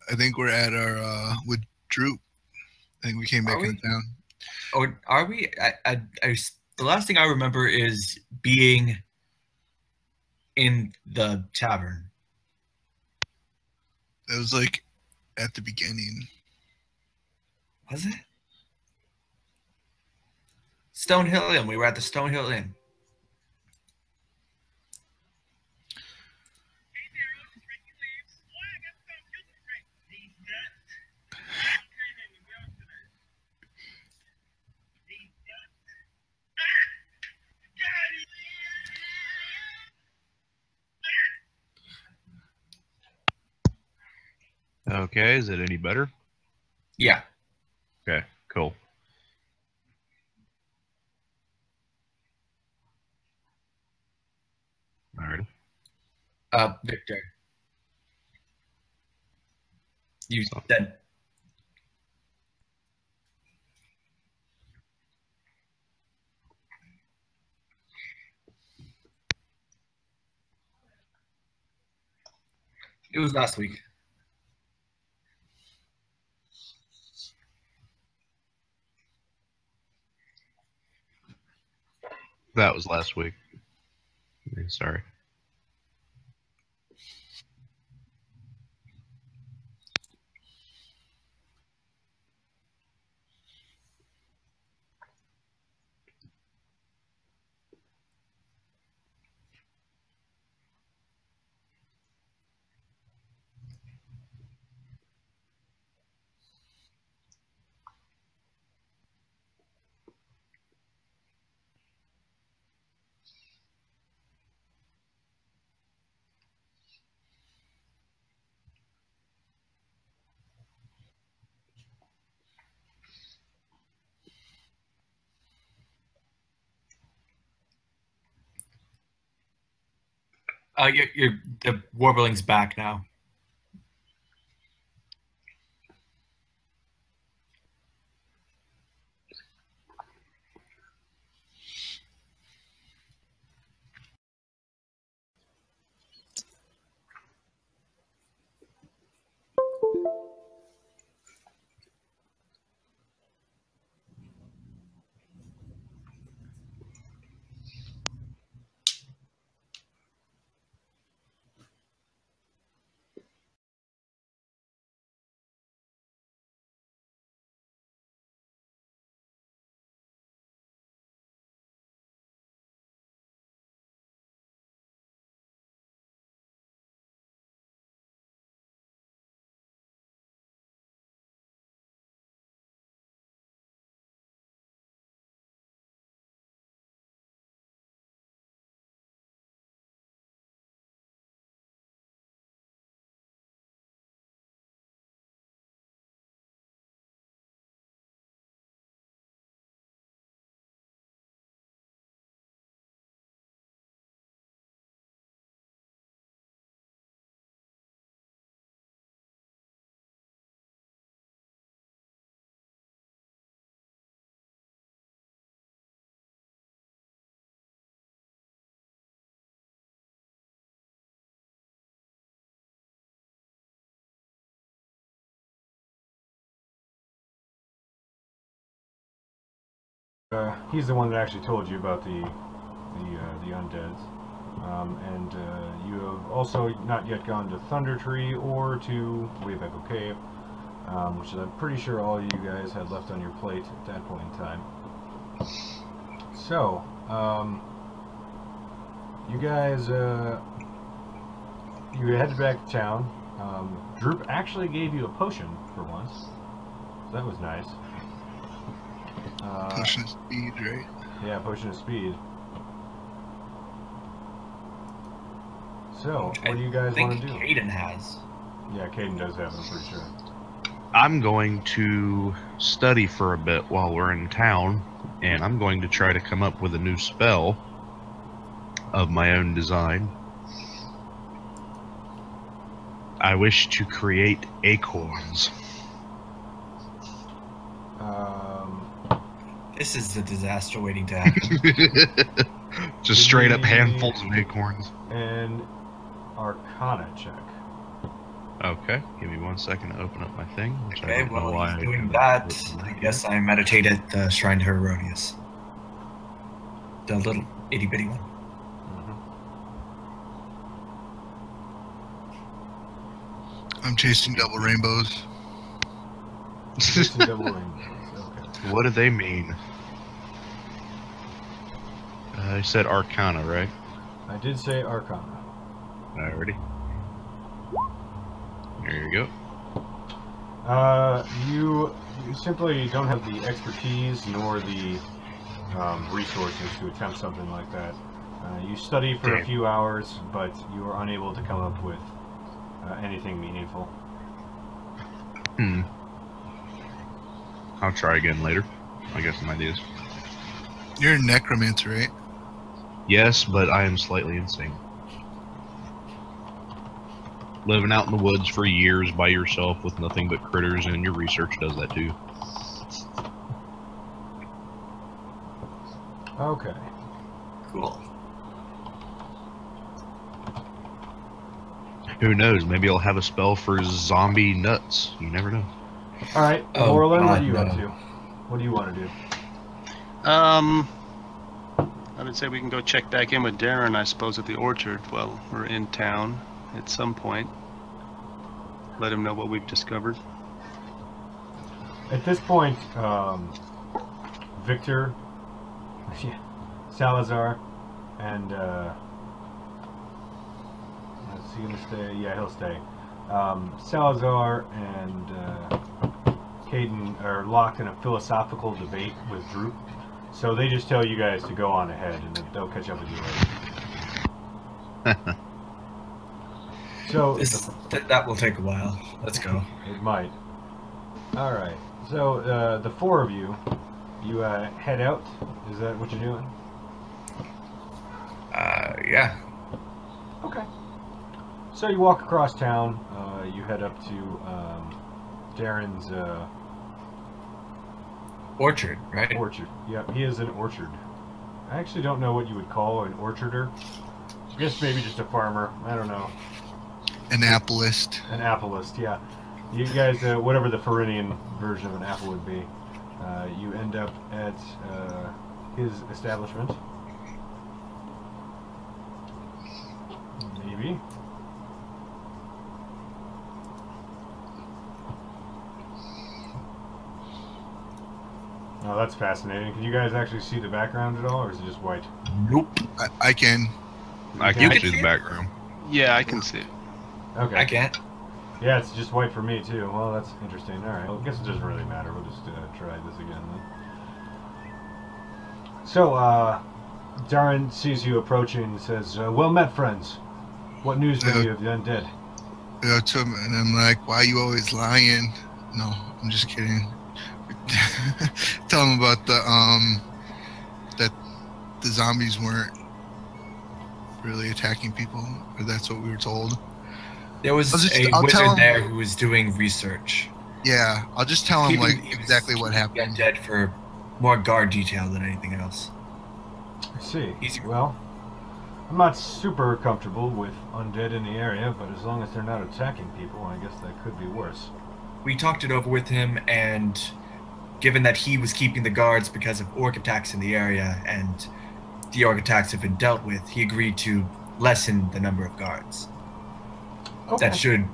I think we're at our with Droop. I think we came back Are into we? town. Or are we? The last thing I remember is being in the tavern. It was like at the beginning. Was it? Stonehill Inn. We were at the Stonehill Inn. Okay, is it any better? Yeah. Okay, cool. All right. Victor. You said. It was last week. That was last week. Sorry. The warbling's back now. He's the one that actually told you about the undeads. And you have also not yet gone to Thunder Tree or to Wave Echo Cave, which I'm pretty sure all you guys had left on your plate at that point in time. So, you guys, you headed back to town. Droop actually gave you a potion for once. So that was nice. Potion of speed, right? Yeah, potion of speed. So, what do you guys want to do? Caden has. Yeah, Caden does have it, I'm pretty sure. I'm going to study for a bit while we're in town, and I'm going to try to come up with a new spell of my own design. I wish to create acorns. This is a disaster waiting to happen. Just straight up handfuls of acorns. And Arcana check. Okay, give me 1 second to open up my thing. Which I Okay, don't know well, why he's I doing haven't that. opened I it guess yet. I meditate at the Shrine to Herodias. The little itty-bitty one. I'm chasing double rainbows. Chasing double rainbows. Okay. What do they mean? I said Arcana, right? I did say Arcana. Alrighty. There you go. You simply don't have the expertise nor the resources to attempt something like that. You study for a Damn. few hours, but you are unable to come up with anything meaningful. I'll try again later. I got some ideas. You're a necromancer, right? Yes, but I am slightly insane. Living out in the woods for years by yourself with nothing but critters, and your research does that too. Okay. Cool. Who knows? Maybe I'll have a spell for zombie nuts. You never know. All right, Oh, Orlin, what God, are you no. up to? What do you want to do? I would say we can go check back in with Darren, I suppose, at the orchard while we're in town at some point. Let him know what we've discovered. At this point, Victor, Salazar, and is he gonna stay? Yeah, he'll stay. Salazar and Caden are locked in a philosophical debate with Droop, so they just tell you guys to go on ahead, and they'll catch up with you later. So That will take a while. Let's go. it might. All right. So the four of you, head out. Is that what you're doing? Yeah. Okay. So you walk across town. You head up to Darren's Orchard, right? orchard. Yep, he is an orchard. I actually don't know what you would call an orcharder. I guess maybe just a farmer. I don't know. An appleist. An appleist, yeah. You guys, whatever the Ferinian version of an apple would be, you end up at his establishment. Maybe. Oh, that's fascinating. Can you guys actually see the background at all, or is it just white? Nope. I can. I You can can see see the it? background. Yeah, I can see it. Okay. I can't. Yeah, it's just white for me too. Well, that's interesting. All right. Well, I guess it doesn't really matter. We'll just try this again then. So, Darren sees you approaching and says, "Well met, friends. What news bring you of the undead?" To him, and I'm like, why are you always lying? No, I'm just kidding. Tell him about that the zombies weren't really attacking people, or that's what we were told. There was I'll a tell wizard him- there who was doing research. Yeah, I'll just tell him like He was exactly what keeping happened. the undead for more guard detail than anything else. I see. Easy. Well, I'm not super comfortable with undead in the area, but as long as they're not attacking people, I guess that could be worse. We talked it over with him, and given that he was keeping the guards because of orc attacks in the area, and the orc attacks have been dealt with, he agreed to lessen the number of guards. Okay. That should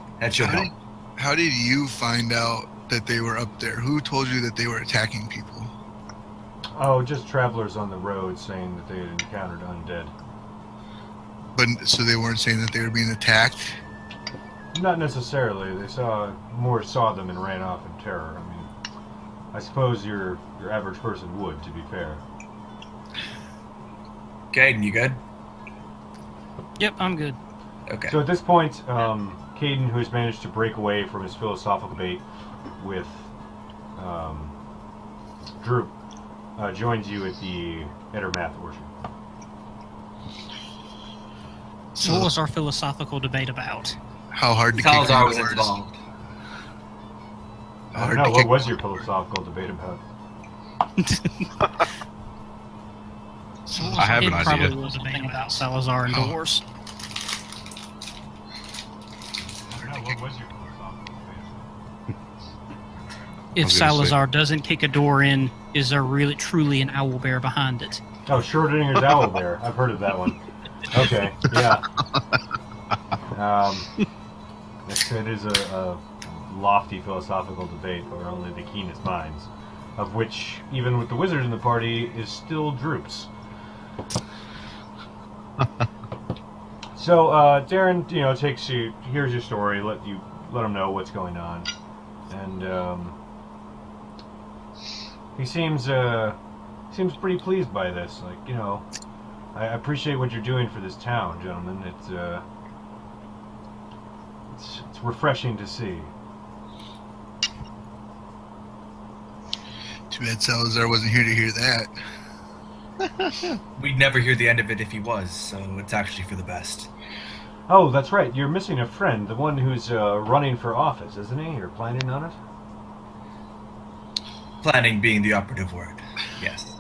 help. How did you find out that they were up there? Who told you that they were attacking people? Oh, just travelers on the road saying that they had encountered undead. But so they weren't saying that they were being attacked. Not necessarily. They saw them and ran off in terror. I mean, I suppose your average person would, to be fair. Caden, you good? Yep, I'm good. Okay. So at this point, Caden, who has managed to break away from his philosophical debate with Drew, joins you at the Ettermath Orchard. So What was our philosophical debate about? how hard to Salazar was kick doors? involved. How I hard don't know, to what kick was your philosophical debate about? I have it an probably idea. was a debate about Salazar and Oh. doors. what was your philosophical debate? If was gonna say- Salazar doesn't kick a door in, is there really truly an owl bear behind it? Oh, Schrodinger's owl bear. I've heard of that one. Okay, yeah. It is a lofty philosophical debate where only the keenest minds, of which, even with the wizard in the party, is still droops. So, Darren, takes you, hears your story, let him know what's going on, and he seems pretty pleased by this. Like, I appreciate what you're doing for this town, gentlemen. It's refreshing to see. Too bad Salazar wasn't here to hear that. We'd never hear the end of it if he was, so it's actually for the best. Oh, that's right. You're missing a friend, the one who's running for office, isn't he? You're planning on it? Planning being the operative word, yes.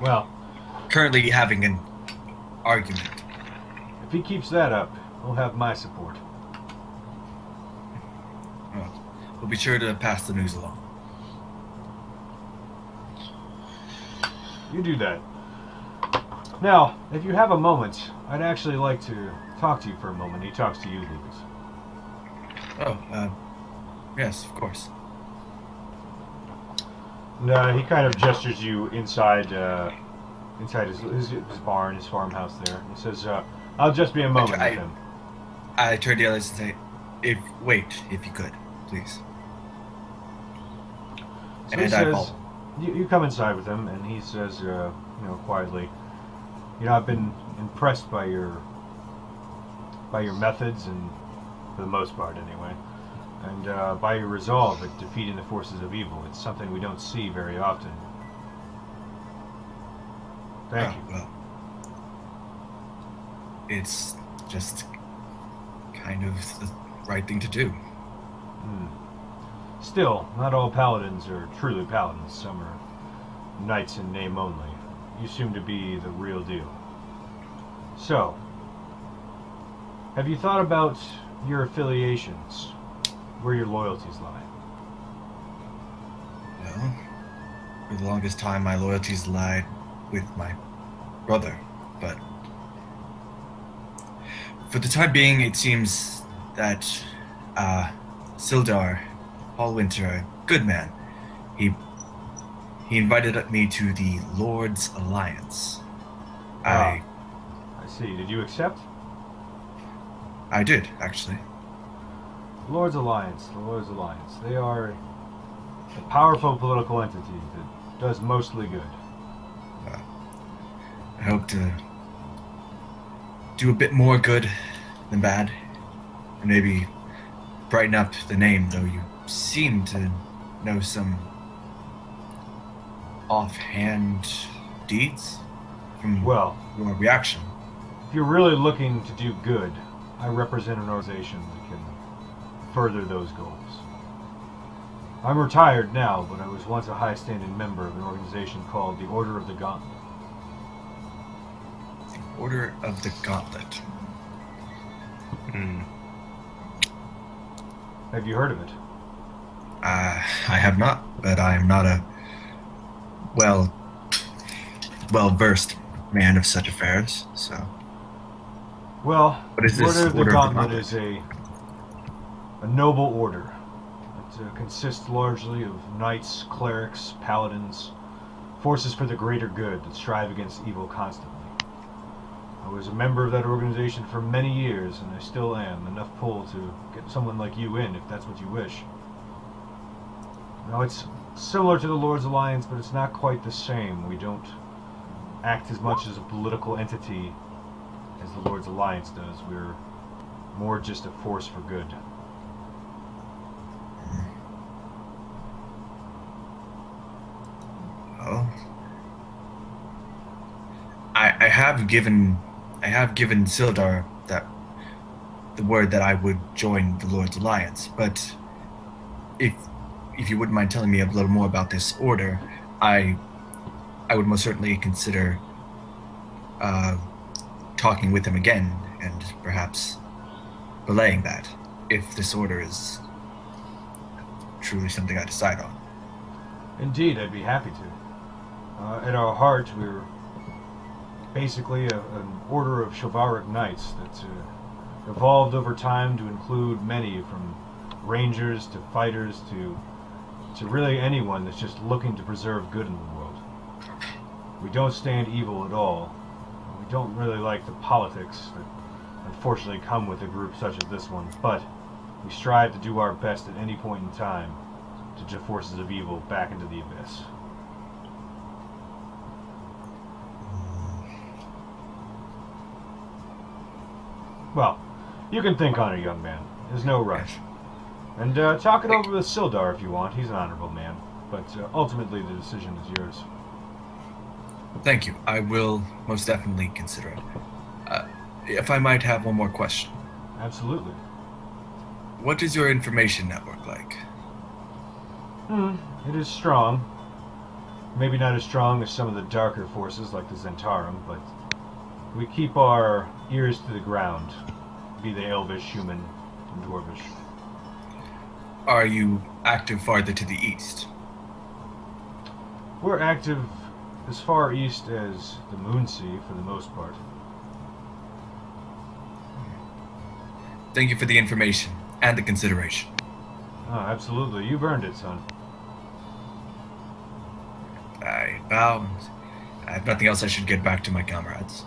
Well, Currently having an argument. if he keeps that up, he'll have my support. Well, we'll be sure to pass the news along. You do that. Now, if you have a moment, I'd actually like to talk to you for a moment. He talks to you, Lucas. Oh, yes, of course. And he kind of gestures you inside his barn, his farmhouse there. He says, I'll just be a moment with him. I turn to the others and say, wait, if you could, please. So he I says, follow. you come inside with him, and he says, quietly, I've been impressed by your methods, and for the most part, anyway, and by your resolve at defeating the forces of evil. It's something we don't see very often. Thank you. Well, it's just kind of the right thing to do. Still, not all paladins are truly paladins. Some are knights in name only. You seem to be the real deal. So, have you thought about your affiliations, where your loyalties lie? Well, for the longest time, my loyalties lied with my brother, but for the time being, it seems that Sildar Hallwinter, a good man, he invited me to the Lord's Alliance. I see. Did you accept? I did, actually. The Lord's Alliance. They are a powerful political entity that does mostly good. I hope to do a bit more good than bad, and maybe brighten up the name, though you seem to know some offhand deeds from Well, your reaction. if you're really looking to do good, I represent an organization that can further those goals. I'm retired now, but I was once a high-standing member of an organization called the Order of the Gauntlet. Order of the Gauntlet. Have you heard of it? I have not, but I am not a well-versed man of such affairs, so... Well, What is the this Order of the Order of the Gauntlet Gauntlet? is a noble order. It consists largely of knights, clerics, paladins, forces for the greater good that strive against evil constantly. I was a member of that organization for many years, and I still am. Enough pull to get someone like you in, if that's what you wish. Now, it's similar to the Lord's Alliance, but it's not quite the same. We don't act as much as a political entity as the Lord's Alliance does. We're more just a force for good. Well, I have given Sildar the word that I would join the Lord's Alliance, but if you wouldn't mind telling me a little more about this order, I would most certainly consider talking with him again and perhaps relaying that. if this order is truly something I decide on. Indeed, I'd be happy to. At our heart, we're basically an order of chivalric knights that evolved over time to include many, from rangers to fighters to really anyone that's just looking to preserve good in the world. We don't stand evil at all. We don't really like the politics that unfortunately come with a group such as this one, but we strive to do our best at any point in time to drive forces of evil back into the abyss. Well, you can think on it, young man. There's no rush. And talk it over with Sildar if you want. He's an honorable man. But ultimately, the decision is yours. Thank you. I will most definitely consider it. If I might have one more question. Absolutely. What is your information network like? It is strong. Maybe not as strong as some of the darker forces like the Zentarum, but we keep our ears to the ground, be they elvish, human, and dwarvish. Are you active farther to the east? We're active as far east as the Moonsea for the most part. Thank you for the information and the consideration. Oh, absolutely. You've earned it, son. I bow. I have nothing else. I should get back to my comrades.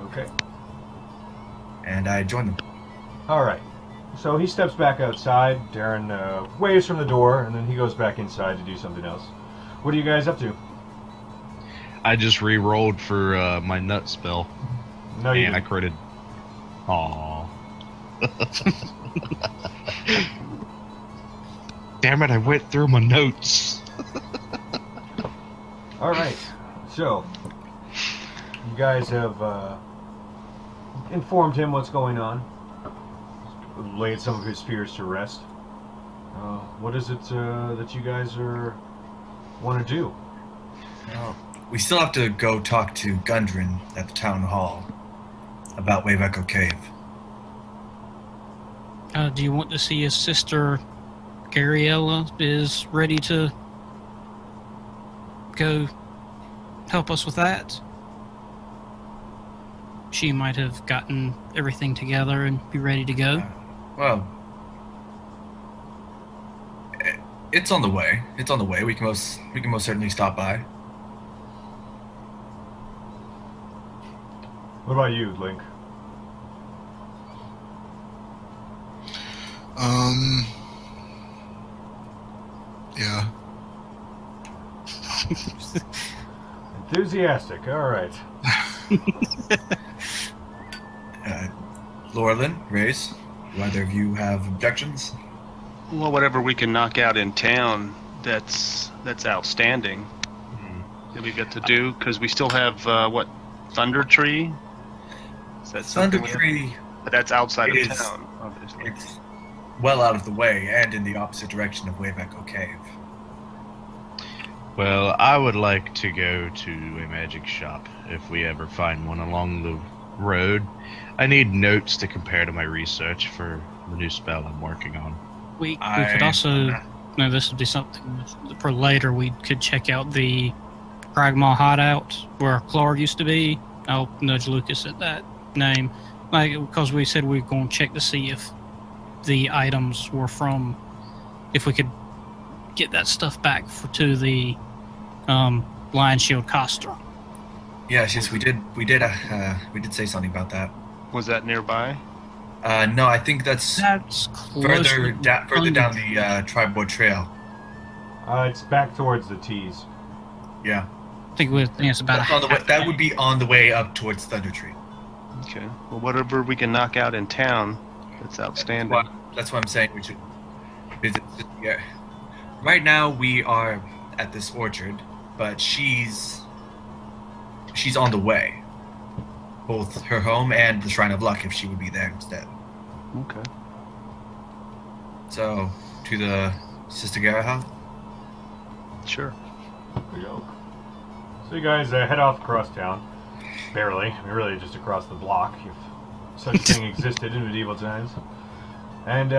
Okay. And I join them. All right. So he steps back outside. Darren waves from the door, and then he goes back inside to do something else. What are you guys up to? I just re-rolled for my nut spell. No, you and I didn't. critted. Aww. Damn it, I went through my notes. All right. So you guys have informed him what's going on. Laid some of his fears to rest. What is it that you guys want to do? Well, we still have to go talk to Gundren at the town hall about Wave Echo Cave. Do you want to see his sister, Gabriella, is ready to go help us with that? She might have gotten everything together and be ready to go. Well, it's on the way. It's on the way. We can most certainly stop by. What about you, Link? Yeah. Enthusiastic. All right. Laurelin, Reyes, do either of you have objections? Well, whatever we can knock out in town, that's outstanding. That we get to do, because we still have Thunder Tree. Is that Thunder something Tree. But that's outside It of is. town, obviously. It's well out of the way and in the opposite direction of Wave Echo Cave. Well, I would like to go to a magic shop if we ever find one along the road. I need notes to compare to my research for the new spell I'm working on. We could also, no, this would be something for later. We could check out the Cragmaw hideout where Clark used to be. I'll nudge Lucas at that name, because we said we were going to check to see if the items were from, if we could get that stuff back to the Lion Shield Castra. Yes, we did say something about that. Was that nearby? No, I think that's further down the Triboard Trail. It's back towards the T's. Yeah. I think it's about That's on the way, that would be on the way up towards Thunder Tree. Okay. Well, whatever we can knock out in town, that's outstanding. That's what I'm saying. We should visit. Yeah. Right now we are at this orchard, but she's on the way. Both her home and the Shrine of Luck, if she would be there instead. Okay. So, to the Sister Gara house? Sure. There we go. So you guys head off across town. Barely. I mean, really just across the block, if such thing existed in medieval times. And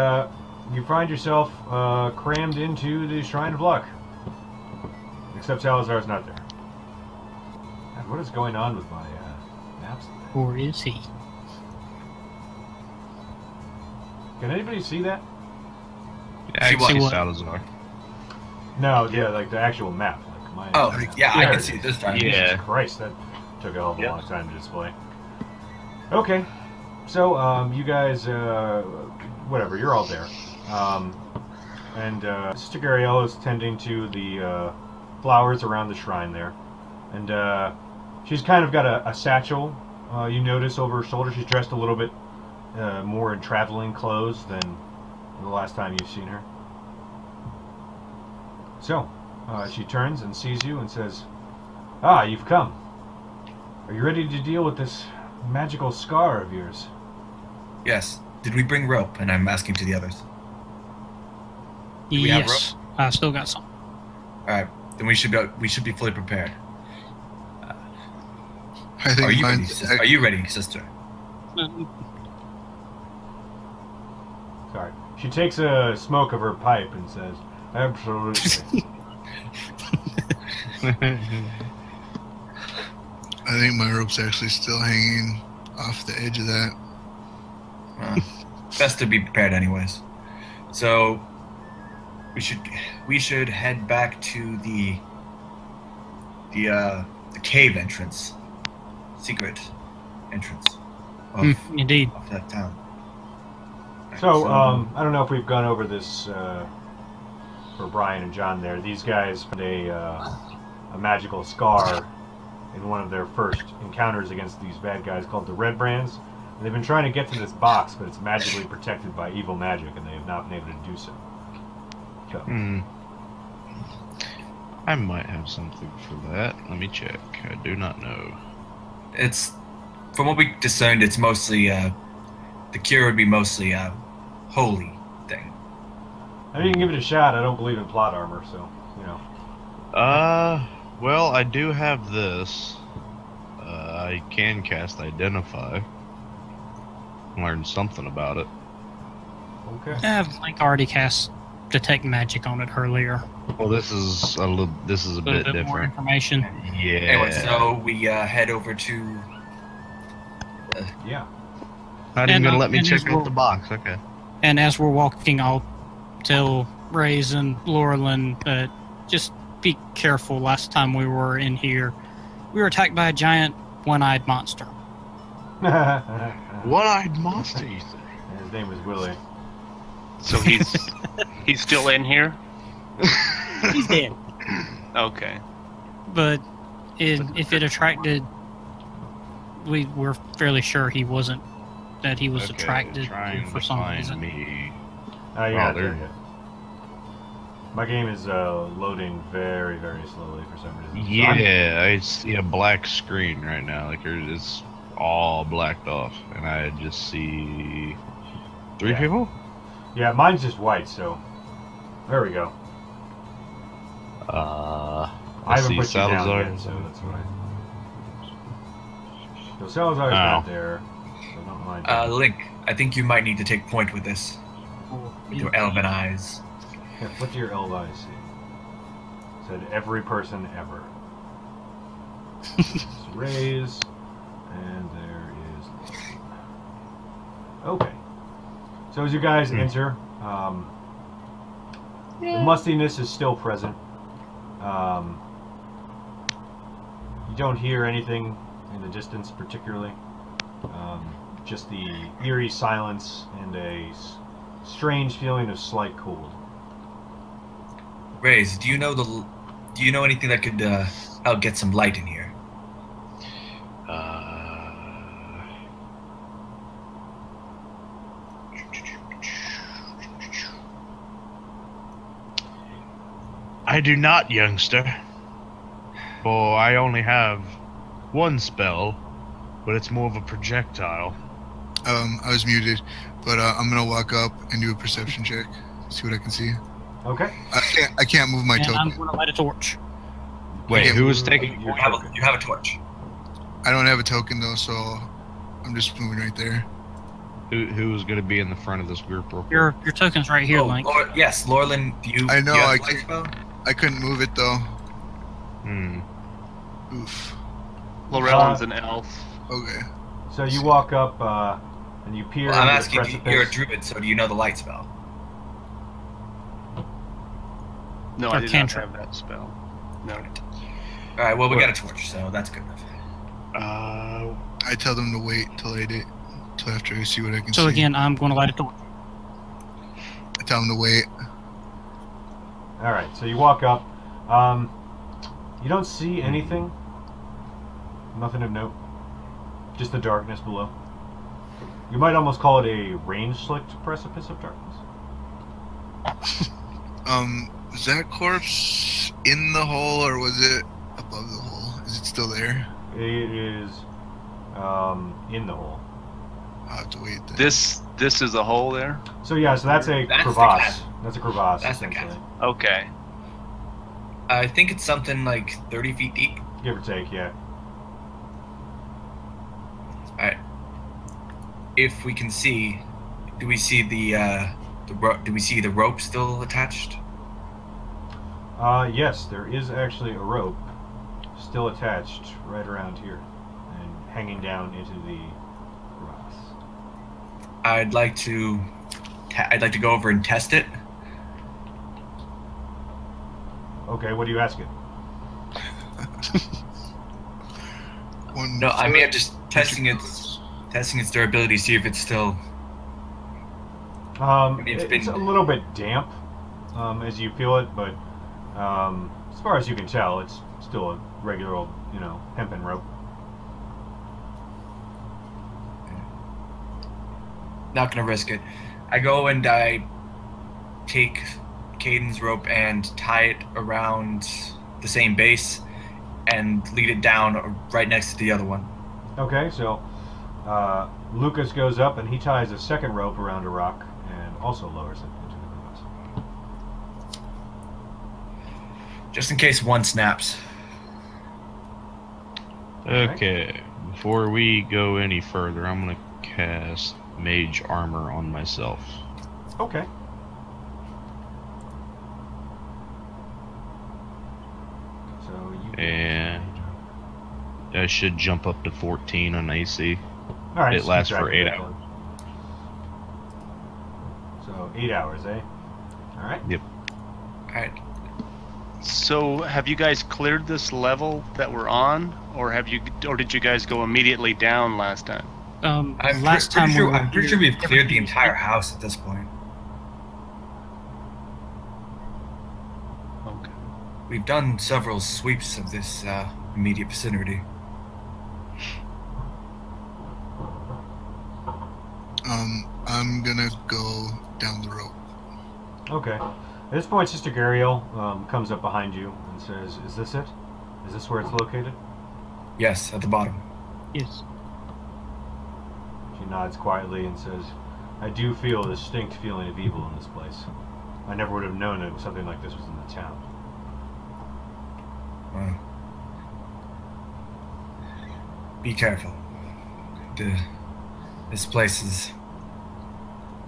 you find yourself crammed into the Shrine of Luck. Except Salazar's not there. God, what is going on with my maps today? Or is he? Can anybody see that? I what? see Salazar. No, yeah, like the actual map. Like my Oh, map. yeah, I There can it see is. it this time. Yeah. Jesus Christ, that took a hell of a Yep. long time to display. Okay, so you guys, whatever, you're all there. And Sister Gariel is tending to the flowers around the shrine there. And she's kind of got a satchel, you notice, over her shoulder. She's dressed a little bit more in traveling clothes than the last time you've seen her. So, she turns and sees you and says, "Ah, you've come. Are you ready to deal with this magical scar of yours?" Yes. Did we bring rope? And I'm asking to the others. we have Yes, I still got some. All right. Then we should be fully prepared. I think Are you ready, mine's sister? Are you ready, sister? Sorry. She takes a smoke of her pipe and says, "Absolutely." I think my rope's actually still hanging off the edge of that. Best to be prepared, anyways. So we should head back to the cave entrance, secret entrance of Indeed. that town. So, I don't know if we've gone over this for Brian and John there. These guys found a magical scar in one of their first encounters against these bad guys called the Red Brands. And they've been trying to get to this box, but it's magically protected by evil magic, and they have not been able to do so. So, I might have something for that. Let me check. I do not know. It's, from what we discerned, it's mostly the cure would be mostly a holy thing. I mean, you can give it a shot. I don't believe in plot armor, so, you know. Well, I do have this. I can cast Identify. Learn something about it. Okay. Yeah, Link already cast Detect Magic on it earlier. Well, this is a bit A bit more different. information. Yeah. Anyway, so we head over to. Yeah. Not even And, gonna let me and check as out we're- the box. Okay. And as we're walking, I'll tell Raze and Laurelin, just be careful. Last time we were in here, we were attacked by a giant one-eyed monster. One-eyed monster, you think? His name is Willie. So he's still in here? He's dead. Okay. But if it attracted, we're fairly sure he wasn't. That he was attracted trying for to some find reason. me. Oh, you're Oh, not there there- yet. My game is loading very, very slowly for some reason. So Yeah, I see a black screen right now. Like it's all blacked off, and I just see three Yeah. people. Yeah, mine's just white, so there we go. I I haven't see put you down Salazar. yet, so that's why. So Salazar's Oh. not there, so don't mind. Link, I think you might need to take point with this. With your elven eyes. Yeah, what do your elves see? Said every person ever. It's Raise, and there is. Okay. So as you guys enter, the mustiness is still present. You don't hear anything in the distance particularly. Just the eerie silence and a strange feeling of slight cold. Raze, do you know anything that could help get some light in here? I do not, youngster. For I only have one spell, but it's more of a projectile. I was muted, but I'm gonna walk up and do a perception check, see what I can see. Okay. I can't move my And I'm token. going to light a torch. Wait, Yeah, who was taking? Your You have token. you have a torch. I don't have a token though, so I'm just moving right there. Who was going to be in the front of this group real quick? Your token's right here, Link. Yes, Lorlin, I know, you have I the light spell? I couldn't move it though. Oof. Laurel's an elf. Okay. So you walk up and you peer Well, I'm into the asking, precipice. you're a druid, so do you know the light spell? No, Or I did not cantrip. have that spell. No. Alright, well, we got a torch, so that's good enough. I tell them to wait till after I see what I can So see. again, I'm going to light a torch. I tell them to wait. All right, so you walk up. You don't see anything. Nothing of note. Just the darkness below. You might almost call it a range-slicked precipice of darkness. Was that corpse in the hole or was it above the hole? Is it still there? It is in the hole. I'll have to wait then. This is a hole there? So yeah, so that's a That's the crevasse. chasm. That's a crevasse, That's the essentially. chasm. Okay. I think it's something like 30 feet deep. Give or take, yeah. Alright. If we can see, do we see do we see the rope still attached? Yes, there is actually a rope still attached right around here and hanging down into the crevasse. I'd like to go over and test it. Okay, what are you asking? No, I mean I'm just testing its durability, see if it's still. It's a little bit damp as you feel it, but as far as you can tell, it's still a regular old, hempen rope. Not gonna risk it. I go and I take Caden's rope and tie it around the same base and lead it down right next to the other one. Okay, so Lucas goes up and he ties a second rope around a rock and also lowers it into the crevasse. Just in case one snaps. Okay, before we go any further, I'm going to cast Mage Armor on myself. Okay. So you. And I should jump up to 14 on AC. All right. It lasts for 8 hours. So 8 hours, eh? All right. Yep. Alright. So, have you guys cleared this level that we're on, or did you guys go immediately down last time? Last time we were I'm pretty here, sure we've cleared the entire house at this point. Okay. We've done several sweeps of this immediate vicinity. I'm gonna go down the rope. Okay. At this point, Sister Gariel comes up behind you and says, "Is this it? Is this where it's located?" Yes, at the bottom. Yes. She nods quietly and says, "I do feel a distinct feeling of evil in this place. I never would have known that something like this was in the town." Be careful. This place has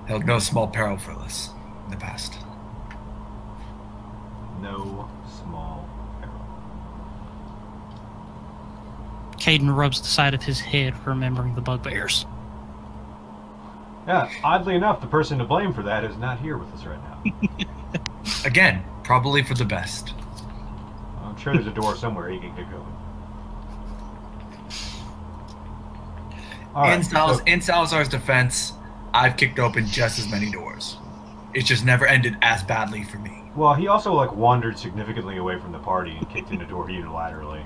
held no small peril for us in the past. No small peril. Caden rubs the side of his head, remembering the bugbears. Yeah, oddly enough, the person to blame for that is not here with us right now. Again, probably for the best. I'm sure there's a door somewhere he can get going. All right, In Salazar's defense, I've kicked open just as many doors. It's just never ended as badly for me. well, he also wandered significantly away from the party and kicked in a door unilaterally.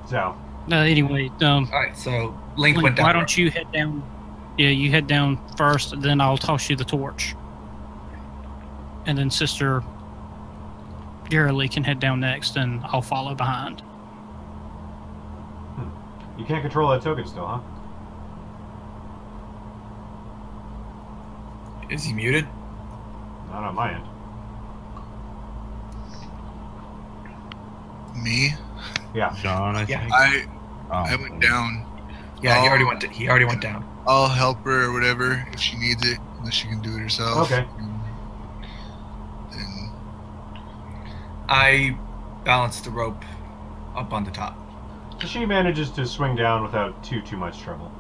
So, Anyway, Alright, so Link went down. why the don't you head down? Yeah, you head down first, and then I'll toss you the torch. And then Sister Garrily can head down next, and I'll follow behind. you can't control that token still, huh? road. Is he muted? Not on my end. Me? Yeah. John, I Yeah. think. I went down. Yeah, he already went down. I'll help her or whatever if she needs it, unless she can do it herself. Okay. And I balance the rope up on the top. So she manages to swing down without too much trouble.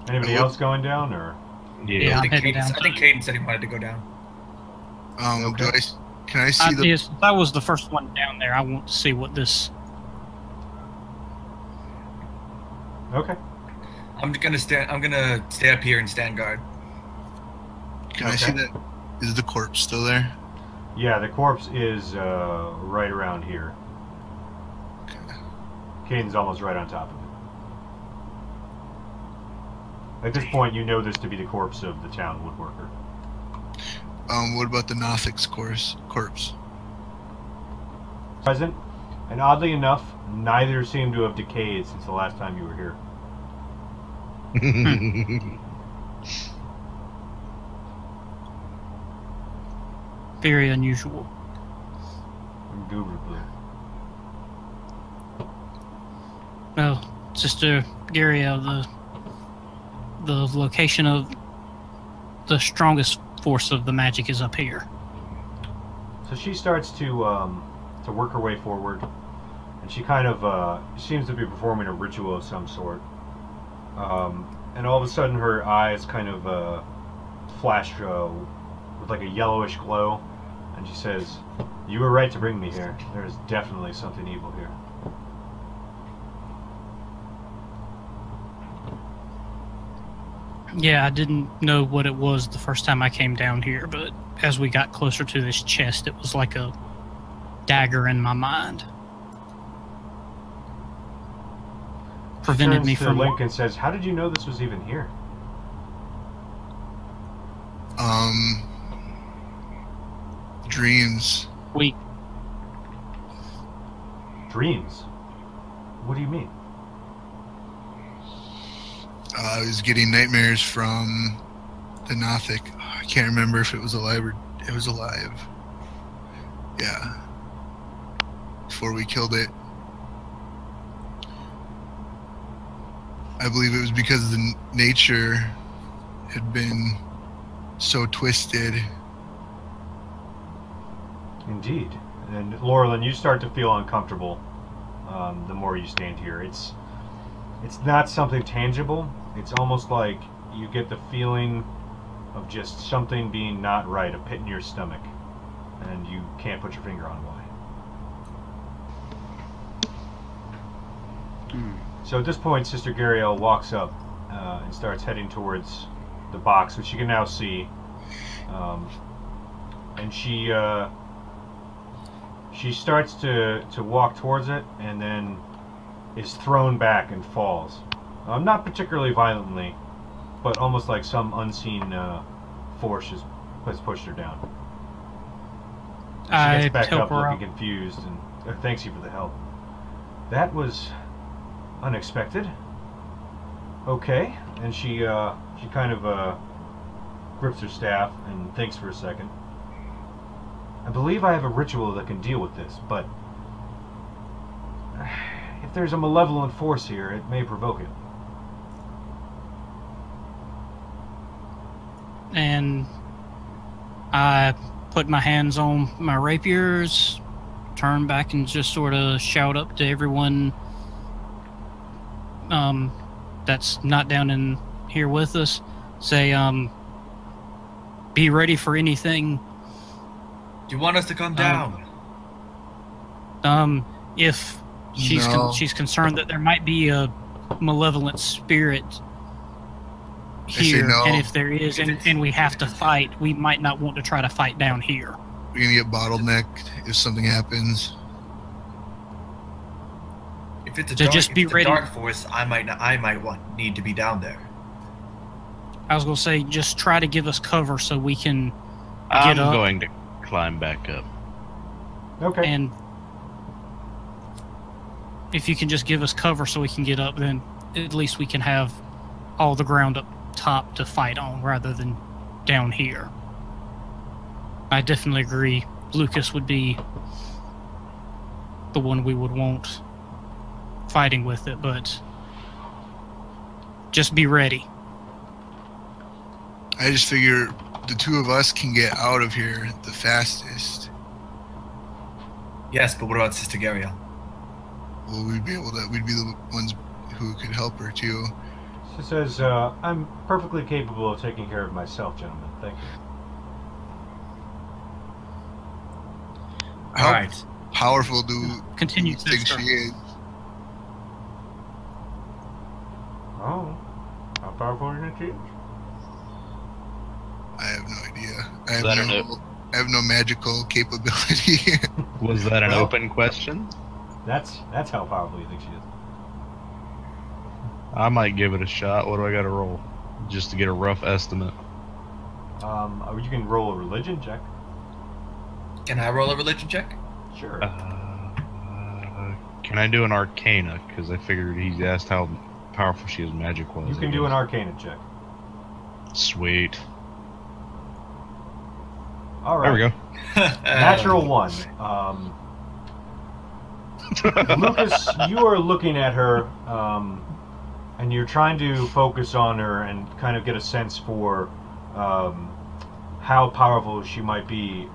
Anybody else going down, or? Yeah, I'm headed down. I think Caden said he wanted to go down. Okay. Can I see the? Yes, I was the first one down there. I want to see what this. Okay. I'm gonna stay up here and stand guard. Can I see that? Is the corpse still there? Yeah, the corpse is right around here. Okay. Caden's almost right on top of it. At this point, you know this to be the corpse of the town woodworker. What about the Nothic's corpse? Present, and oddly enough, neither seem to have decayed since the last time you were here. Very unusual. Indubitably. Well, Sister Garia, the location of the strongest force of the magic is up here. So she starts to work her way forward, and she kind of seems to be performing a ritual of some sort. And all of a sudden, her eyes kind of flash with like a yellowish glow, and she says, "You were right to bring me here. There is definitely something evil here." Yeah, I didn't know what it was the first time I came down here, but as we got closer to this chest, it was like a dagger in my mind. Prevented me from... Lincoln says, "How did you know this was even here?" Dreams. Dreams? What do you mean? I was getting nightmares from the Nothic. I can't remember if it was alive or it was alive. Yeah. Before we killed it. I believe it was because the nature had been so twisted. Indeed. And Laurelyn, you start to feel uncomfortable the more you stand here. It's not something tangible. It's almost like you get the feeling of just something being not right, a pit in your stomach, and you can't put your finger on why. So at this point, Sister Gariel walks up and starts heading towards the box, which you can now see. And she starts to walk towards it, and then is thrown back and falls. Not particularly violently, but almost like some unseen force has pushed her down. She gets back up looking confused, and thanks you for the help. That was unexpected. Okay, and she kind of grips her staff and thinks for a second. I believe I have a ritual that can deal with this, but if there's a malevolent force here, it may provoke it. And I put my hands on my rapiers, turn back and just sort of shout up to everyone that's not down in here with us. Say, be ready for anything. Do you want us to come down? If she's concerned that there might be a malevolent spirit here, no. And if there is, and we have to fight, we might not want to try to fight down here. We're gonna get bottlenecked if something happens. If it's a So dark, just if be it's a ready. dark force, I might need to be down there. I was going to say, just try to give us cover so we can I'm get up. going to climb back up. Okay. And if you can just give us cover so we can get up, then at least we can have all the ground up top to fight on rather than down here. I definitely agree. Lucas would be the one we would want fighting with it, but Just be ready. I just figure the two of us can get out of here the fastest. Yes, but what about Sister Gabrielle? Well, we'd be the ones who could help her too. She says, I'm perfectly capable of taking care of myself, gentlemen. Thank you. How All right. powerful do Continue, you think sister. she is? Oh, how powerful is she? I have no idea. I have no magical capability. Was that an Well- open question? That's how powerful you think she is. I might give it a shot. What do I got to roll? Just to get a rough estimate. You can roll a religion check. Can I roll a religion check? Sure. Can I do an arcana? Because I figured he asked how powerful she is magic-wise. You can do an arcana check. Sweet. All right. There we go. Natural 1. Lucas, you are looking at her, and you're trying to focus on her and kind of get a sense for how powerful she might be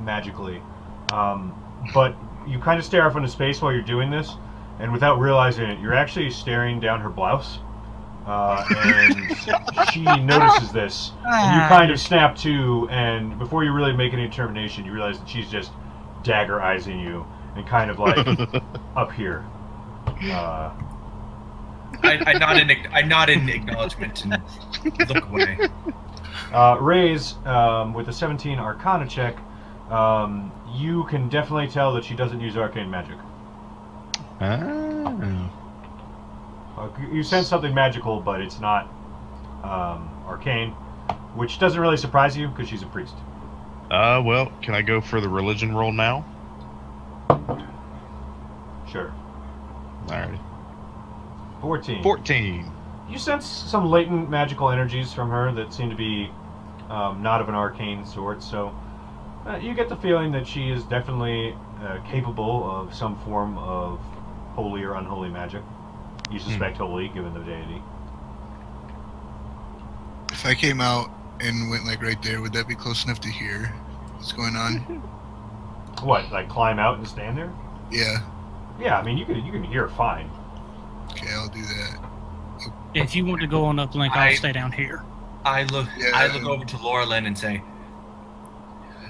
magically. But you kind of stare off into space while you're doing this, and without realizing it, you're actually staring down her blouse. And she notices this, and you kind of snap to, and before you really make any determination, you realize that she's just dagger eyesing you, and kind of like up here. I nod in acknowledgement and look away. Raise, with a 17 Arcana check, you can definitely tell that she doesn't use arcane magic. Ah. You sense something magical, but it's not arcane, which doesn't really surprise you because she's a priest. Well, can I go for the religion roll now? Sure. Alright. 14. 14. You sense some latent magical energies from her that seem to be not of an arcane sort, so you get the feeling that she is definitely capable of some form of holy or unholy magic. You suspect holy, given the deity. If I came out and went like right there, would that be close enough to hear what's going on? What, like climb out and stand there? Yeah. Yeah, I mean you can hear fine. Okay, I'll do that. If you want to go on uplink, I'll stay down here. I look Yeah. over to Laura Lynn and say,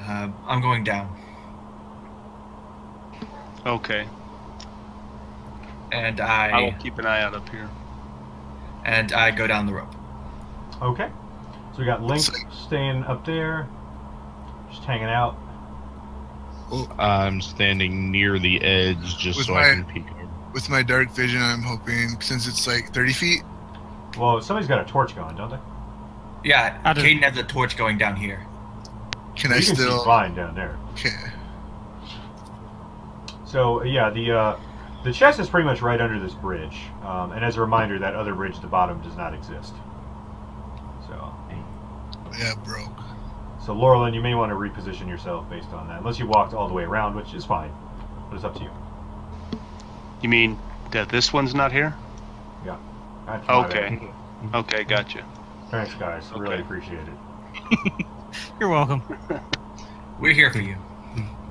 I'm going down. Okay. And I will keep an eye out up here. And I go down the rope. Okay. So we got Link staying up there, just hanging out. I'm standing near the edge just With so my- I can peek over. With my dark vision, I'm hoping, since it's like 30 feet, Well, somebody's got a torch going, don't they? Yeah, I do. Caden has a torch going down here. can You I can still... see fine down there. Okay. So yeah, the chest is pretty much right under this bridge, and as a reminder, that other bridge at the bottom does not exist. Yeah, broke. So Laurelyn, you may want to reposition yourself based on that, unless you walked all the way around, which is fine, but it's up to you. You mean that this one's not here? Yeah. That's my Okay. bad. Okay, gotcha. Thanks, guys. Really Okay. appreciate it. You're welcome. We're here for you.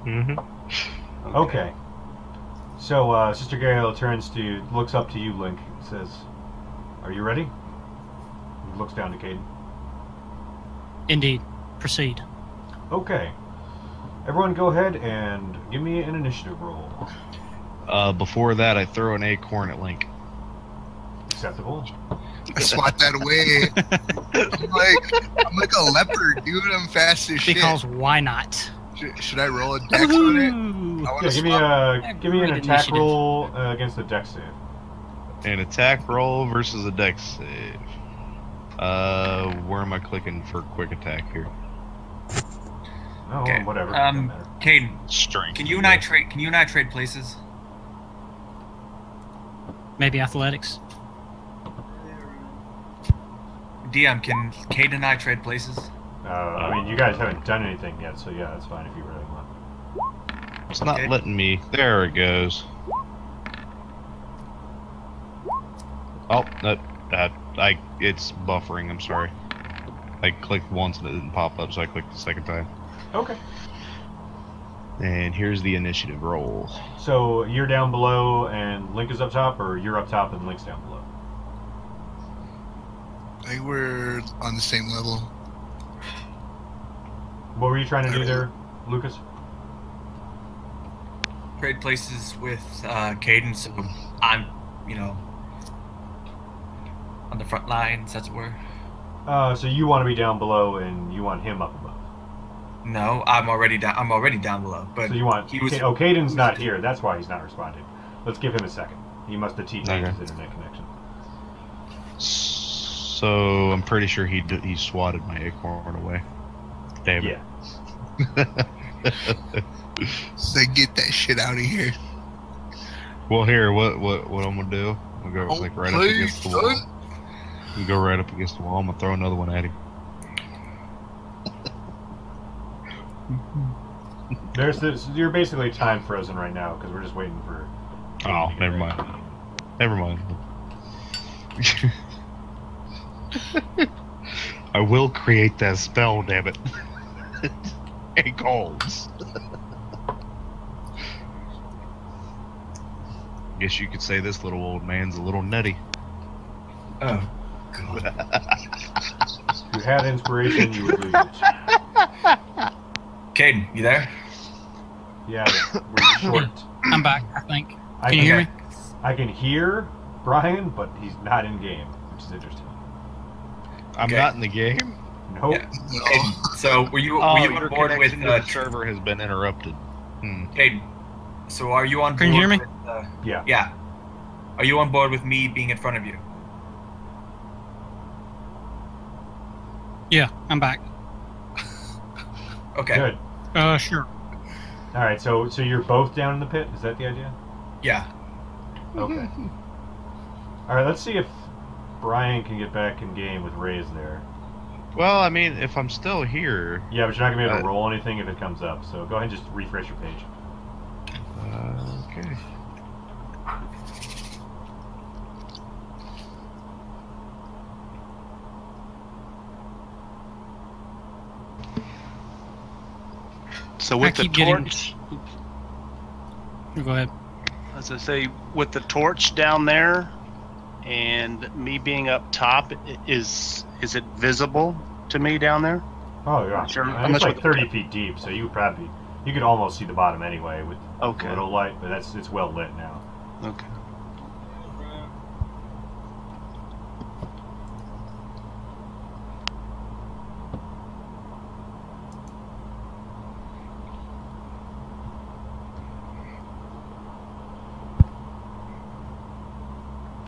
Mm-hmm. Okay. So Sister Gabriel looks up to you, Link, and says, "Are you ready?" He looks down to Caden. Indeed. Proceed. Okay. Everyone go ahead and give me an initiative roll. Before that, I throw an acorn at Link. Acceptable. I swat that away. I'm like a leopard, dude. I'm fast as shit. Because why not? Should I roll a dex on it? Woohoo! I want Yeah, to give me swap. give me an Great attack initiative. roll against the dex save. An attack roll versus a dex save. Where am I clicking for quick attack here? Oh, Okay. whatever. Doesn't matter. Caden, Strength. can you and I trade places? Maybe athletics. DM, can Caden and I trade places? I mean, you guys haven't done anything yet, so yeah, that's fine if you really want. It's not Okay. letting me. There it goes. Oh, that It's buffering. I'm sorry. I clicked once and it didn't pop up, so I clicked the second time. Okay. And here's the initiative roll. So you're down below and Link is up top, or you're up top and Link's down below? I think we're on the same level. What were you trying to do there, Lucas? Trade places with Caden, so I'm, on the front lines, as it were. So you want to be down below and you want him up above? No, I'm already down. I'm already down below. But so you want? he was. Caden's not here. That's why he's not responding. Let's give him a second. He must have TP'd Okay. his internet connection. So I'm pretty sure he swatted my acorn away. Damn it. Yeah. Say, get that shit out of here. Well, here, what I'm gonna do? I'm gonna go like right up against the wall. You go right up against the wall. I'm gonna throw another one at him. There's this. You're basically time frozen right now because we're just waiting for. Oh, never mind. Never mind. I will create that spell, damn it. It calls. Guess you could say this little old man's a little nutty. Oh, God. If you had inspiration, you would lose it. Caden, you there? Yeah, we're short. I'm back, I think. I Can you hear me? I can hear Brian, but he's not in game, which is interesting. I'm Okay. not in the game. Nope. Yeah. Caden, so were you Oh, on your board with connection to the server has been interrupted. Caden? So are you on board? Can you hear me? With, Yeah. yeah. Are you on board with me being in front of you? Yeah, I'm back. Okay. Good. Sure. All right. So you're both down in the pit. Is that the idea? Yeah. Okay. All right. Let's see if Brian can get back in game with Ray's there. Well, I mean, if I'm still here... Yeah, but you're not gonna be able to roll anything if it comes up. So go ahead and just refresh your page. Okay. So I with the keep getting- torch, Go ahead. as I say, with the torch down there, and me being up top, is it visible to me down there? Oh yeah. Sure. How It's much like would- 30 feet deep, so you could almost see the bottom anyway with Okay. a little light, but it's well lit now. Okay.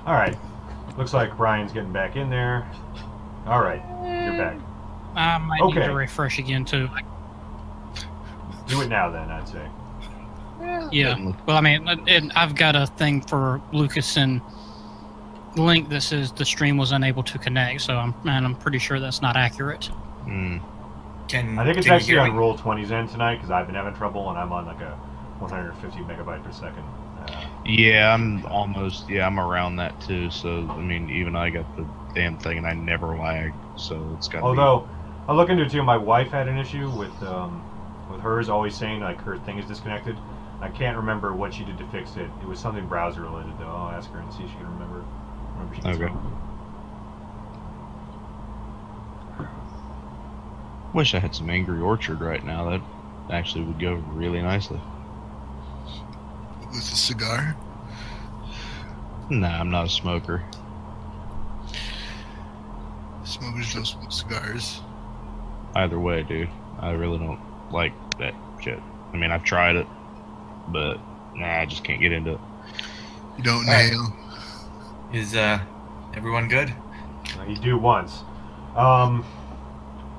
All right. Looks like Brian's getting back in there. All right, you're back. I might need Okay. to refresh again too. Do it now, then. I'd say. Yeah. Well, I mean, and I've got a thing for Lucas and Link that says the stream was unable to connect, so I'm pretty sure that's not accurate. Hmm. Can I think it's can you actually hear on me? roll 20's end tonight because I've been having trouble and I'm on like a 150 megabyte per second. Yeah, I'm around that too, so, I mean, even I got the damn thing and I never lag, so it's gotta Although, I'll look into it too. My wife had an issue with hers always saying like her thing is disconnected. I can't remember what she did to fix it. It was something browser related though. I'll ask her and see if she can remember. She can Okay. tell. be. Wish I had some Angry Orchard right now. That actually would go really nicely. With a cigar? Nah, I'm not a smoker. Smokers don't smoke cigars. Either way, dude, I really don't like that shit. I mean, I've tried it, but nah, I just can't get into it. You don't Alright. nail. Is everyone good? You do once.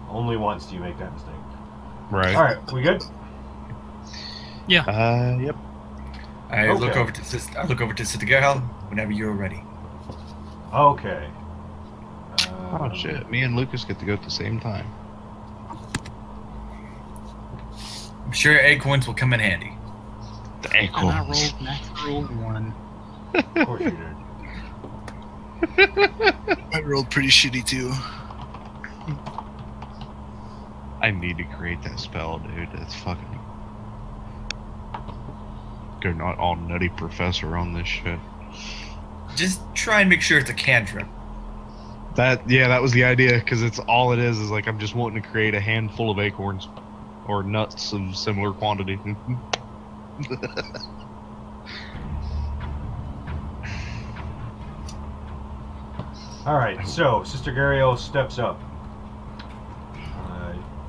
Only once do you make that mistake. Right. All right, we good? Yep. I look Okay. over to Sister. I look over to Sister Gerhel whenever you're ready. Okay. Oh shit, me and Lucas get to go at the same time. I'm sure acorns will come in handy. The And I acorns. rolled natural 1. Of course you did. I rolled pretty shitty too. I need to create that spell, dude. That's fucking. Go not all nutty professor on this shit. Just try and make sure it's a cantrip. That was the idea, because it's all it is like I'm just wanting to create a handful of acorns or nuts of similar quantity. Alright, so Sister Gariel steps up.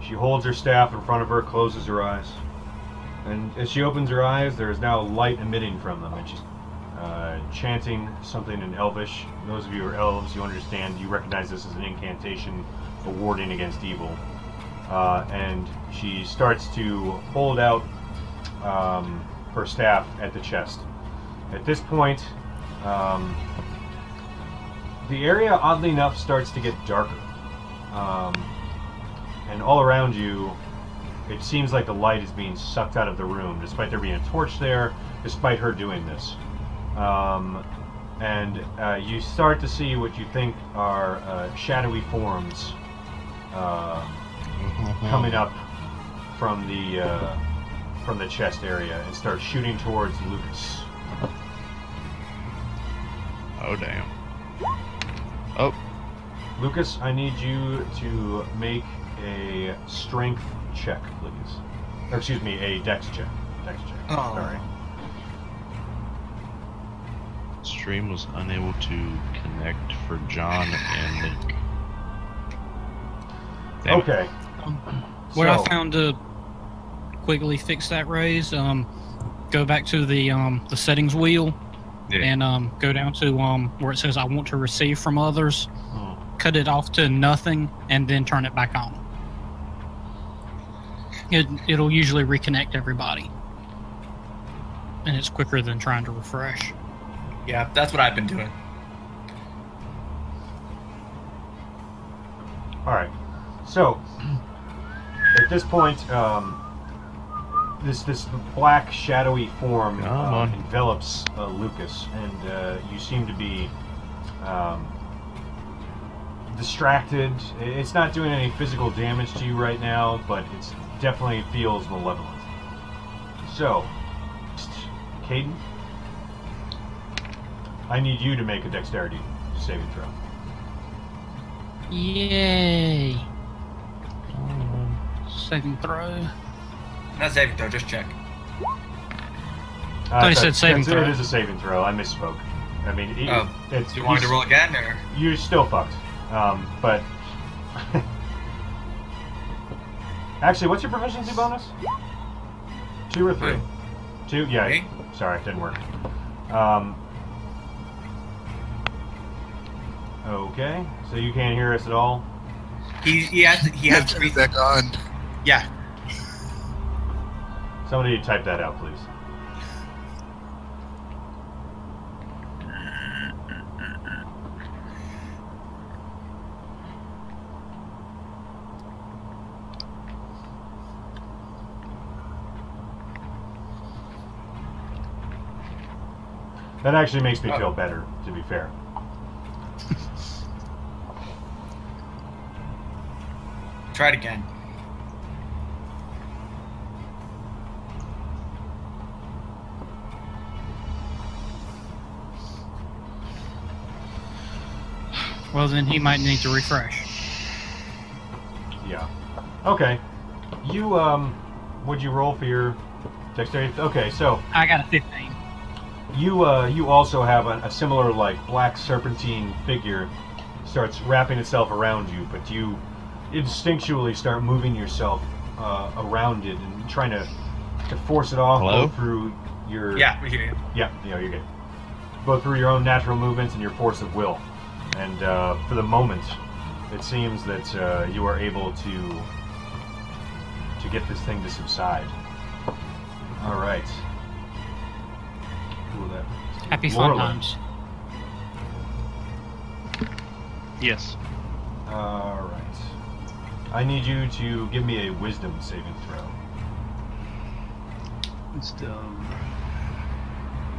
She holds her staff in front of her, closes her eyes. And as she opens her eyes, there is now light emitting from them, and she's chanting something in Elvish. Those of you who are elves, you understand, you recognize this as an incantation, a warding against evil. And she starts to hold out her staff at the chest. At this point, the area, oddly enough, starts to get darker. And all around you, it seems like the light is being sucked out of the room, despite there being a torch there, despite her doing this. And you start to see what you think are shadowy forms coming up from the chest area and start shooting towards Lucas. Oh damn. Oh. Lucas, I need you to make a strength check, please. Or excuse me, a dex check. Dex check. Oh. Sorry. Stream was unable to connect for John and Nick. Damn. Okay. What I found to quickly fix that raise, go back to the settings wheel, Yeah. and go down to where it says I want to receive from others, cut it off to nothing, and then turn it back on. It'll usually reconnect everybody, and it's quicker than trying to refresh. Yeah, that's what I've been doing. Alright. So, at this point, this black, shadowy form envelops Lucas, and you seem to be distracted. It's not doing any physical damage to you right now, but it definitely feels malevolent. So, Caden, I need you to make a dexterity saving throw. Yay! Saving throw. Not saving throw, just check. I thought he said saving throw. It is a saving throw. I misspoke. I mean, it's. Do you want me to roll again, or? You're still fucked. But actually, what's your proficiency bonus? 2 or 3? 2. Yeah. Okay. Sorry, it didn't work. Okay. So you can't hear us at all. He has to be back on. Yeah. Somebody type that out, please. That actually makes me feel better, to be fair. Try it again. Well, then he might need to refresh. Yeah. Okay. You, what'd you roll for your dexterity? Okay, so... I got a 15. You also have a similar, like, black serpentine figure starts wrapping itself around you, but you instinctually start moving yourself around it and trying to force it off both through your... Yeah, we hear you. Yeah, you're good. Both through your own natural movements and your force of will. And for the moment, it seems that you are able to get this thing to subside. All right. Ooh, that Happy fun times. Yes. All right. I need you to give me a wisdom saving throw. Wisdom.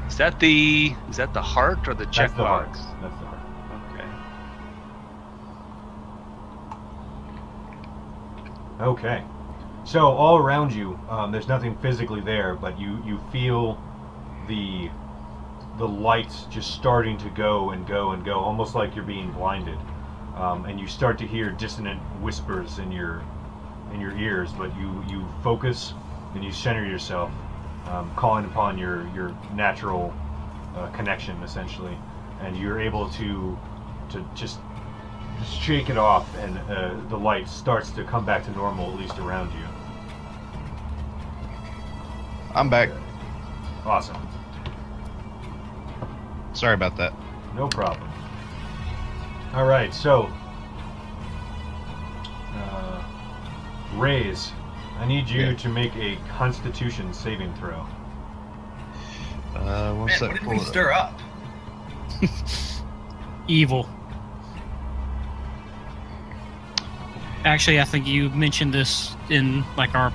Is that the heart or the checkbox? That's the heart. Okay. So all around you, there's nothing physically there, but you feel the lights just starting to go and go and go, almost like you're being blinded. And you start to hear dissonant whispers in your ears, but you focus and you center yourself, calling upon your natural connection, essentially, and you're able to just shake it off, and the light starts to come back to normal, at least around you. I'm back. Awesome. Sorry about that. No problem. All right, so Raze, I need you to make a Constitution saving throw. One Man, sec. what did we stir up? Evil. Actually, I think you mentioned this in like our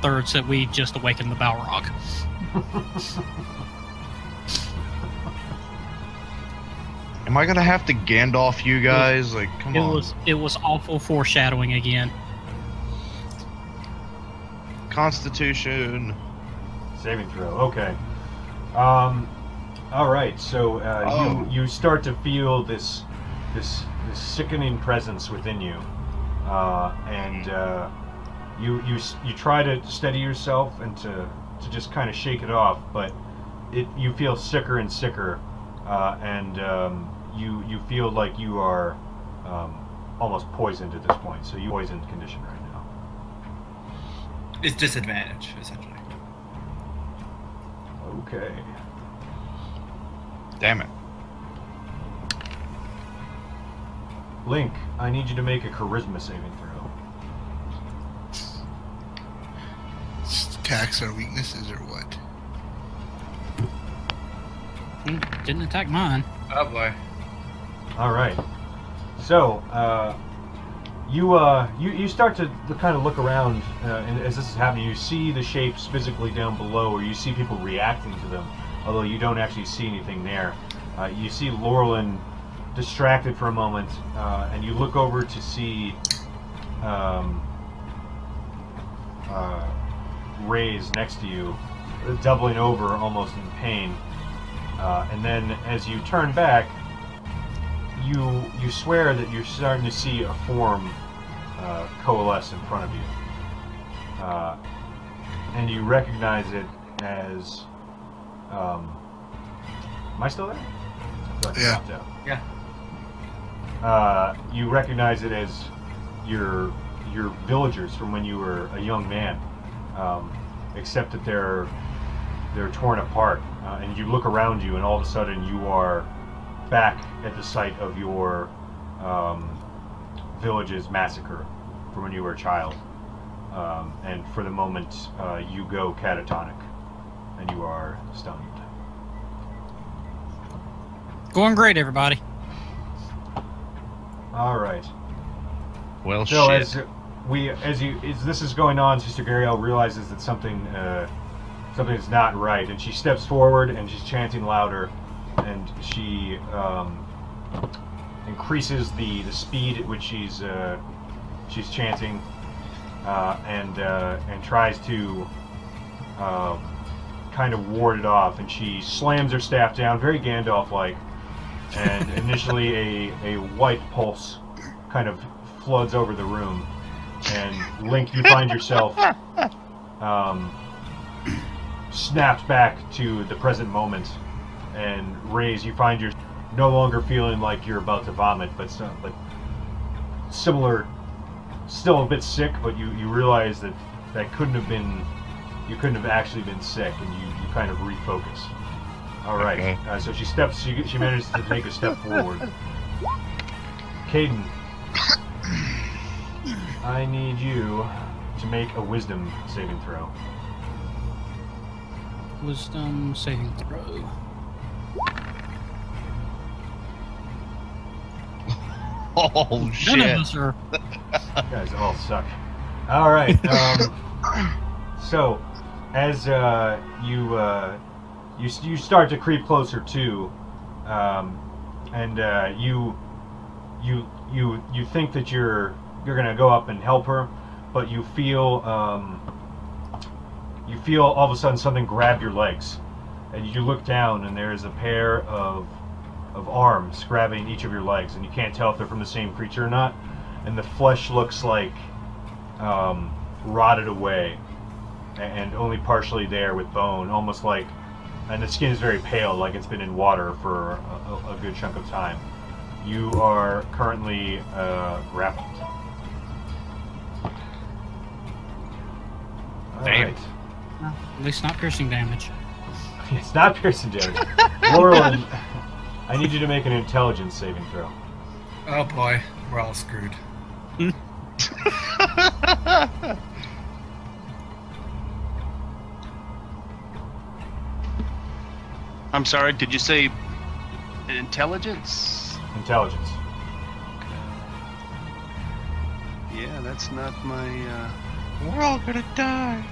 third set. We just awakened the Balrog. Am I gonna have to Gandalf you guys? Like, come on. It was awful foreshadowing again. Constitution. Saving throw. Okay. All right. So you start to feel this sickening presence within you, and you try to steady yourself and to just kind of shake it off, but you feel sicker and sicker, and you feel like you are almost poisoned at this point. So you're poisoned condition right now. It's disadvantage, essentially. Okay. Damn it. Link, I need you to make a charisma saving throw. Attacks our weaknesses or what? Didn't attack mine. Oh boy. All right. So you start to kind of look around, and as this is happening, you see the shapes physically down below, or you see people reacting to them, although you don't actually see anything there. You see Laurelin distracted for a moment, and you look over to see Raze next to you, doubling over almost in pain. And then as you turn back, you swear that you're starting to see a form coalesce in front of you. And you recognize it as... am I still there? I feel like I dropped out. Yeah. You recognize it as your villagers from when you were a young man, except that they're torn apart. And you look around you, and all of a sudden you are back at the site of your village's massacre from when you were a child. And for the moment, you go catatonic, and you are stunned. Going great, everybody. All right. Well, So shit. as this is going on, Sister Gariel realizes that something is not right, and she steps forward and she's chanting louder, and she increases the speed at which she's chanting, and tries to kind of ward it off, and she slams her staff down, very Gandalf-like, and initially a white pulse kind of floods over the room, and Link, you find yourself snapped back to the present moment, and Raze, you find you're no longer feeling like you're about to vomit, but like similar, still a bit sick, but you realize that couldn't have actually been sick, and you kind of refocus. All right. Okay. So she manages to take a step forward. Caden, I need you to make a wisdom saving throw. Wisdom saving throw. Oh, shit. None of us are. You guys all suck. All right. So, as you start to creep closer to, and you think that you're gonna go up and help her, but you feel all of a sudden something grab your legs, and you look down, and there is a pair of arms grabbing each of your legs, and you can't tell if they're from the same creature or not. And the flesh looks like rotted away, and only partially there with bone, almost like, and the skin is very pale, like it's been in water for a good chunk of time. You are currently grappled. All right. Well, at least not piercing damage. It's not piercing damage. Laurel, I need you to make an intelligence saving throw. Oh boy, we're all screwed. I'm sorry, did you say intelligence? Intelligence. Yeah, that's not my... We're all gonna die.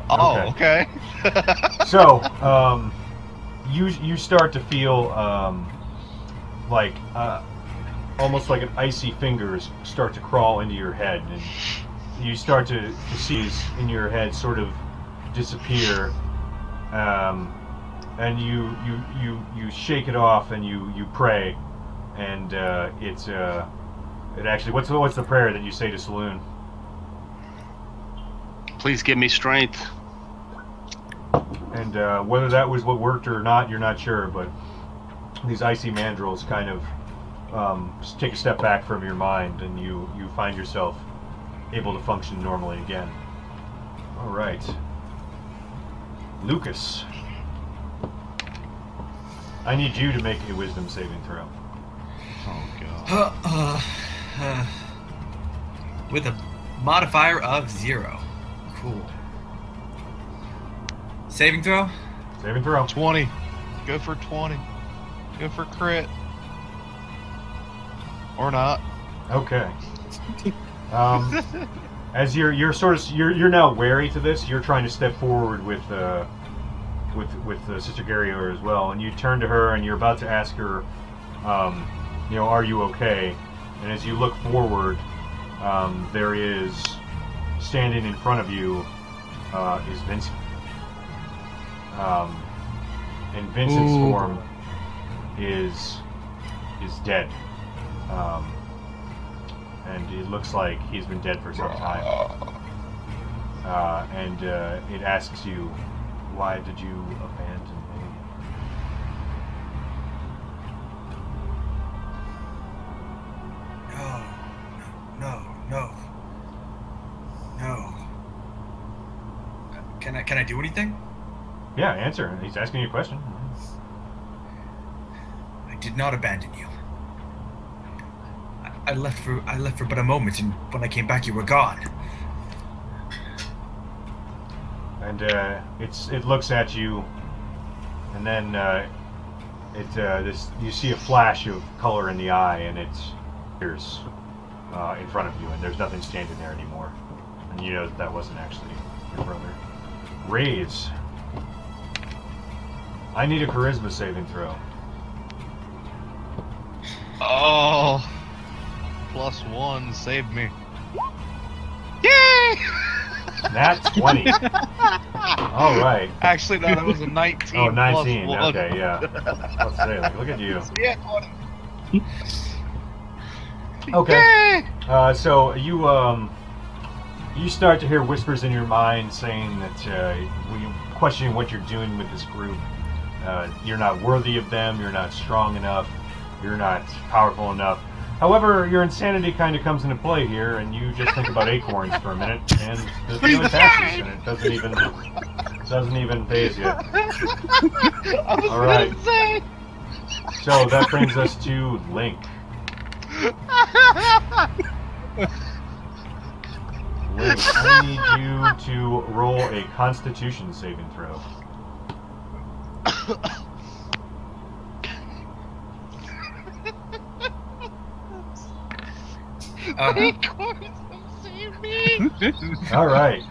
Oh, okay. So, you start to feel like almost like an icy fingers start to crawl into your head, and you start to see in your head sort of disappear, and you shake it off, and you pray, and it actually, what's the prayer that you say to Saloon? Please give me strength. And whether that was what worked or not, you're not sure, but these icy mandrels kind of take a step back from your mind, and you find yourself able to function normally again. All right. Lucas, I need you to make a wisdom saving throw. Oh god. With a modifier of 0. Cool. Saving throw? Saving throw. 20. Go for 20. Go for crit. Or not. Okay. As you're now wary to this, you're trying to step forward with Sister Garrior as well, and you turn to her and you're about to ask her, are you okay? And as you look forward, there is, standing in front of you, is Vincent. And Vincent's form is dead. And it looks like he's been dead for some time. And it asks you, why did you abandon me? No. Can I do anything? Yeah, answer. He's asking you a question. I did not abandon you. I left for but a moment, and when I came back, you were gone. And it looks at you, and then you see a flash of color in the eye, and it appears in front of you, and there's nothing standing there anymore, and you know that wasn't actually your brother. Raise. I need a charisma saving throw. Oh. +1 saved me. Yay! Nat 20. All right. Actually, no, that was a 19. Oh, 19. +1. Okay, yeah. Let's say, like, look at you. Yeah, 20. Okay. So you start to hear whispers in your mind saying that questioning what you're doing with this group. You're not worthy of them. You're not strong enough. You're not powerful enough. However, your insanity kind of comes into play here, and you just think about acorns for a minute, and the feeling passes, and it doesn't even faze you. All right. So that brings us to Link. Link, I need you to roll a Constitution saving throw. All right.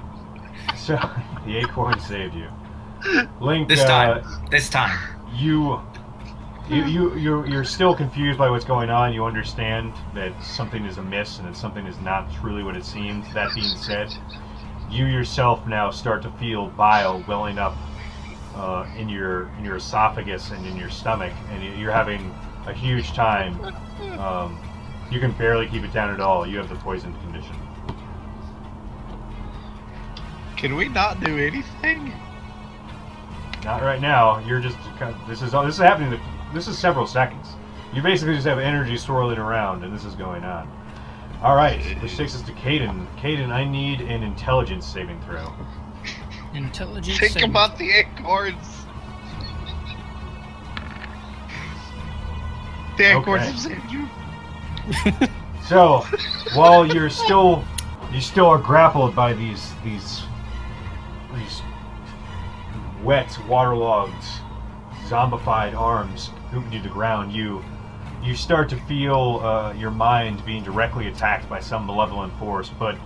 So the acorn saved you. Link. This time. You You're still confused by what's going on. You understand that something is amiss and that something is not truly what it seems. That being said, you yourself now start to feel bile welling up in your esophagus and in your stomach, and you're having a huge time. You can barely keep it down at all. You have the poisoned condition. Can we not do anything? Not right now. You're just this is happening. This is several seconds. You basically just have energy swirling around, and this is going on. All right, which takes us to Caden. Caden, I need an intelligence saving throw. Intelligence. Think about the acorns. The acorns have saved you. So, while you still are grappled by these wet, waterlogged, zombified arms hooping you to the ground, you start to feel your mind being directly attacked by some malevolent force. But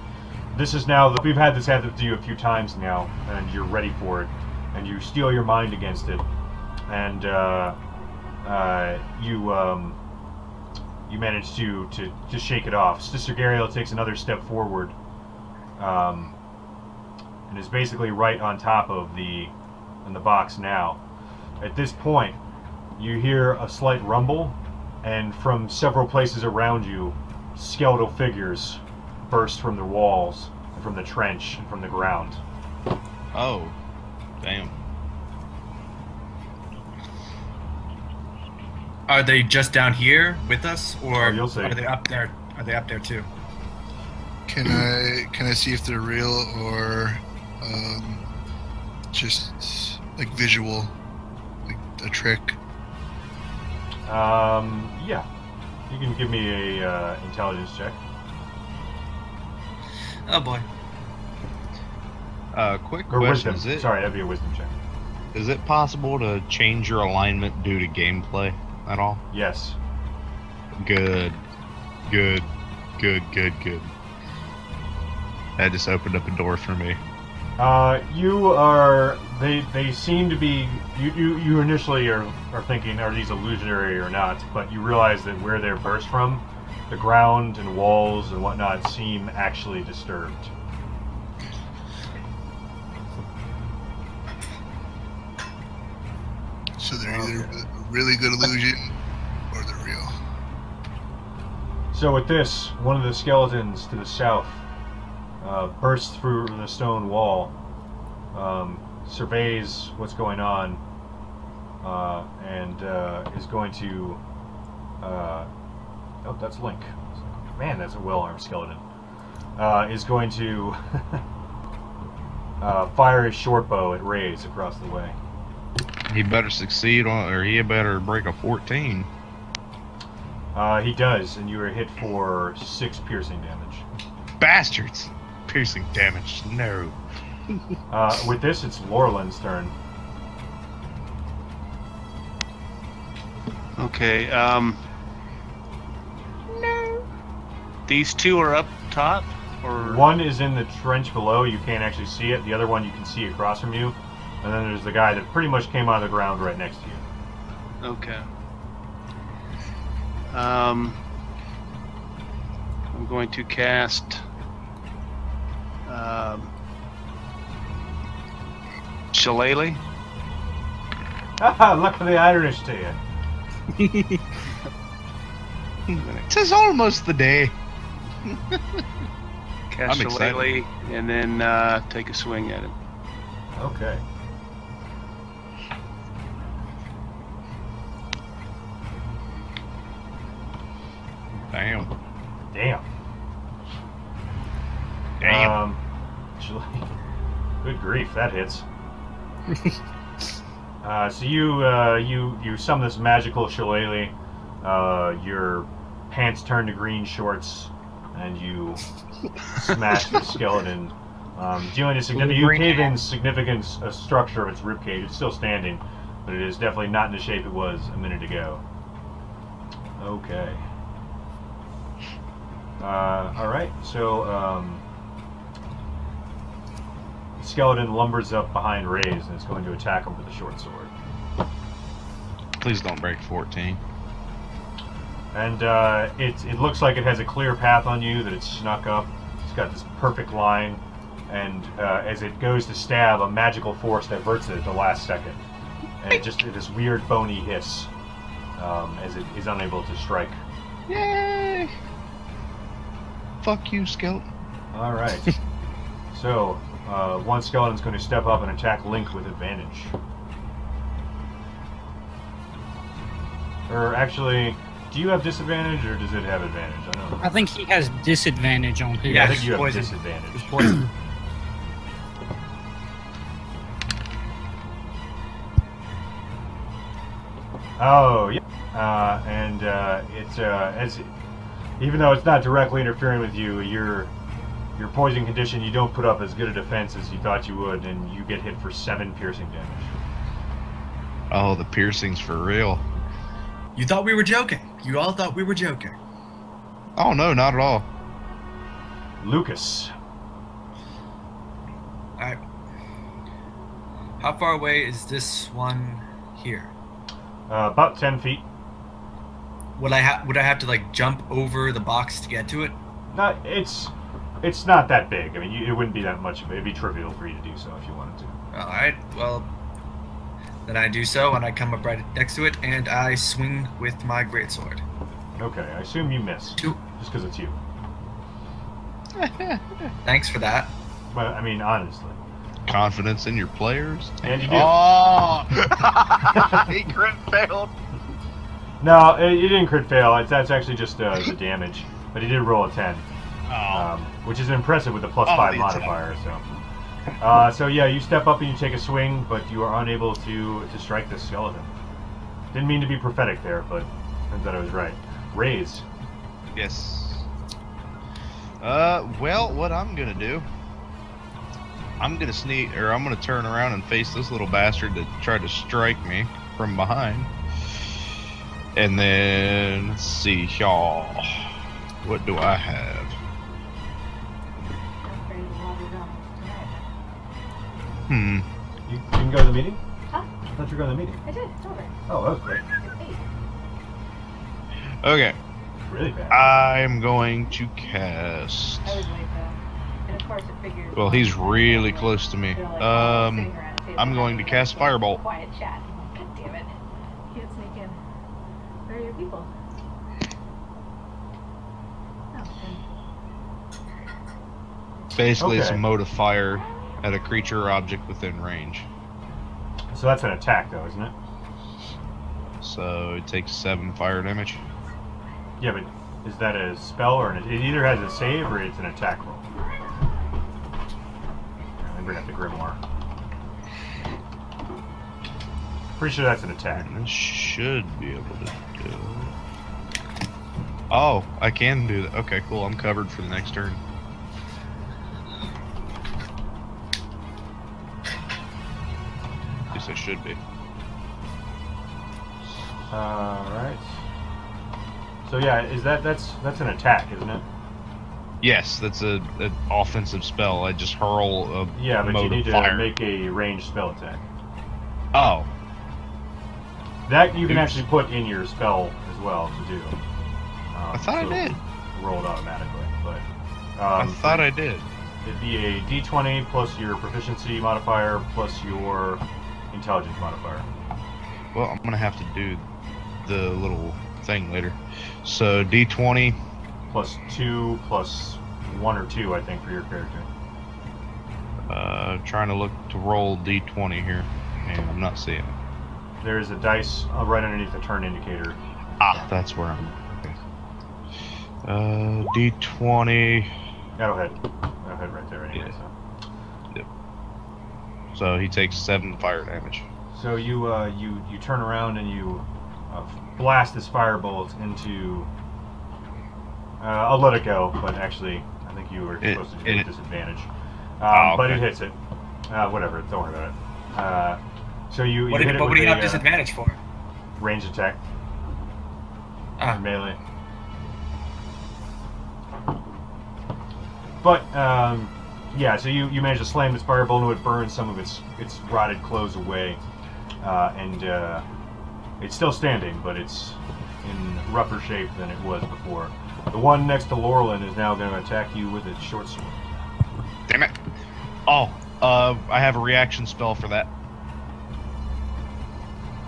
this is now we've had this happen to you a few times now, and you're ready for it. And you steel your mind against it, and you manage to shake it off. Sister Gariel takes another step forward, and is basically right on top of the box now. At this point, you hear a slight rumble, and from several places around you, skeletal figures burst from the walls, and from the trench, and from the ground. Oh, damn. Are they just down here with us, or you'll see. are they up there? Are they up there too? Can I see if they're real or just like visual, like a trick? Yeah. You can give me a intelligence check. Oh boy. Quick Or question: wisdom. Sorry, that'd be a wisdom check. Is it possible to change your alignment due to gameplay at all? Yes. Good. That just opened up a door for me. You are. They seem to be. You initially are thinking, are these illusionary or not? But you realize that where they're burst from, the ground and walls and whatnot seem actually disturbed. So they're either a really good illusion or they're real. So with this, one of the skeletons to the south bursts through the stone wall, surveys what's going on, and is going to... oh, that's Link. Man, that's a well-armed skeleton. Is going to fire his short bow at Rays across the way. He better succeed on, or he better break a 14. He does, and you are hit for 6 piercing damage. Bastards! Piercing damage. No. With this, it's Laurelyn's turn. Okay, No. These two are up top? Or... One is in the trench below, you can't actually see it. The other one you can see across from you. And then there's the guy that pretty much came out of the ground right next to you. Okay. I'm going to cast Shillelagh. Haha, luck for the Irish to you. It's almost the day. Cast I'm Shillelagh and then take a swing at him. Okay. Damn. Good grief, that hits. So you summon this magical shillelagh. Your pants turn to green shorts, and you smash the skeleton, dealing a significant. You cave in significant structure of its ribcage. It's still standing, but it is definitely not in the shape it was a minute ago. Okay. Alright, so the skeleton lumbers up behind Rays and is going to attack him with a short sword. Please don't break 14. And it looks like it has a clear path on you, that it's snuck up. It's got this perfect line, and as it goes to stab, a magical force diverts it at the last second. And it just this weird bony hiss as it is unable to strike. Yay! Fuck you, skeleton. All right. So, one skeleton's going to step up and attack Link with advantage. Or actually, do you have disadvantage, or does it have advantage? I don't know. I think he has disadvantage on his. Yeah, I think you have poison. disadvantage. It's poison. Oh, yeah. Even though it's not directly interfering with you, your poison condition, you don't put up as good a defense as you thought you would, and you get hit for 7 piercing damage. Oh, the piercing's for real. You thought we were joking. You all thought we were joking. Oh no, not at all. Lucas. Alright. How far away is this one here? About 10 feet. Would I have to like jump over the box to get to it? No, it's not that big. I mean, it wouldn't be that much of it. It'd be trivial for you to do so if you wanted to. Alright, well, then I do so, and I come up right next to it, and I swing with my greatsword. Okay, I assume you miss. Just because it's you. Thanks for that. But, I mean, honestly. Confidence in your players. And you do. Oh! He crit failed. No, it didn't crit fail. That's actually just the damage. But he did roll a 10. Oh. Which is impressive with the +5 the modifier, so yeah, you step up and you take a swing, but you are unable to strike this skeleton. Didn't mean to be prophetic there, but turns out I was right. Raise. Yes. Well, what I'm gonna do, I'm gonna I'm gonna turn around and face this little bastard that tried to strike me from behind. And then, let's see, y'all. What do I have? You can go to the meeting? Huh? I thought you were going to the meeting. I did. It's over. Oh, that was great. It's 8. Okay. Really bad. I am going to cast. I was late though. And of course it figures. Well, he's really close to me. They're like, all sitting around a table I'm going to having cast a Firebolt. Quiet chat. I'm like, God damn it. Can't sneak in. Where are your people? Oh, Basically, it's a Okay. mode of fire at a creature or object within range. So that's an attack, though, isn't it? So it takes 7 fire damage. Yeah, but is that a spell or it either has a save or it's an attack roll? Let me bring up the grimoire. Pretty sure that's an attack. I should be able to do it. Oh, I can do that. Okay, cool. I'm covered for the next turn. At least I should be. Alright. So yeah, that's an attack, isn't it? Yes, that's an offensive spell. I just hurl a Yeah, but you mode need of to fire. make a ranged spell attack. Oh, That you can Oops. actually put in your spell as well to do. I thought I did. Roll it automatically, but I thought I did. it'd be a D20 plus your proficiency modifier plus your intelligence modifier. Well, I'm gonna have to do the little thing later. So D20. Plus 2 plus 1 or 2, I think, for your character. Trying to look to roll D20 here, and I'm not seeing it. There's a dice right underneath the turn indicator. Ah, that's where I'm. Okay. D20. That'll hit right there anyway. Yeah. So he takes 7 fire damage. So you turn around and you blast this firebolt into. I'll let it go, but actually, I think you were supposed to do disadvantage. Okay. But it hits it. Whatever, don't worry about it. So you What hit do it with you have a disadvantage for? ranged attack. Ah. Or melee. But yeah, so you manage to slam this firebolt into it, burn some of its rotted clothes away, and It's still standing, but it's in rougher shape than it was before. The one next to Laurelin is now going to attack you with its short sword. Damn it. Oh, I have a reaction spell for that.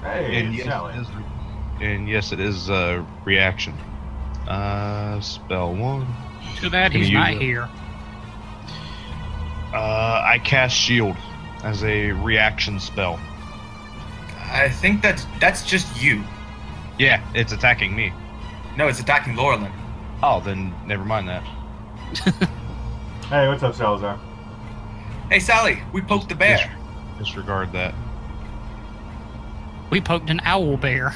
Hey, And it's yes, Sally. it is reaction. Spell 1. Too bad Can he's you not use it? here. I cast shield as a reaction spell. I think that's just you. Yeah, it's attacking me. No, it's attacking Laurelin. Oh, then never mind that. Hey, what's up, Salazar? Hey, Sally, we poked the bear. Disregard that. We poked an owl bear.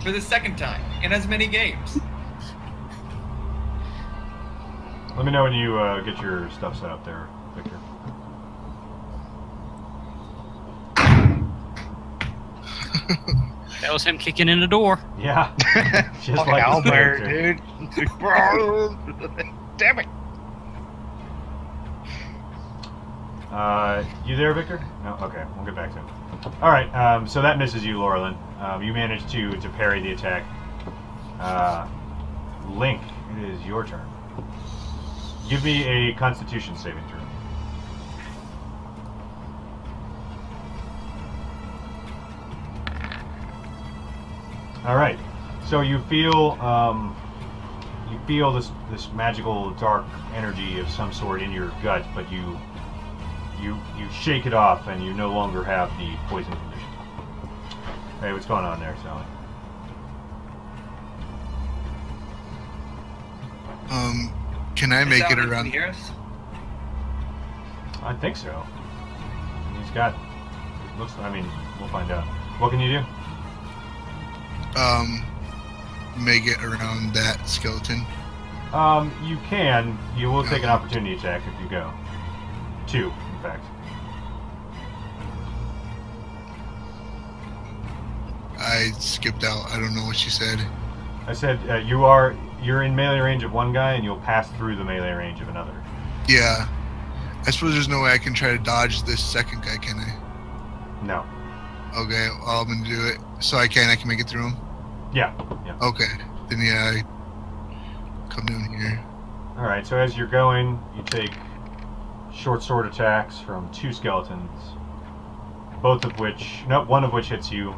For the second time in as many games. Let me know when you get your stuff set up there, Victor. That was him kicking in the door. Yeah. Just Fucking like his owlbear, character. dude. Damn it. You there, Victor? No? Okay, we'll get back to him. Alright, so that misses you, Laurelin. You managed to parry the attack. Link, it is your turn. Give me a Constitution saving throw. Alright, so you feel this magical dark energy of some sort in your gut, but you shake it off and you no longer have the poison condition. Hey, what's going on there, Sally? Can I make it Sally, around? Can you hear us? I think so. He's got. Looks. I mean, we'll find out. What can you do? Make it around that skeleton. You can. You will take an opportunity attack if you go. 2, in fact. I skipped out. I don't know what you said. I said you're in melee range of one guy, and you'll pass through the melee range of another. Yeah. I suppose there's no way I can try to dodge this second guy, can I? No. Okay, well, I'm gonna do it. So I can make it through him? Yeah. Yeah. Okay. Then yeah, I come down here. All right. So as you're going, you take short sword attacks from 2 skeletons, one of which hits you.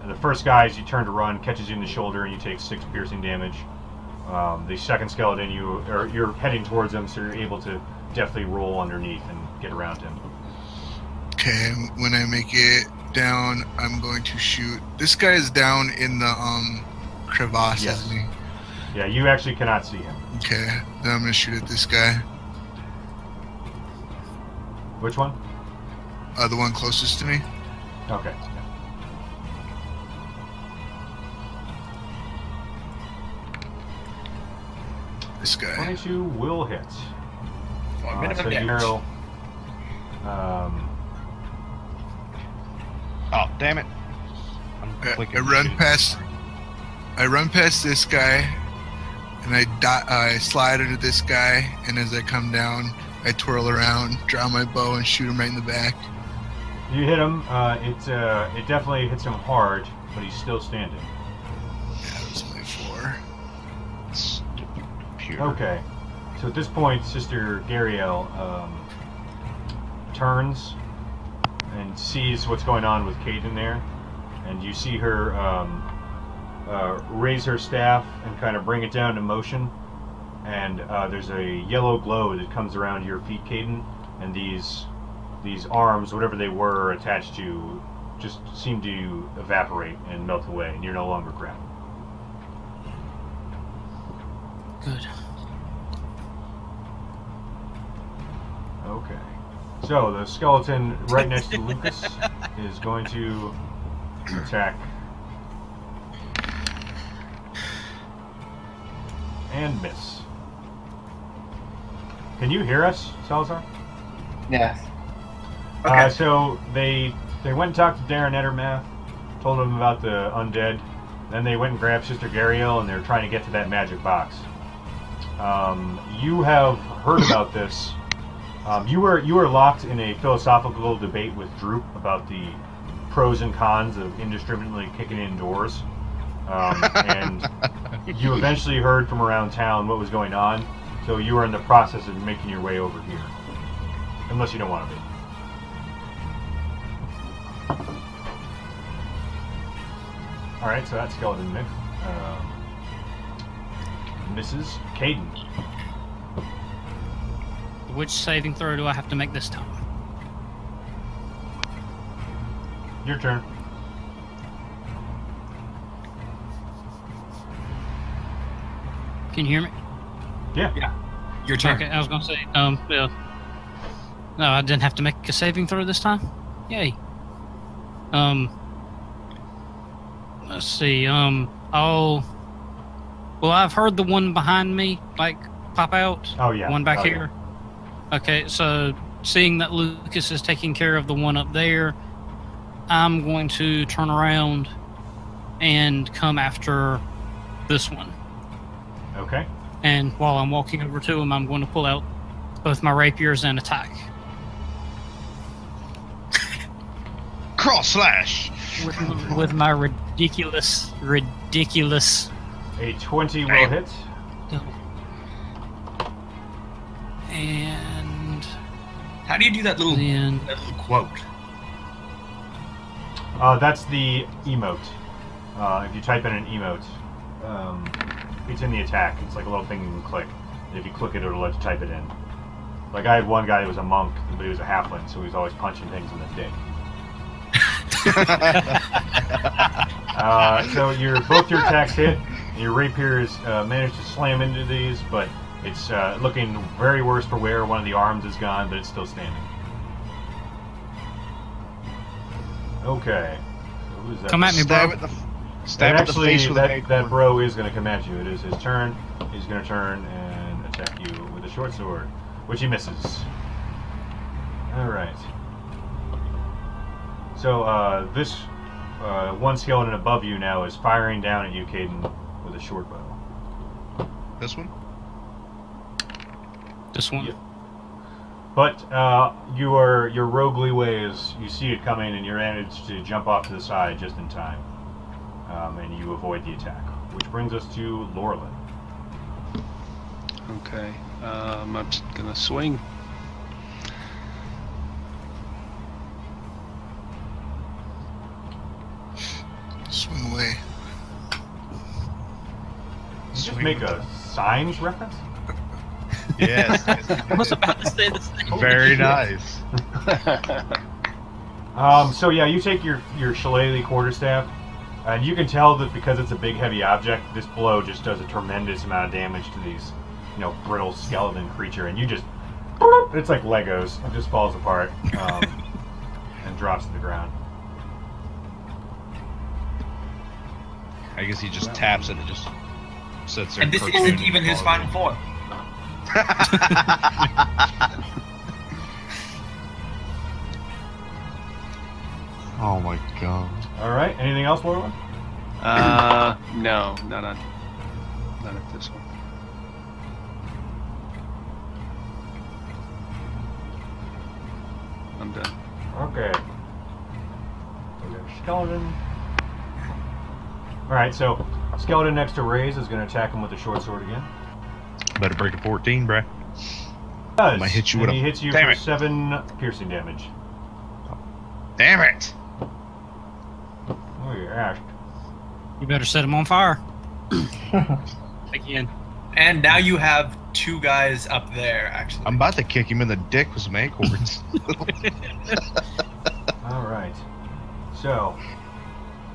The first guy, as you turn to run, catches you in the shoulder, and you take 6 piercing damage. The second skeleton, you're heading towards him, so you're able to deftly roll underneath and get around him. Okay, when I make it down, I'm going to shoot. This guy is down in the crevasse, Yes. isn't he? Yeah, you actually cannot see him. Okay, then I'm gonna shoot at this guy. Which one? The one closest to me. Okay. This guy. 22 will hit. Minimum So you damage. roll. Oh, damn it. I'm I clicking run shit. past. I run past this guy, and I slide under this guy. And as I come down, I twirl around, draw my bow, and shoot him right in the back. You hit him. It definitely hits him hard, but he's still standing. Yeah, that was my 4. Stupid computer. Okay. So at this point, Sister Gariel turns and sees what's going on with Caden there, and you see her raise her staff and kind of bring it down to motion, and there's a yellow glow that comes around your feet, Caden, and these arms, whatever they were attached to, just seem to evaporate and melt away, and you're no longer grabbed. Good. Okay. So the skeleton right next to Lucas is going to attack. And miss. Can you hear us, Salazar? Yes. So they went and talked to Darren Ettermath, told him about the undead. Then they went and grabbed Sister Gariel, and they're trying to get to that magic box. You have heard about this. You were locked in a philosophical debate with Droop about the pros and cons of indiscriminately kicking in doors. And you eventually heard from around town what was going on, so you are in the process of making your way over here. Unless you don't want to be. Alright, so that's skeleton Mick. Mrs. Caden. Which saving throw do I have to make this time? Your turn. Can you hear me? Yeah. Your turn. Okay, I was gonna say, yeah. No, I didn't have to make a saving throw this time? Yay. Let's see, well, I've heard the one behind me, like, pop out. Oh, yeah. One back Oh, here. Yeah. Okay, so seeing that Lucas is taking care of the one up there, I'm going to turn around and come after this one. Okay. And while I'm walking over to him, I'm going to pull out both my rapiers and attack. Cross slash. With my ridiculous. A 20 will hit. And How do you do that little then quote? That's the emote. If you type in an emote, it's in the attack. It's like a little thing you can click. And if you click it, it'll let you type it in. Like, I had one guy that was a monk, but he was a halfling, so he was always punching things in the dick. So both your attacks hit, and your rapiers managed to slam into these, but it's looking very worse for wear. One of the arms is gone, but it's still standing. Okay. So who's that? come at me, bro. Stab at the face with that bro is going to come at you. It is his turn. He's going to turn and attack you with a short sword, which he misses. Alright. So, this one skeleton above you now is firing down at you, Caden, with a short bow. This one? This one. Yep. But your roguely ways, you see it coming, and you manage to jump off to the side just in time, and you avoid the attack. Which brings us to Laurelin. Okay. I'm just gonna swing. Swing away. Did you just make a signs reference? Yes. I was about to say the same. Very nice. So yeah, you take your shillelagh quarterstaff, and you can tell that because it's a big heavy object, this blow just does a tremendous amount of damage to these, brittle skeleton creature, and you just, it's like Legos, it just falls apart, and drops to the ground. I guess he just taps it and just sits there. And this perks isn't in even and his follows final it. form. Oh my god. All right, anything else, Laurelin? No, not at this one. I'm done. Okay. So we got skeleton. All right, so skeleton next to Ray's is going to attack him with the short sword again. Better break a 14, bruh. Does. Might hit you And with he a- hits you Damn for it. 7 piercing damage. Damn it! Oh, you're ashed. You better set him on fire. Again. And now you have two guys up there, actually. I'm about to kick him in the dick with some acorns. All right. So,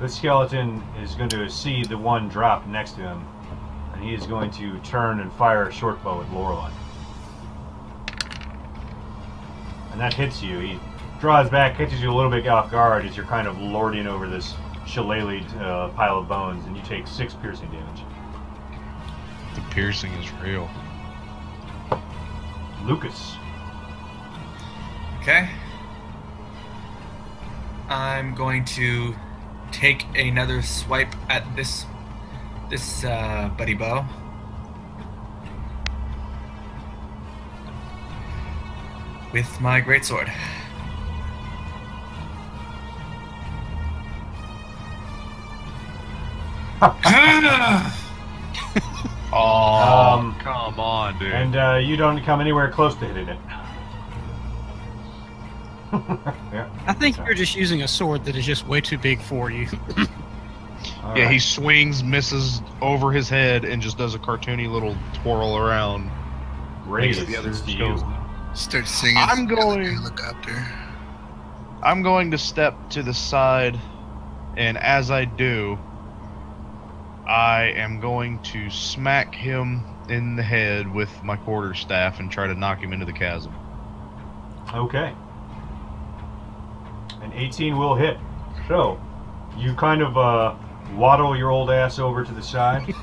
this skeleton is going to see the one drop next to him, and he is going to turn and fire a short bow at Laurelin. And that hits you. He draws back, catches you a little bit off guard as you're kind of lording over this shillelaghed pile of bones, and you take 6 piercing damage. The piercing is real. Lucas. Okay. I'm going to take another swipe at this buddy bow. With my greatsword. Oh, come on, dude. And you don't come anywhere close to hitting it. Yeah. I think you're just using a sword that is just way too big for you. All Yeah, right. he swings, misses over his head, and just does a cartoony little twirl around. Radius the others to goes. you. Start singing. I'm going- Helicopter. I'm going to step to the side, and as I do, I am going to smack him in the head with my quarterstaff and try to knock him into the chasm. Okay. An 18 will hit. So, you kind of waddle your old ass over to the side,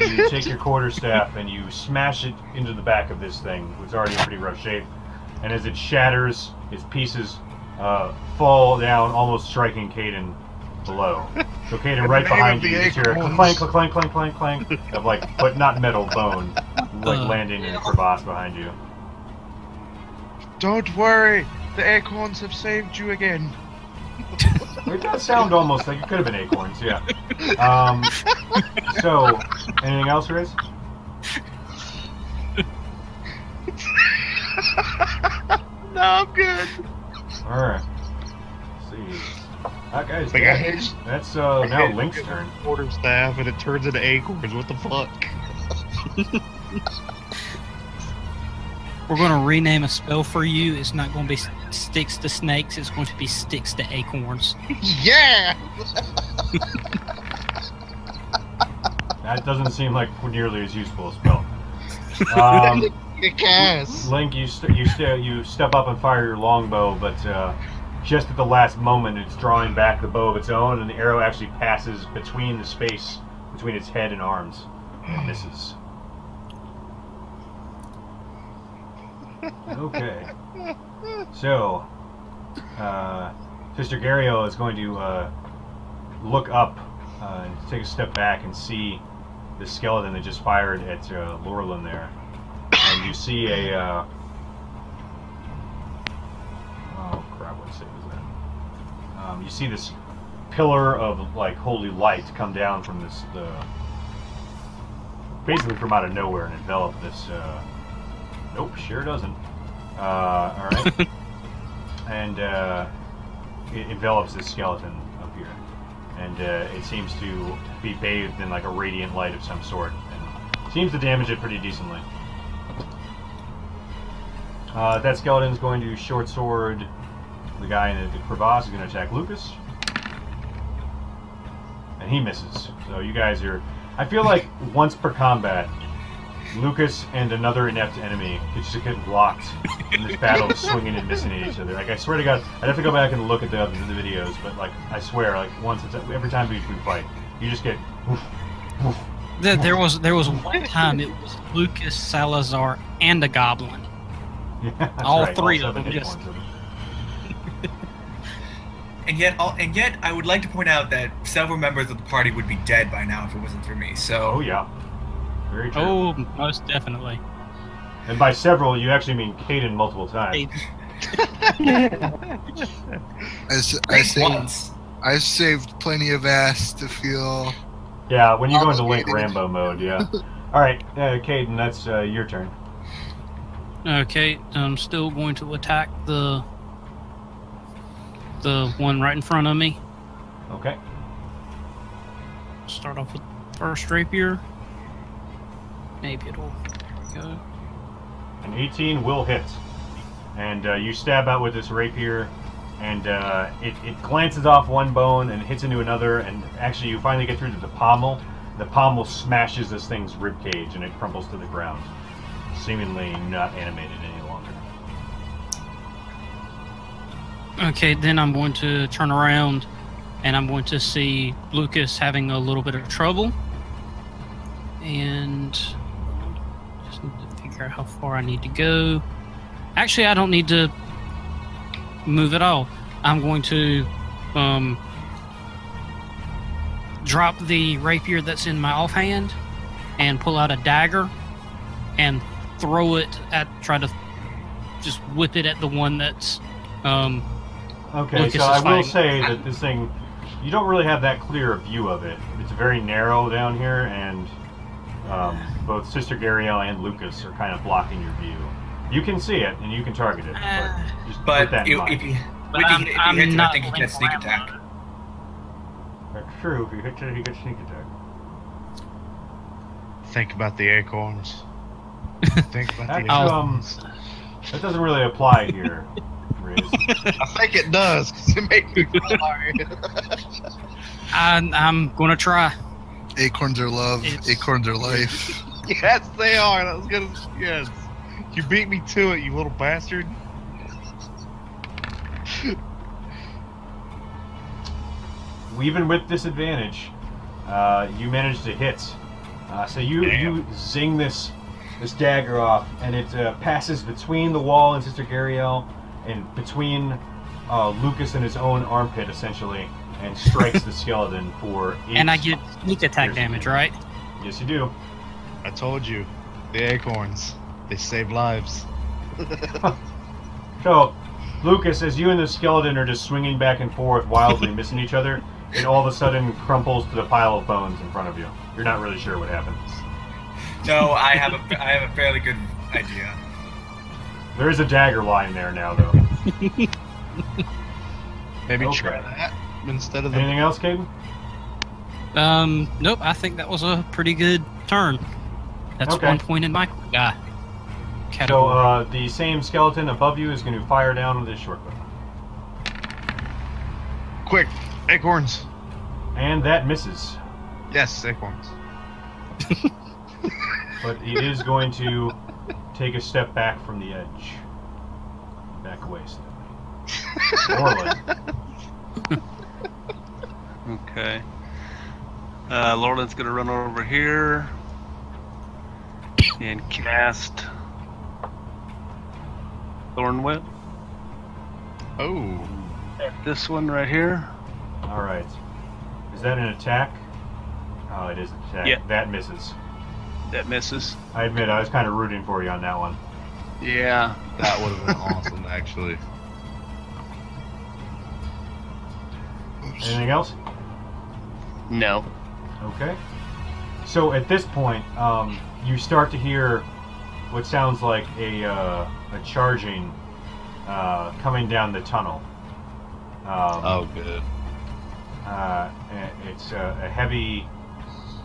and you take your quarterstaff and you smash it into the back of this thing. It's already in pretty rough shape. And as it shatters, its pieces fall down, almost striking Caden below. So Caden, right the name behind of you, the you just hear a acorns. clank, clank, clank, clank, clank, of like, but not metal, bone, like landing in a crevasse behind you. Don't worry, the acorns have saved you again. It does sound almost like it could have been acorns, yeah. So, anything else, Riz? No, I'm good. Alright. Let's see. That guy's Like, dead. That's now Link's turn. Quarterstaff, and it turns into acorns. What the fuck? We're going to rename a spell for you. It's not going to be sticks to snakes. It's going to be sticks to acorns. Yeah! That doesn't seem like nearly as useful a spell. Link, you step up and fire your longbow, but just at the last moment, it's drawing back the bow of its own, and the arrow actually passes between the space between its head and arms and misses. Okay. So, Sister Gario is going to look up and take a step back and see the skeleton that just fired at Laurelin there. And you see a... oh crap, what save is that? You see this pillar of like holy light come down from this... basically from out of nowhere and envelop this... nope, sure doesn't. Alright. And it envelops this skeleton up here. And it seems to be bathed in like a radiant light of some sort. And seems to damage it pretty decently. That skeleton's going to short sword the guy in the crevasse. Is going to attack Lucas. And he misses. So you guys are... I feel like once per combat, Lucas and another inept enemy could just get locked in this battle, swinging and missing at each other. Like, I swear to God, I'd have to go back and look at the videos, but like, I swear, like, every time we fight, you just get... Woof, woof. There was one time it was Lucas, Salazar, and a goblin. Yeah, that's All right, three all of them 7 hit just- points of them. And yet, I would like to point out that several members of the party would be dead by now if it wasn't for me. So. Oh yeah, very true. Oh, most definitely. And by several, you actually mean Caden multiple times. I've saved plenty of ass to feel. Yeah, when you go into Link obligated. Rambo mode, yeah. All right, Caden, that's your turn. Okay, I'm still going to attack the one right in front of me. Okay. Start off with first rapier. Maybe it'll go. An 18 will hit. And you stab out with this rapier, and it glances off one bone and hits into another, and actually you finally get through to the pommel. The pommel smashes this thing's ribcage, and it crumples to the ground, seemingly not animated any longer. Okay, then I'm going to turn around, and I'm going to see Lucas having a little bit of trouble. And just need to figure out how far I need to go. Actually, I don't need to move at all. I'm going to drop the rapier that's in my offhand and pull out a dagger and throw it at, try to just whip it at the one that's Okay, Lucas so is I will fighting. say that this thing, you don't really have that clear a view of it. It's very narrow down here, and both Sister Gariel and Lucas are kind of blocking your view. You can see it, and you can target it, but just put that in mind. if you hit him, I think he gets sneak attack. That's true. If you hit it, he gets sneak attack. Think about the acorns. Think about the That's, acorns. that doesn't really apply here, Riz. I think it does, because it makes me fly. I'm gonna try. Acorns are love. Acorns are life. Yes, they are. That was gonna. Yes. You beat me to it, you little bastard. Even with disadvantage, you managed to hit. So you zing this dagger off, and it passes between the wall and Sister Gariel, and between Lucas and his own armpit, essentially, and strikes the skeleton for 8. And I get sneak attack damage, right? Yes, you do. I told you, the acorns, they save lives. So, Lucas, as you and the skeleton are just swinging back and forth, wildly missing each other, it all of a sudden crumples to the pile of bones in front of you. You're not really sure what happened. No, I have a fairly good idea. There is a dagger lying there now, though. Maybe Okay. try that instead of the... Anything else, Caden? Nope. I think that was a pretty good turn. That's Okay. 1 point in my category. So, the same skeleton above you is going to fire down with his shortbow. Quick, acorns. And that misses. Yes, acorns. But he is going to take a step back from the edge. Back away, Stanley. Orland. Okay. Lorland's gonna run over here and cast Thorn Whip. Oh. This one right here. Alright. Is that an attack? Oh, it is an attack. Yeah. That misses. That misses. I admit, I was kind of rooting for you on that one. Yeah. That would have been awesome, actually. Anything else? No. Okay. So at this point, you start to hear what sounds like a charging coming down the tunnel. Oh, good. It's a heavy.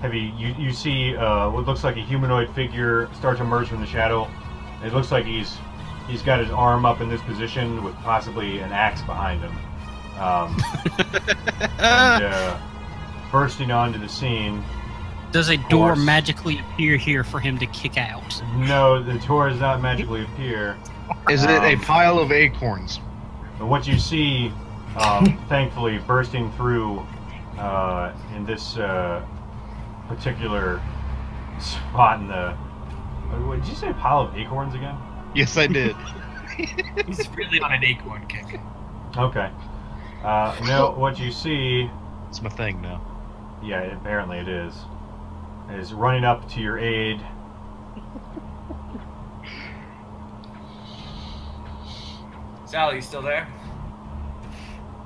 You see what looks like a humanoid figure start to emerge from the shadow. It looks like he's got his arm up in this position with possibly an axe behind him. And bursting onto the scene. Does a door magically appear here for him to kick out? No, the door does not magically appear. Is it a pile of acorns? But what you see, thankfully, bursting through in this particular spot in the... What, did you say a pile of acorns again? Yes, I did. He's really on an acorn kick. Okay. No, what you see... It's my thing now. Yeah, apparently it is running up to your aid. Sally, you still there?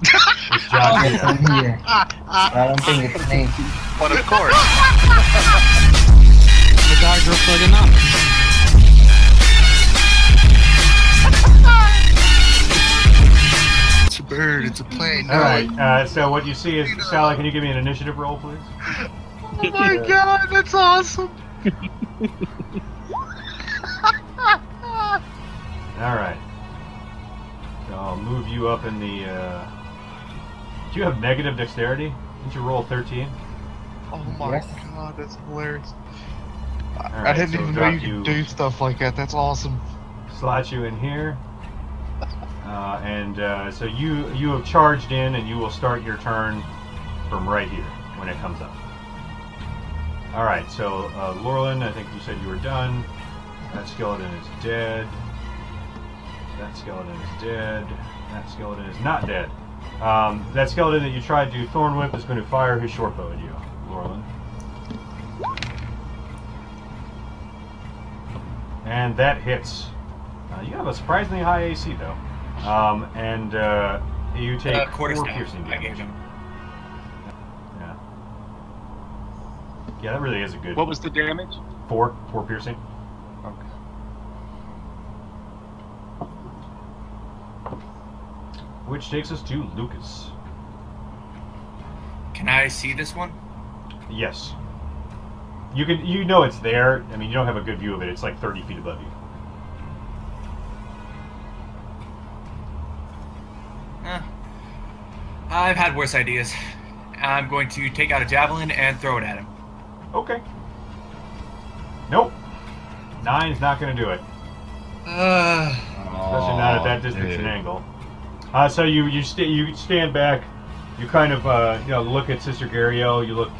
It's John Yes, I'm here. I don't think it's me. But of course. The guards are plugging up. It's a bird. It's a plane. No, Alright, so what you see is... Sally, can you give me an initiative roll, please? Oh my god, that's awesome! Alright. So I'll move you up in the... Do you have negative dexterity? Didn't you roll 13? Oh my Yes. god, that's hilarious. I Alright, didn't so even know drop you could do stuff like that. That's awesome. Slot you in here. So you have charged in, and you will start your turn from right here when it comes up. Alright, so Lorland, I think you said you were done. That skeleton is dead. That skeleton is dead. That skeleton is not dead. That skeleton that you tried to Thorn Whip is going to fire his shortbow at you, Lorland. And that hits. You have a surprisingly high AC, though. You take Quarter 4 staff. piercing I gave damage. him. Yeah, that really is a good. What was the damage? 4 piercing. Okay. Which takes us to Lucas. Can I see this one? Yes. You know it's there. I mean, you don't have a good view of it. It's like 30 feet above you. I've had worse ideas. I'm going to take out a javelin and throw it at him. Okay. Nope. 9's not going to do it. Especially not at that distance and angle. So you stand back. You kind of look at Sister Gariel. You look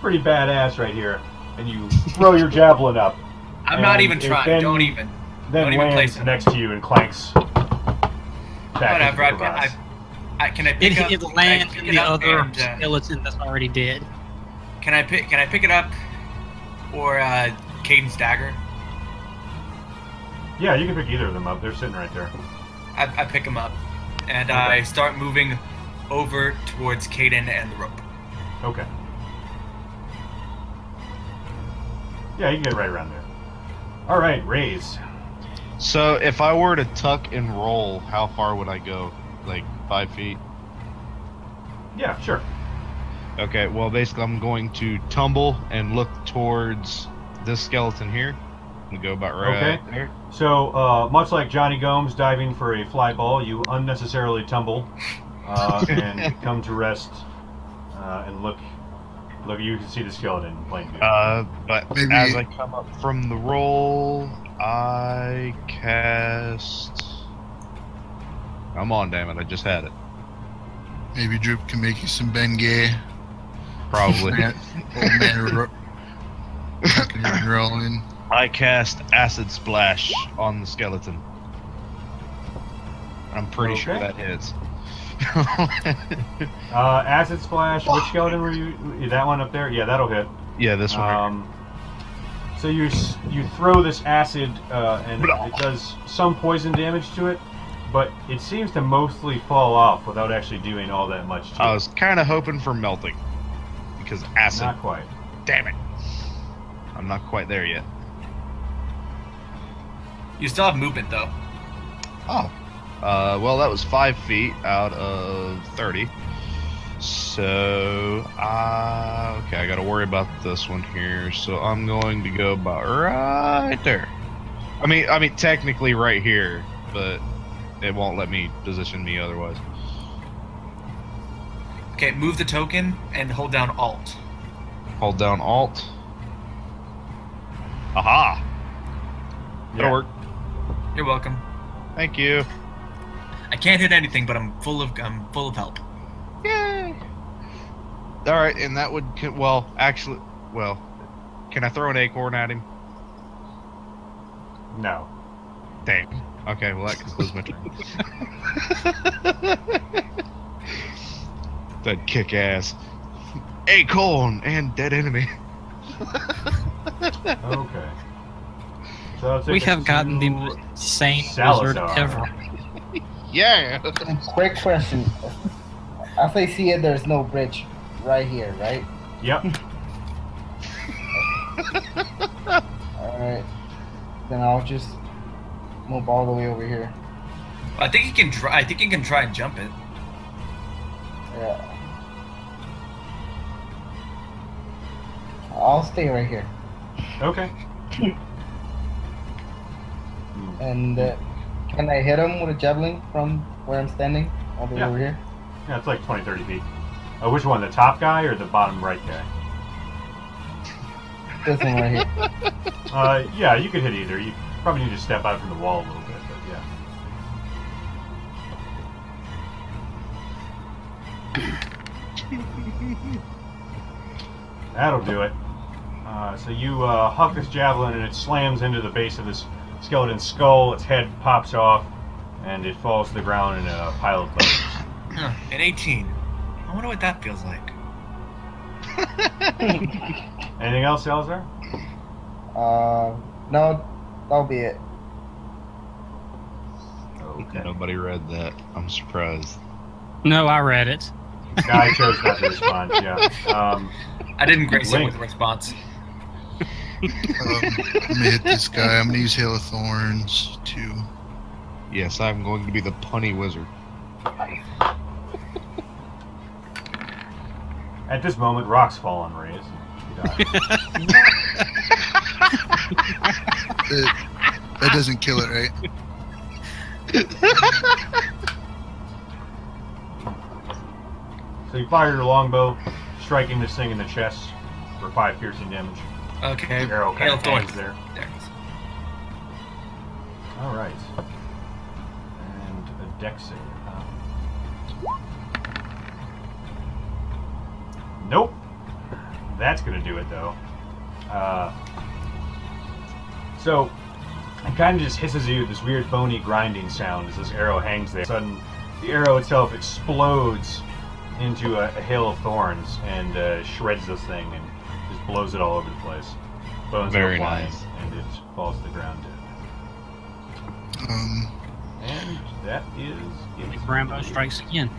pretty badass right here, and you throw your javelin up. I'm not even trying. Then, don't even. Then don't even lands place it. next to you and clanks. Back Whatever. into the crevasse. Can I pick It up? land can I in pick the it up other and, skeleton that's already dead. Can I pick it up, or Caden's dagger? Yeah, you can pick either of them up. They're sitting right there. I pick him up, and Okay. I start moving over towards Caden and the rope. Okay. Yeah, you can get right around there. All right, Raise. So if I were to tuck and roll, how far would I go? Like 5 feet? Yeah, sure. Okay, well basically I'm going to tumble and look towards this skeleton here. I'm gonna go about right there. So, much like Johnny Gomes diving for a fly ball, you unnecessarily tumble and come to rest and look. Look, you can see the skeleton plain view. But Maybe- as I come up from the roll, I cast. Come on, damn it! I just had it. Maybe Droop can make you some Bengay. Probably. Old man rocking and rolling. I cast Acid Splash on the skeleton. I'm pretty sure Okay. that hits. Acid Splash. Which skeleton were you? That one up there? Yeah, that'll hit. Yeah, this one. So you throw this acid, and it does some poison damage to it, but it seems to mostly fall off without actually doing all that much to I it. was kind of hoping for melting because acid. Not quite. Damn it! I'm not quite there yet. You still have movement though. Oh. Well, that was 5 feet out of 30. So, okay, I gotta worry about this one here. So I'm going to go about right there. I mean, technically right here, but it won't let me position me otherwise. Okay, move the token and hold down Alt. Hold down Alt. Aha! That'll Yeah. work. You're welcome. Thank you. I can't hit anything, but I'm full of help. Yay! All right, and that would can I throw an acorn at him? No. Dang. Okay, well that concludes my turn. That kick ass. Acorn and dead enemy. Okay. So let's We take have us gotten the to most insane Salazar. wizard ever. Yeah. Quick question. As I see it, there's no bridge right here, right? Yep. Alright. Then I'll just move all the way over here. I think he can try. I think he can try and jump it. Yeah. I'll stay right here. Okay. And can I hit him with a javelin from where I'm standing? All the way Yeah. over here? Yeah, it's like 20, 30 feet. Which one, the top guy or the bottom right guy? This one right here. Yeah, you could hit either. You probably need to step out from the wall a little bit, but yeah. That'll do it. So you huck this javelin and it slams into the base of this skeleton's skull. Its head pops off and it falls to the ground in a pile of bones. An 18. I wonder what that feels like. Anything else, Salazar? No, that'll be it. Okay. Nobody read that. I'm surprised. No, I read it. Guy chose not to respond, yeah. I didn't grace him with a response. I'm gonna hit this guy. I'm gonna use Hail of Thorns too. Yes, I'm going to be the punny wizard. At this moment, rocks fall on Reyes. He dies. That doesn't kill it, right? So you fire your longbow, striking this thing in the chest for 5 piercing damage. Okay. The arrow kind Hail of of Thorns. hangs there. There it is. All right. And a dex save. Nope. That's going to do it, though. So, it kind of just hisses you this weird bony grinding sound as this arrow hangs there. Sudden, the arrow itself explodes into a hail of thorns and shreds this thing and just blows it all over the place. Bones Very go flying, nice. and it falls to the ground dead. And that is it. Rambo strikes again.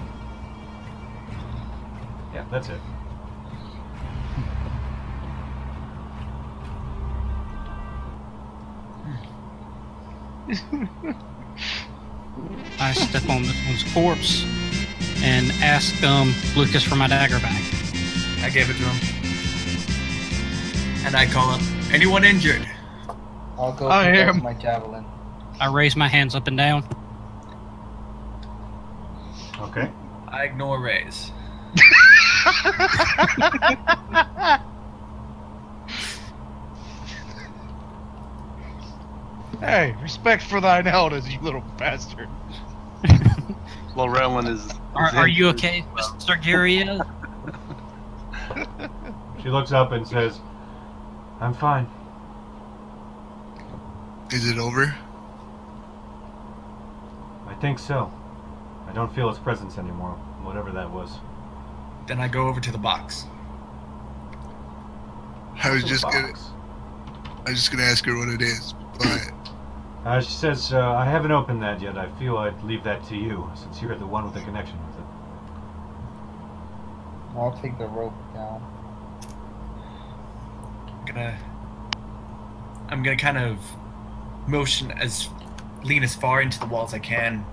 Yeah, that's it. I step on this one's corpse and ask Lucas for my dagger back. I gave it to him. And I call up, anyone injured? I'll go I pick up am. my javelin. I raise my hands up and down. Okay. I ignore Rays. Hey, respect for thine elders, you little bastard. Laurelin is. Are you okay, Mr. Garia? She looks up and says, "I'm fine." Is it over? I think so. I don't feel its presence anymore, whatever that was. Then I go over to the box. I was The just box. gonna ask her what it is, but She says, I haven't opened that yet. I feel I'd leave that to you, since you're the one with the connection with it. I'll take the rope down. I'm gonna kind of lean as far into the wall as I can,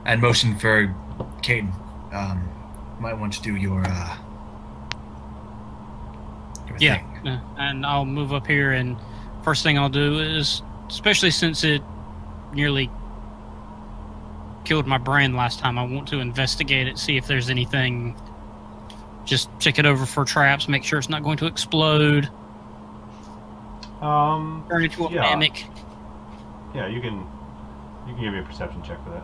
and motion for Caden. Might want to do your Yeah, thing. and I'll move up here, and first thing I'll do is, especially since it nearly killed my brain last time, I want to investigate it, see if there's anything. Just check it over for traps, make sure it's not going to explode, turn into a yeah. mimic. Yeah, you can give me a perception check for that.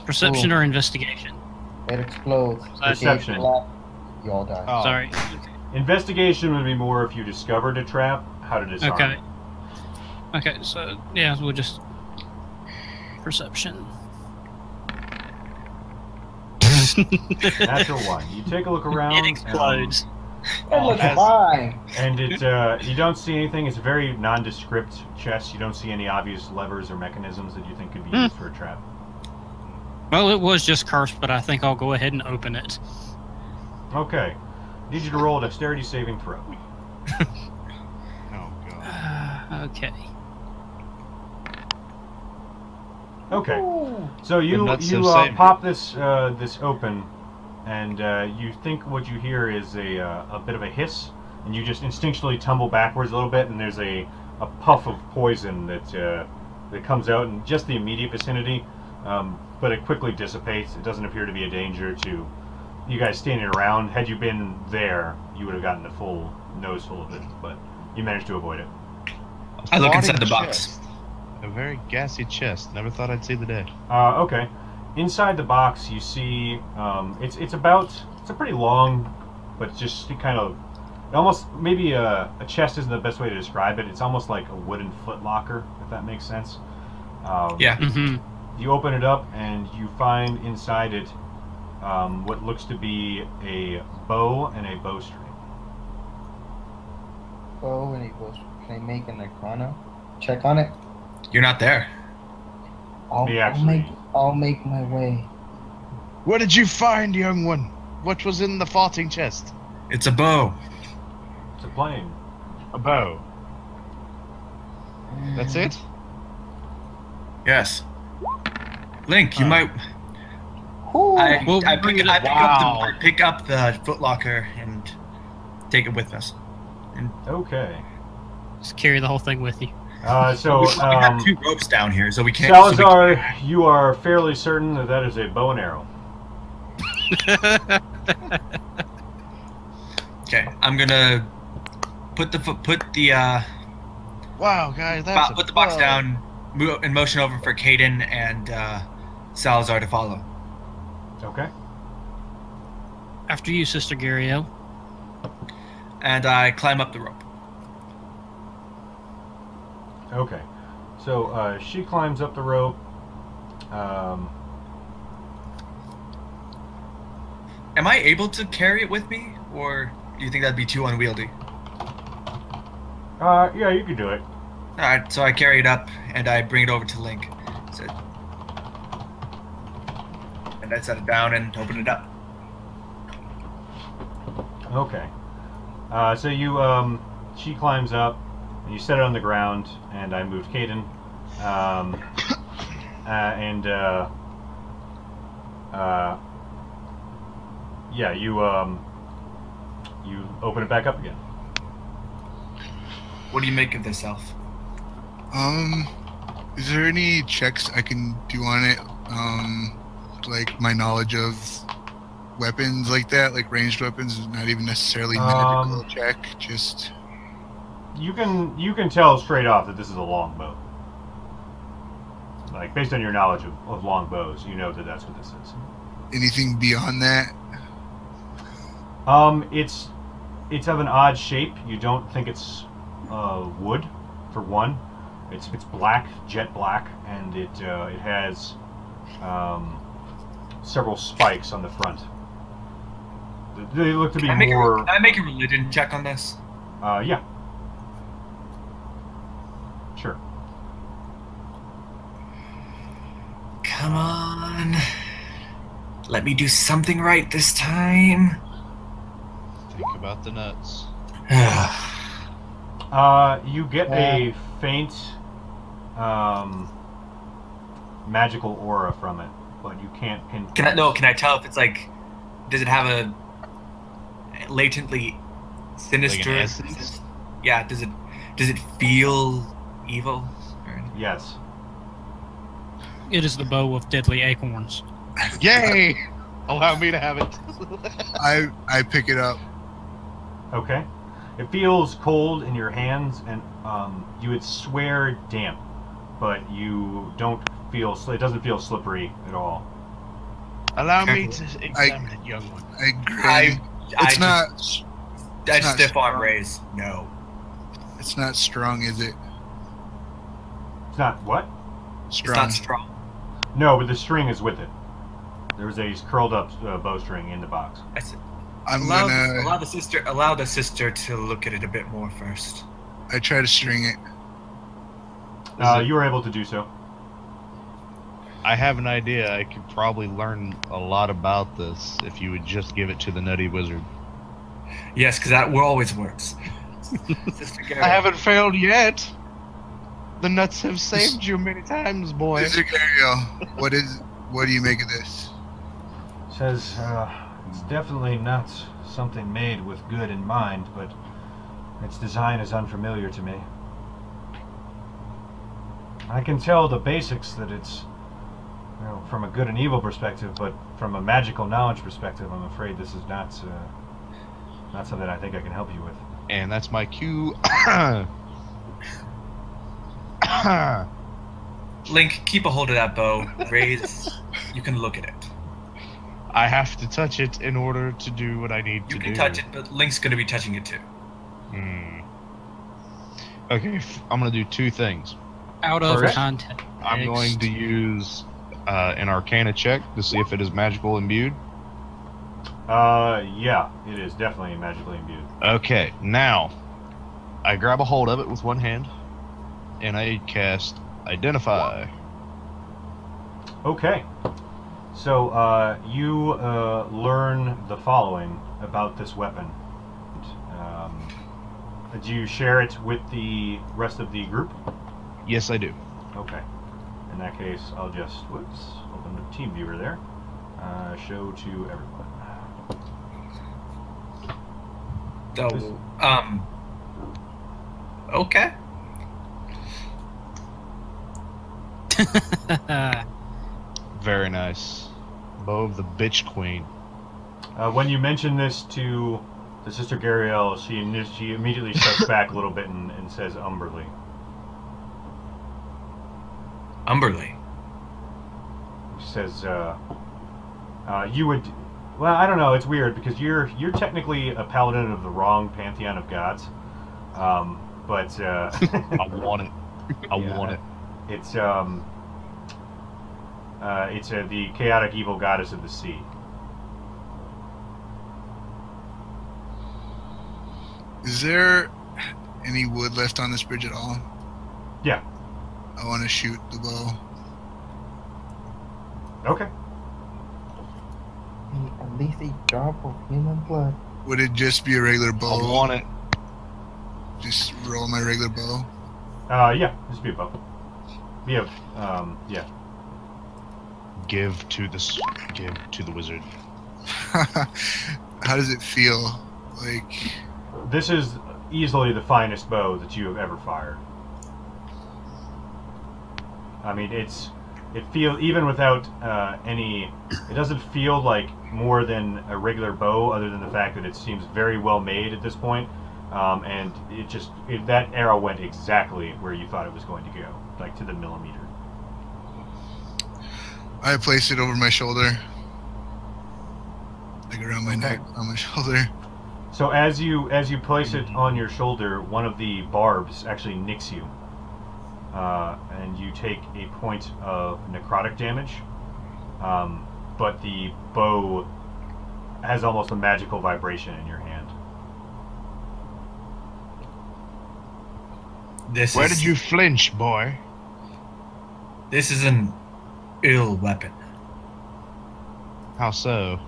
Perception Cool. or investigation? It explodes. Perception. You all die. Oh. Sorry. Investigation would be more if you discovered a trap, how to disarm Okay. it. Okay, so yeah, we'll just perception. Natural one. You take a look around. It explodes. It looks as- fine. And it, you don't see anything. It's a very nondescript chest. You don't see any obvious levers or mechanisms that you think could be used for a trap. Well, it was just cursed, but I think I'll go ahead and open it. Okay. Need you to roll a dexterity saving throw. Oh, God. Okay. Okay. Ooh. So The you nuts you have saved pop this this open, and you think what you hear is a bit of a hiss, and you just instinctually tumble backwards a little bit, and there's a puff of poison that comes out in just the immediate vicinity, but it quickly dissipates. It doesn't appear to be a danger to you guys standing around. Had you been there, you would have gotten a full nose full of it, but you managed to avoid it. I look Floating inside the box. chest. A very gassy chest. Never thought I'd see the day. Okay. Inside the box, you see it's a pretty long, but just kind of almost maybe a chest isn't the best way to describe it. It's almost like a wooden foot locker, if that makes sense. Yeah. Mm-hmm. You open it up and you find inside it what looks to be a bow and a bowstring. Oh, and it goes. Can I make an arcana check on it? You're not there. I'll make my way. What did you find, young one? What was in the farting chest? It's a bow. It's a plane. A bow. That's it? Yes. Link, you Huh. might. Ooh. I Wow. pick up the footlocker and take it with us. Okay. Just carry the whole thing with you. So, we have 2 ropes down here, so we can't. Salazar, you are fairly certain that that is a bow and arrow. Okay, I'm gonna put the Wow, guys, that's put the box down, move in motion over for Caden and Salazar to follow. Okay. After you, Sister Gariel. And I climb up the rope. Okay. So she climbs up the rope. Am I able to carry it with me, or do you think that'd be too unwieldy? Yeah, you can do it. Alright, so I carry it up and I bring it over to Link. And I set it down and open it up. Okay. So you, she climbs up, and you set it on the ground, and I moved Caden. Yeah, you open it back up again. What do you make of this, Elf? Is there any checks I can do on it? Like my knowledge of weapons like that, like ranged weapons, not even necessarily magical check, just... You can tell straight off that this is a longbow. Like, based on your knowledge of longbows, you know that that's what this is. Anything beyond that? It's of an odd shape. You don't think it's wood, for one. It's black, jet black, and it has several spikes on the front. They look to be more. Can I make a religion check on this? Yeah. Sure. Come on. Let me do something right this time. Think about the nuts. You get a faint magical aura from it, but you can't pinpoint. Can I tell if it's like, does it have a latently sinister? Like an essence? Yeah. Does it feel evil? Yes. It is the bow of deadly acorns. Yay! Allow me to have it. I pick it up. Okay. It feels cold in your hands, and you would swear damp, but you don't feel. It doesn't feel slippery at all. Allow me to examine it, young one. I grin. It's not Stiff arm raise. No. It's not strong, is it? It's not what? Strong. It's not strong. No, but the string is with it. There was a curled up bowstring in the box. Allow the sister to look at it a bit more first. I try to string it. You were able to do so. I have an idea. I could probably learn a lot about this if you would just give it to the Nutty Wizard. Yes, because that always works. Sister I Gary. haven't failed yet. The nuts have saved you many times, boy. Mr. Gabriel, what do you make of this? Says it's definitely not something made with good in mind, but its design is unfamiliar to me. I can tell the basics that it's, from a good and evil perspective, but from a magical knowledge perspective, I'm afraid this is not something I think I can help you with. And that's my cue. Link, keep a hold of that bow. Raise. You can look at it. I have to touch it in order to do what I need to do. You can touch it, but Link's going to be touching it too. Okay, I'm going to do two things. Out of First, context. I'm going to use an Arcana check to see if it is magical imbued. Yeah, it is definitely magically imbued. Okay, now I grab a hold of it with one hand and I cast Identify. Okay. So you learn the following about this weapon. Do you share it with the rest of the group? Yes, I do. Okay. In that case, I'll just open the team viewer there. Show to everyone. So, okay. Very nice. Bow of the Bitch Queen. When you mention this to the Sister Gariel, she immediately steps back a little bit and says umberly. Umberly. She says, you would... Well, I don't know, it's weird, because you're technically a paladin of the wrong pantheon of gods. But... I want it. I want it. It's the chaotic evil goddess of the sea. Is there any wood left on this bridge at all? Yeah. I want to shoot the bow. Okay. At least a drop of human blood. Would it just be a regular bow? I want it. Just roll my regular bow? Yeah, just be a bow. Yeah, yeah. Give to the wizard. How does it feel? Like... This is easily the finest bow that you have ever fired. I mean, it feels, even without it doesn't feel like more than a regular bow, other than the fact that it seems very well made at this point. And that arrow went exactly where you thought it was going to go, like to the millimeter. I place it over my shoulder. Like around my neck, on my shoulder. So as you place it on your shoulder, one of the barbs actually nicks you. And you take a point of necrotic damage. But the bow has almost a magical vibration in your hand. Where did you flinch, boy? This is an ill weapon. How so?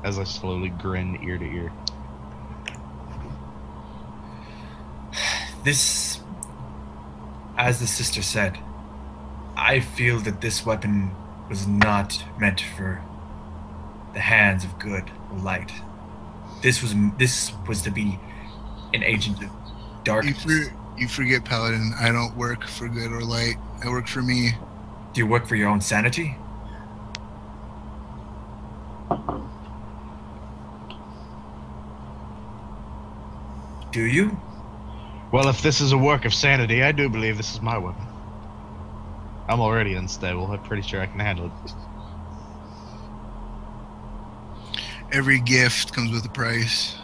As I slowly grin ear to ear. This, as the sister said, I feel that this weapon was not meant for the hands of good or light. This was to be an agent of darkness. You forget, Paladin. I don't work for good or light. I work for me. Do you work for your own sanity? Do you? Well, if this is a work of sanity, I do believe this is my weapon. I'm already unstable. I'm pretty sure I can handle it. Every gift comes with a price.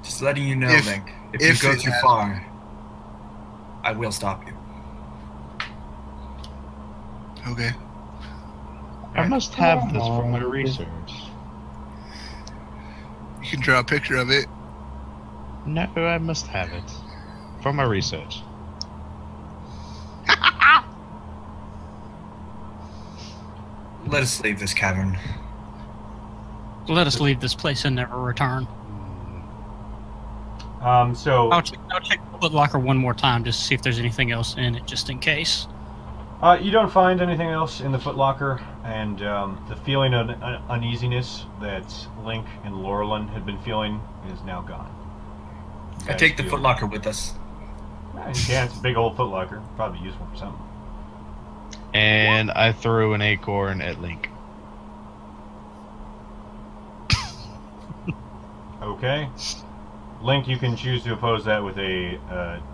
Just letting you know, Link. If you go too far, I will stop you. Okay. I must have this for my research. You can draw a picture of it. No, I must have it. For my research. Let us leave this cavern. Let us leave this place and never return. So I'll check the footlocker one more time just to see if there's anything else in it, just in case. You don't find anything else in the footlocker, and the feeling of uneasiness that Link and Laurelin had been feeling is now gone. I take the footlocker with us. Yeah, you can. It's a big old footlocker. Probably useful for something. And I threw an acorn at Link. Okay. Link, you can choose to oppose that with a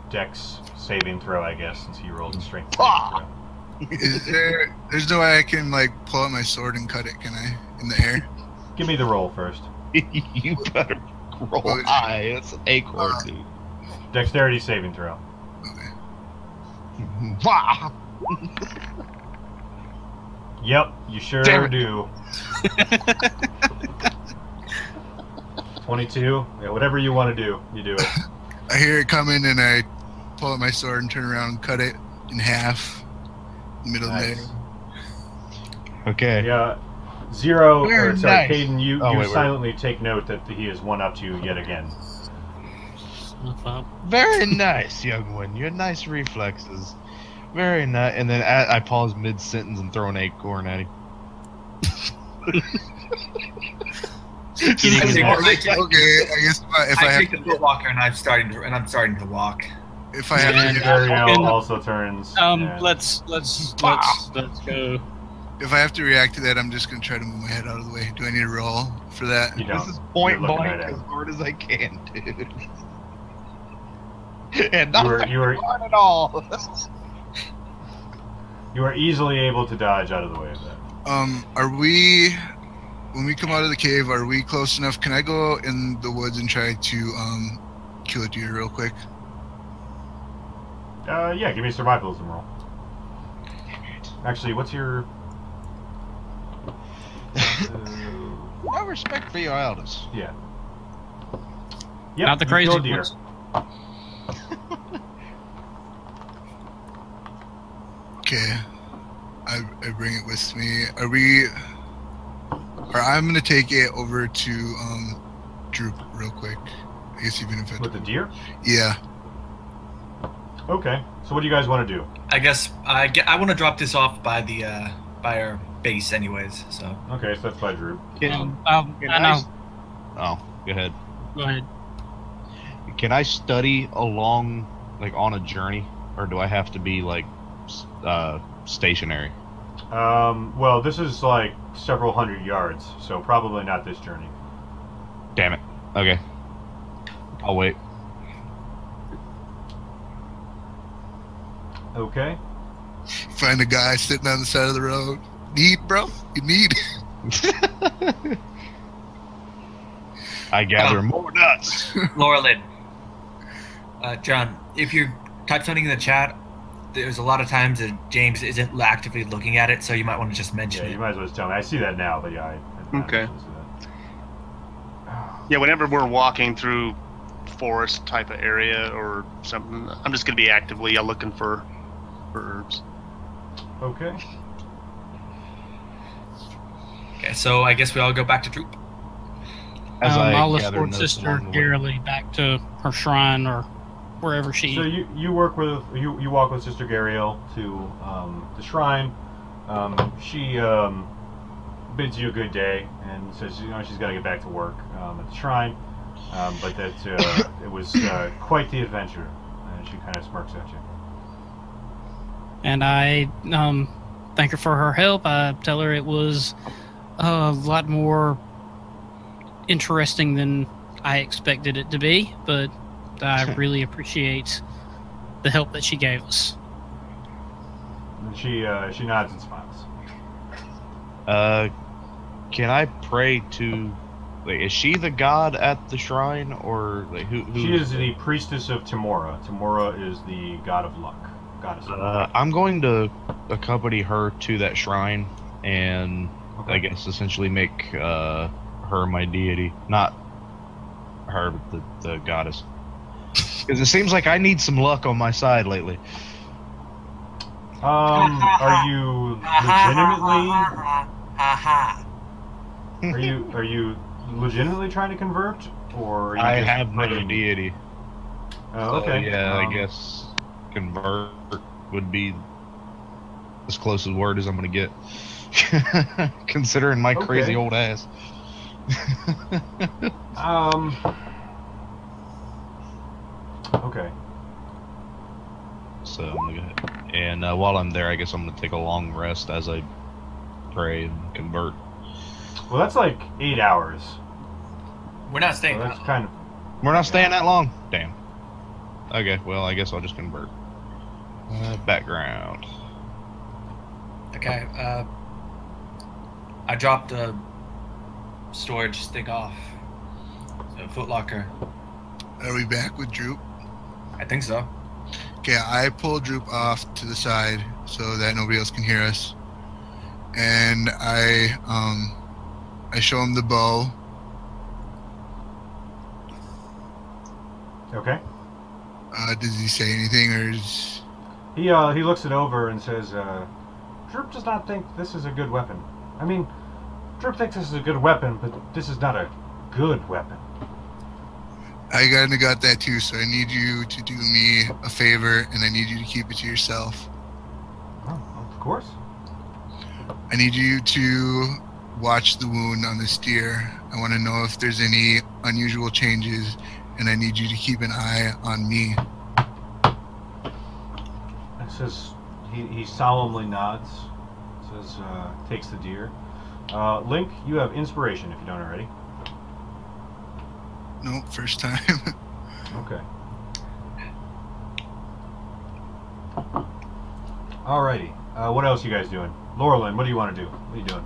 Dex saving throw, I guess, since he rolled a strength saving throw. There's no way I can, like, pull out my sword and cut it, can I? In the air? Give me the roll first. You better roll high. It's an acorn, dude. Dexterity saving throw. Okay. Wah! Yep, you sure do. 22. Yeah, whatever you want to do, you do it. I hear it coming, and I pull out my sword and turn around and cut it in half. Middle Nice. name. Okay. Yeah. Zero, Very or sorry, nice. Caden, you Oh, wait. silently take note that he has one up to you yet again. Very nice, young one. Your nice reflexes. Very nice. And then I pause mid-sentence and throw an acorn at him. Okay, Okay, I guess if I take the footwalker and I'm starting to walk. if I have And, to Gabriel also turns. and- let's go. if I have to react to that, I'm just gonna try to move my head out of the way. Do I need to roll for that? You don't. This is point You're looking blank right at as him. hard as I can, dude. And not You were- hard at all. You are easily able to dodge out of the way of that. Are we when we come out of the cave? Are we close enough? Can I go in the woods and try to kill a deer real quick? Yeah, give me a survivalism roll. Actually, what's your... No respect for your elders. yeah. Yep, Not the you crazy killed deer. ones. Okay, I bring it with me. Are we? Or I'm gonna take it over to Droop real quick. I guess even if it. With the deer? Yeah. Okay. So what do you guys want to do? I guess I want to drop this off by the by our base, anyways. So Okay, so that's by Drew. Can I know. Oh, go ahead. Go ahead. Can I study along, like, on a journey? Or do I have to be, like, stationary? Well, this is like several hundred yards, so probably not this journey. Damn it. Okay. I'll wait. Okay. Find a guy sitting on the side of the road. Need, bro? You need. I gather more nuts. Laurelin, John, if you type something in the chat, there's a lot of times that James isn't actively looking at it, so you might want to just mention Yeah, it. you might as well just tell me. I see that now, but yeah, I Okay. see that. Yeah, whenever we're walking through forest type of area or something, I'm just gonna be actively looking for herbs. Okay. Okay, so I guess we all go back to Troop. As I I'll gather escort notes Sister along the way. Garely back to her shrine or wherever she. So you work with you walk with Sister Gariel to the shrine. She bids you a good day and says she's got to get back to work at the shrine, but that it was quite the adventure. And she kind of smirks at you. And I thank her for her help. I tell her it was a lot more interesting than I expected it to be, but I really appreciate the help that she gave us. And she nods and smiles. Can I pray to... Like, is she the god at the shrine, or like who She is the priestess of Tamora. Tamora is the god of luck. Goddess of luck. I'm going to accompany her to that shrine and Okay. I guess essentially make her my deity. Not her, but the goddess. Because it seems like I need some luck on my side lately. Are you legitimately? Are you legitimately trying to convert, or are you I just have no praying? deity. Oh, okay. So, yeah, I guess convert would be as close a word as I'm gonna get. Considering my crazy Okay. old ass. Okay. So I'm gonna go ahead. And while I'm there, I guess I'm gonna take a long rest as I pray and convert. Well, that's like 8 hours. We're not So staying. that's kind of. We're not staying that long? Damn. Okay, well, I guess I'll just convert. Background. Okay. I dropped a storage thing off. So Footlocker. Are we back with Droop? I think so. Okay, I pull Droop off to the side so that nobody else can hear us, and I show him the bow. Okay. Does he say anything, or is He looks it over and says, Droop does not think this is a good weapon. I mean, Droop thinks this is a good weapon, but this is not a good weapon. I kinda got that too, so I need you to do me a favor, and I need you to keep it to yourself. Oh, of course. I need you to watch the wound on this deer. I want to know if there's any unusual changes, and I need you to keep an eye on me. It says, he solemnly nods, says, takes the deer. Link, you have inspiration if you don't already. Nope, first time. Okay. Alrighty. What else you guys doing? Laurelyn, what do you want to do? What are you doing?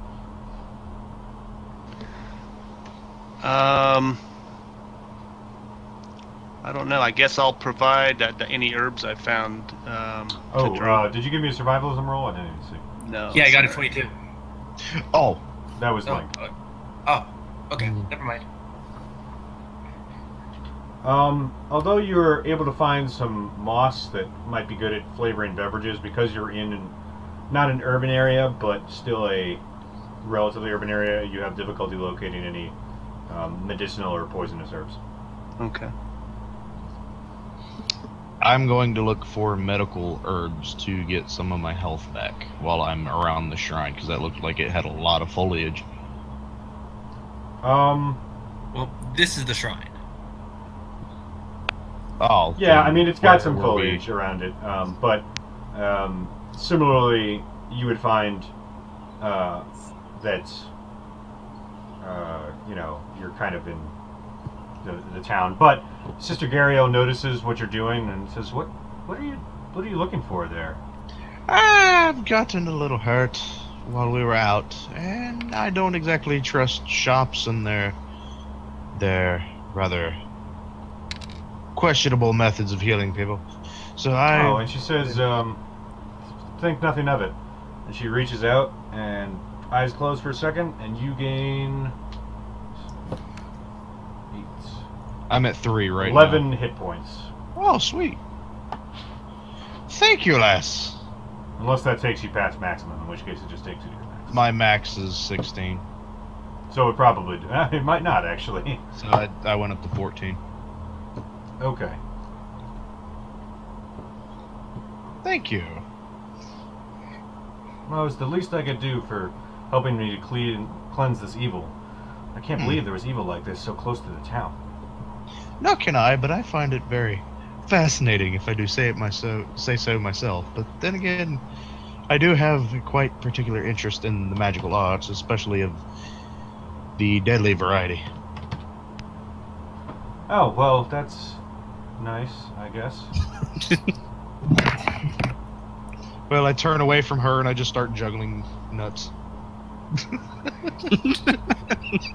I don't know. I guess I'll provide any herbs I found. Did you give me a survivalism roll? I didn't even see. No. Yeah, I got a 22. Oh, That was Link. Okay. Never mind. Although you're able to find some moss that might be good at flavoring beverages, because you're not an urban area, but still a relatively urban area, you have difficulty locating any medicinal or poisonous herbs. Okay. I'm going to look for medical herbs to get some of my health back while I'm around the shrine, because that looked like it had a lot of foliage. Well, this is the shrine. Oh. Yeah, I mean, it's got some where were we? foliage around it, but similarly, you would find that you're kind of in the town. But Sister Gariel notices what you're doing and says, "What are you looking for there?" I've gotten a little hurt while we were out, and I don't exactly trust shops and their rather questionable methods of healing people. So and she says, "Think nothing of it." And she reaches out and eyes closed for a second, and you gain 8, I'm at 3 right 11 now. hit points. Oh, sweet. Thank you, lass. Unless that takes you past maximum, in which case it just takes you to your max. My max is 16, So it probably it might not actually. so I went up to 14. Okay. Thank you. Well, it's the least I could do for helping me to cleanse this evil. I can't believe there was evil like this so close to the town. Nor can I, but I find it very fascinating, if I do say so myself. But then again, I do have a quite particular interest in the magical arts, especially of the deadly variety. Oh, well, that's nice, I guess. Well, I turn away from her and I just start juggling nuts.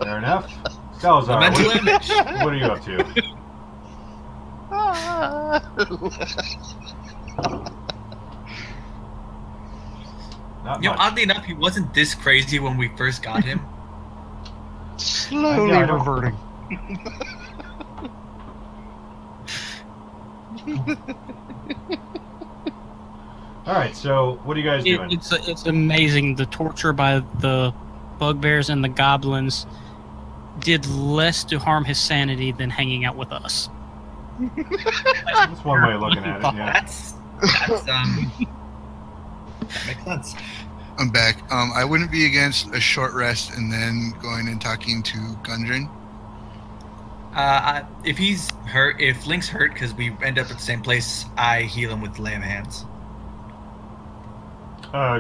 Fair enough. Salazar, Mental image. what are you up to? Not much. Oddly enough, he wasn't this crazy when we first got him. Slowly I know. reverting. Alright, so what are you guys doing? It's amazing. The torture by the bugbears and the goblins did less to harm his sanity than hanging out with us. That's one way of looking at it, yeah. That's that makes sense. I'm back. I wouldn't be against a short rest and then going and talking to Gundren. If he's hurt, if Link's hurt because we end up at the same place, I heal him with Lay of Hands.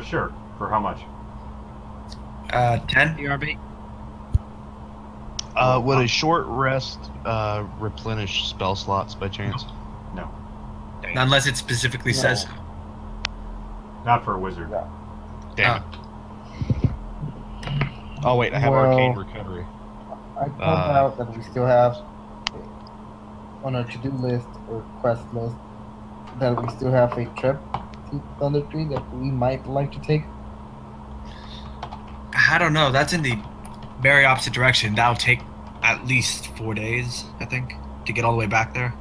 Sure. For how much? 10. BRB. Would a short rest replenish spell slots by chance? No. Unless it specifically says. Not for a wizard. No. Damn it. Oh wait, I have Well, arcane recovery. I found out that we still have on our to-do list or quest list that we still have a trip to Thunder Tree that we might like to take. I don't know. That's in the very opposite direction. That'll take at least 4 days, I think, to get all the way back there.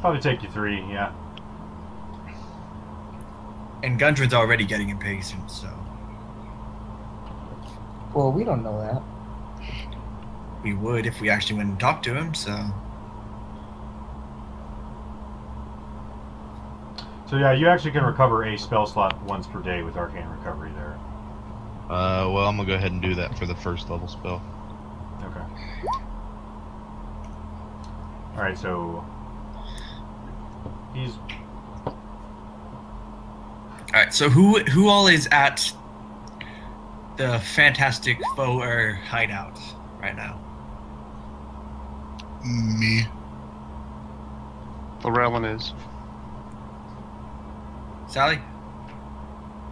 Probably take you 3, yeah. And Gundren's already getting impatient, so Well, we don't know that. we would if we actually went and talked to him, so... So yeah, you actually can recover a spell slot once per day with Arcane Recovery there. Well, I'm gonna go ahead and do that for the first level spell. Okay. Alright, so... He's... Alright, so who all is at the Fantastic Foe hideout right now? Me. Llewellyn is. Sally?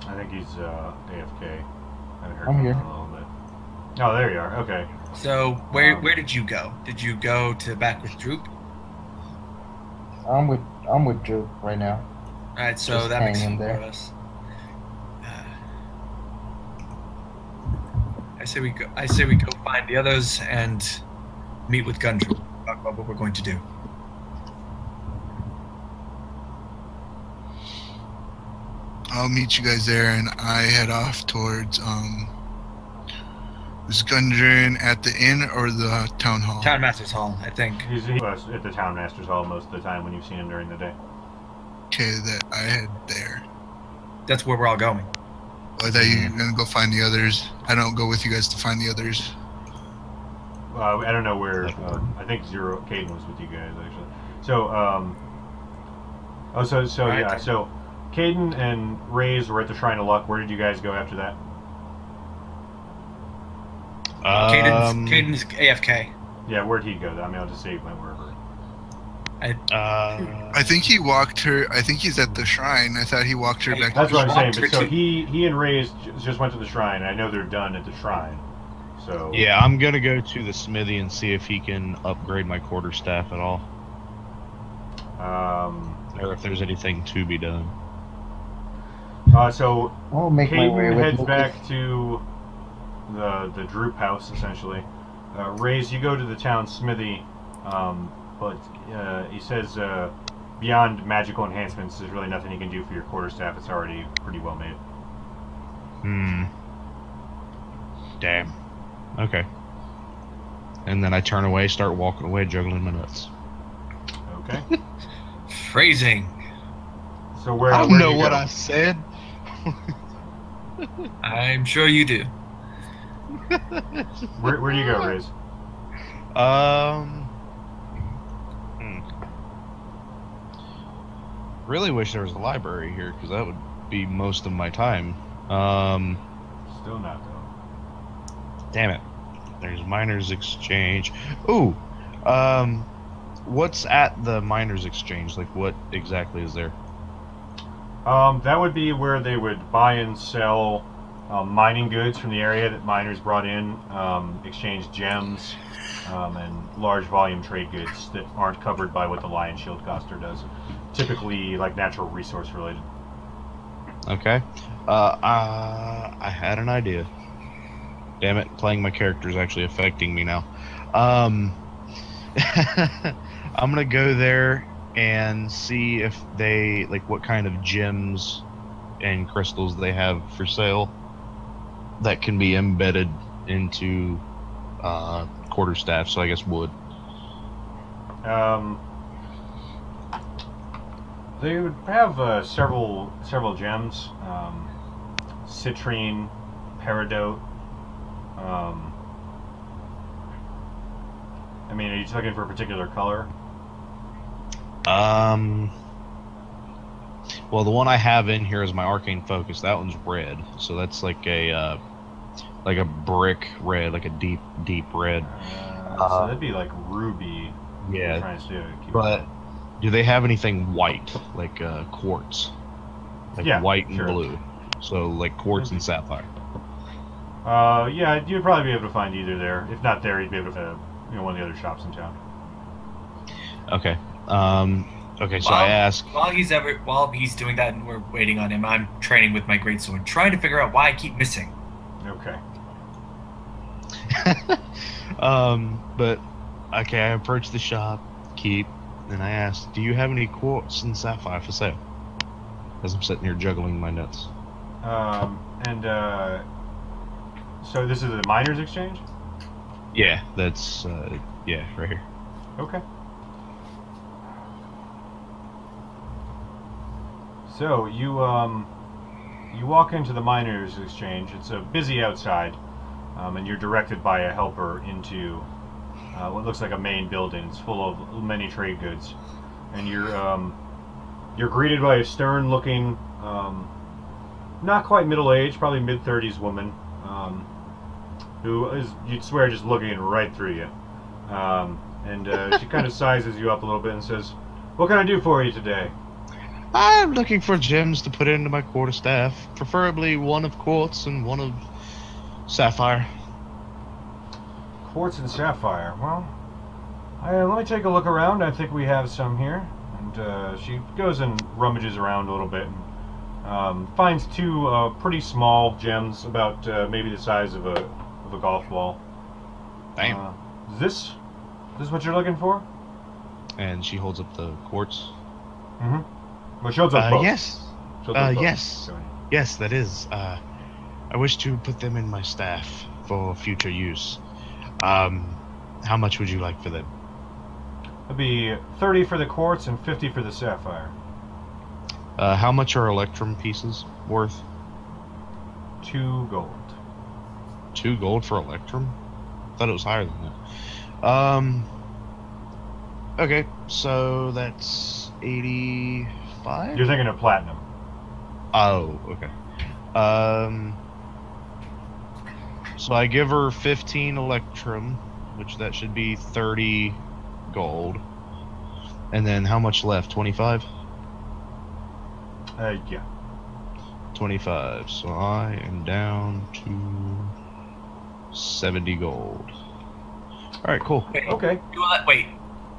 I think he's AFK. I haven't heard I'm from here. him in a little bit. Oh, there you are. Okay. So where did you go? Did you go to back with Droop? I'm with Drew right now. Alright, so Just that makes hanging four there. of us. I say we go find the others and meet with Gundren. Talk about what we're going to do. I'll meet you guys there, and I head off towards is Gundren at the inn or the town hall? Town Master's Hall, I think. He's at the Town Master's Hall most of the time when you've seen him during the day. Okay, that I head there. That's where we're all going. I thought you were gonna go find the others. I don't go with you guys to find the others. I don't know where. I think Caden was with you guys actually. So, Right. yeah. So, Caden and Raze were at the Shrine of Luck. Where did you guys go after that? Caden's AFK. Yeah, where'd he go? I mean, I'll just say he went wherever. I think he walked her. I think he's at the shrine. I thought he walked her back. That's to what the I'm saying. walked But her so he and Raze just went to the Shrine. And I know they're done at the Shrine. So Yeah, I'm gonna go to the smithy and see if he can upgrade my quarterstaff at all, or if there's anything to be done. So I'll make my way Caden with heads Lucas. back to the Droop house, essentially. Raze, you go to the town smithy, but he says beyond magical enhancements, there's really nothing you can do for your quarterstaff. It's already pretty well made. Damn. Okay. And then I turn away, start walking away, juggling my nuts. Okay. Phrasing. So where? I don't where do know you what go? I said. I'm sure you do. Where do you go, Raze? Really wish there was a library here, because that would be most of my time. Still not though. Damn it. There's Miners Exchange. Ooh. What's at the Miners Exchange? Like, what exactly is there? That would be where they would buy and sell mining goods from the area that miners brought in, exchange gems, and large volume trade goods that aren't covered by what the Lion Shield Coster does. Typically, like natural resource related. Okay. I had an idea. Damn it, playing my character is actually affecting me now. I'm gonna go there and see if they, like, what kind of gems and crystals they have for sale that can be embedded into quarterstaff, so I guess wood. They would have several gems, citrine, peridot. I mean, are you just looking for a particular color? Well, the one I have in here is my arcane focus. That one's red, so that's like a brick red, like a deep red. So that'd be like ruby. Yeah, Trying to keep but do they have anything white, like quartz? Like Yeah, white and sure. blue. So like quartz and sapphire. Yeah, you'd probably be able to find either there. If not there, you'd be able to, one of the other shops in town. Okay. Okay, so I asked. While he's doing that and we're waiting on him, I'm training with my greatsword, trying to figure out why I keep missing. Okay. But okay, I approached the shop, and I asked, "Do you have any quartz and sapphire for sale?" as I'm sitting here juggling my nuts. So this is the miners' exchange? Yeah, that's yeah, right here. Okay. So you walk into the miners' exchange. It's busy outside, and you're directed by a helper into what looks like a main building. It's full of many trade goods, and you're greeted by a stern-looking, not quite middle-aged, probably mid-30s woman, who is, you'd swear, just looking right through you. She kind of sizes you up a little bit and says, "What can I do for you today?" I'm looking for gems to put into my quarterstaff, preferably one of quartz and one of sapphire. Quartz and sapphire. Well, let me take a look around. I think we have some here. And she goes and rummages around a little bit and finds two pretty small gems, about maybe the size of a golf ball. Damn. Is this what you're looking for? And she holds up the quartz. Mm-hmm. Well, she holds up both. Yes. Yes. Go ahead. Yes, that is. I wish to put them in my staff for future use. How much would you like for them? It'd be 30 for the quartz and 50 for the sapphire. How much are electrum pieces worth? 2 gold. 2 gold for electrum? I thought it was higher than that. Okay, so that's 85? You're thinking of platinum. Oh, okay. So I give her 15 electrum, which that should be 30 gold. And then how much left? 25? Yeah. 25. So I am down to 70 gold. Alright, cool. Wait, Okay. Wait,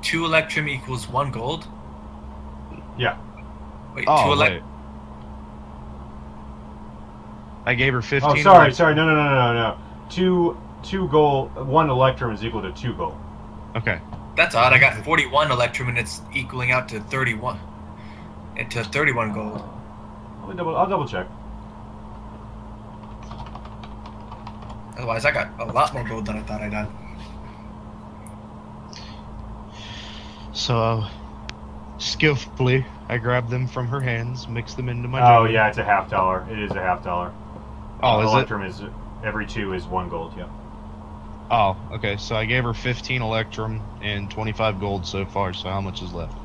2 electrum equals 1 gold? Yeah. Wait, Oh, 2 wait. electrum. I gave her 15. Oh, sorry. No. 2 gold. 1 electrum is equal to 2 gold. Okay. That's odd. I got 41 electrum and it's equaling out to 31. Into 31 gold. I'll double check. Otherwise, I got a lot more gold than I thought I got. So, skillfully, I grab them from her hands, mix them into my Oh, jewelry. yeah, it's a $50. It is a $50. Oh, is it? Electrum is every 2 is 1 gold. Yeah. Oh, okay. So I gave her 15 electrum and 25 gold so far. So how much is left?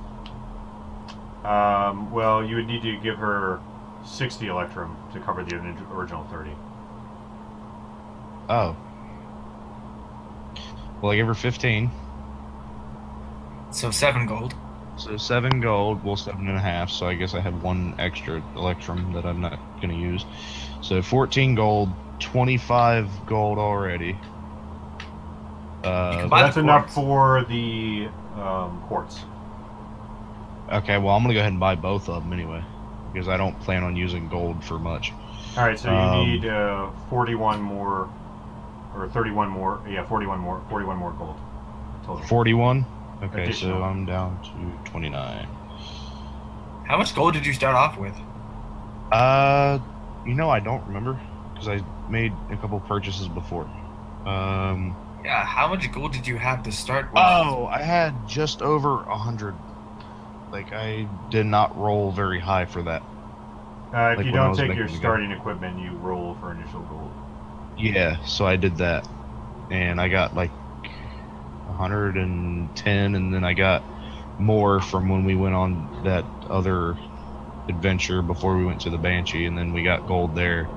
Well, you would need to give her 60 electrum to cover the original 30. Oh. Well, I gave her 15. So 7 gold. So 7 gold, well 7.5. So I guess I have 1 extra electrum that I'm not gonna use. So 14 gold, 25 gold already. That's enough for the quartz. Okay, well I'm gonna go ahead and buy both of them anyway, because I don't plan on using gold for much. All right, so you need 41 more, or 31 more. Yeah, 41 more gold total. 41. Okay, Additional. so I'm down to 29. How much gold did you start off with? You know, I don't remember because I made a couple purchases before. Yeah, how much gold did you have to start with? Oh, I had just over 100. Like, I did not roll very high for that. If Like you when I don't was take making your the starting equipment, you roll for initial gold. Yeah, so I did that. And I got like 110, and then I got more from when we went on that other adventure before we went to the Banshee, and then we got gold there.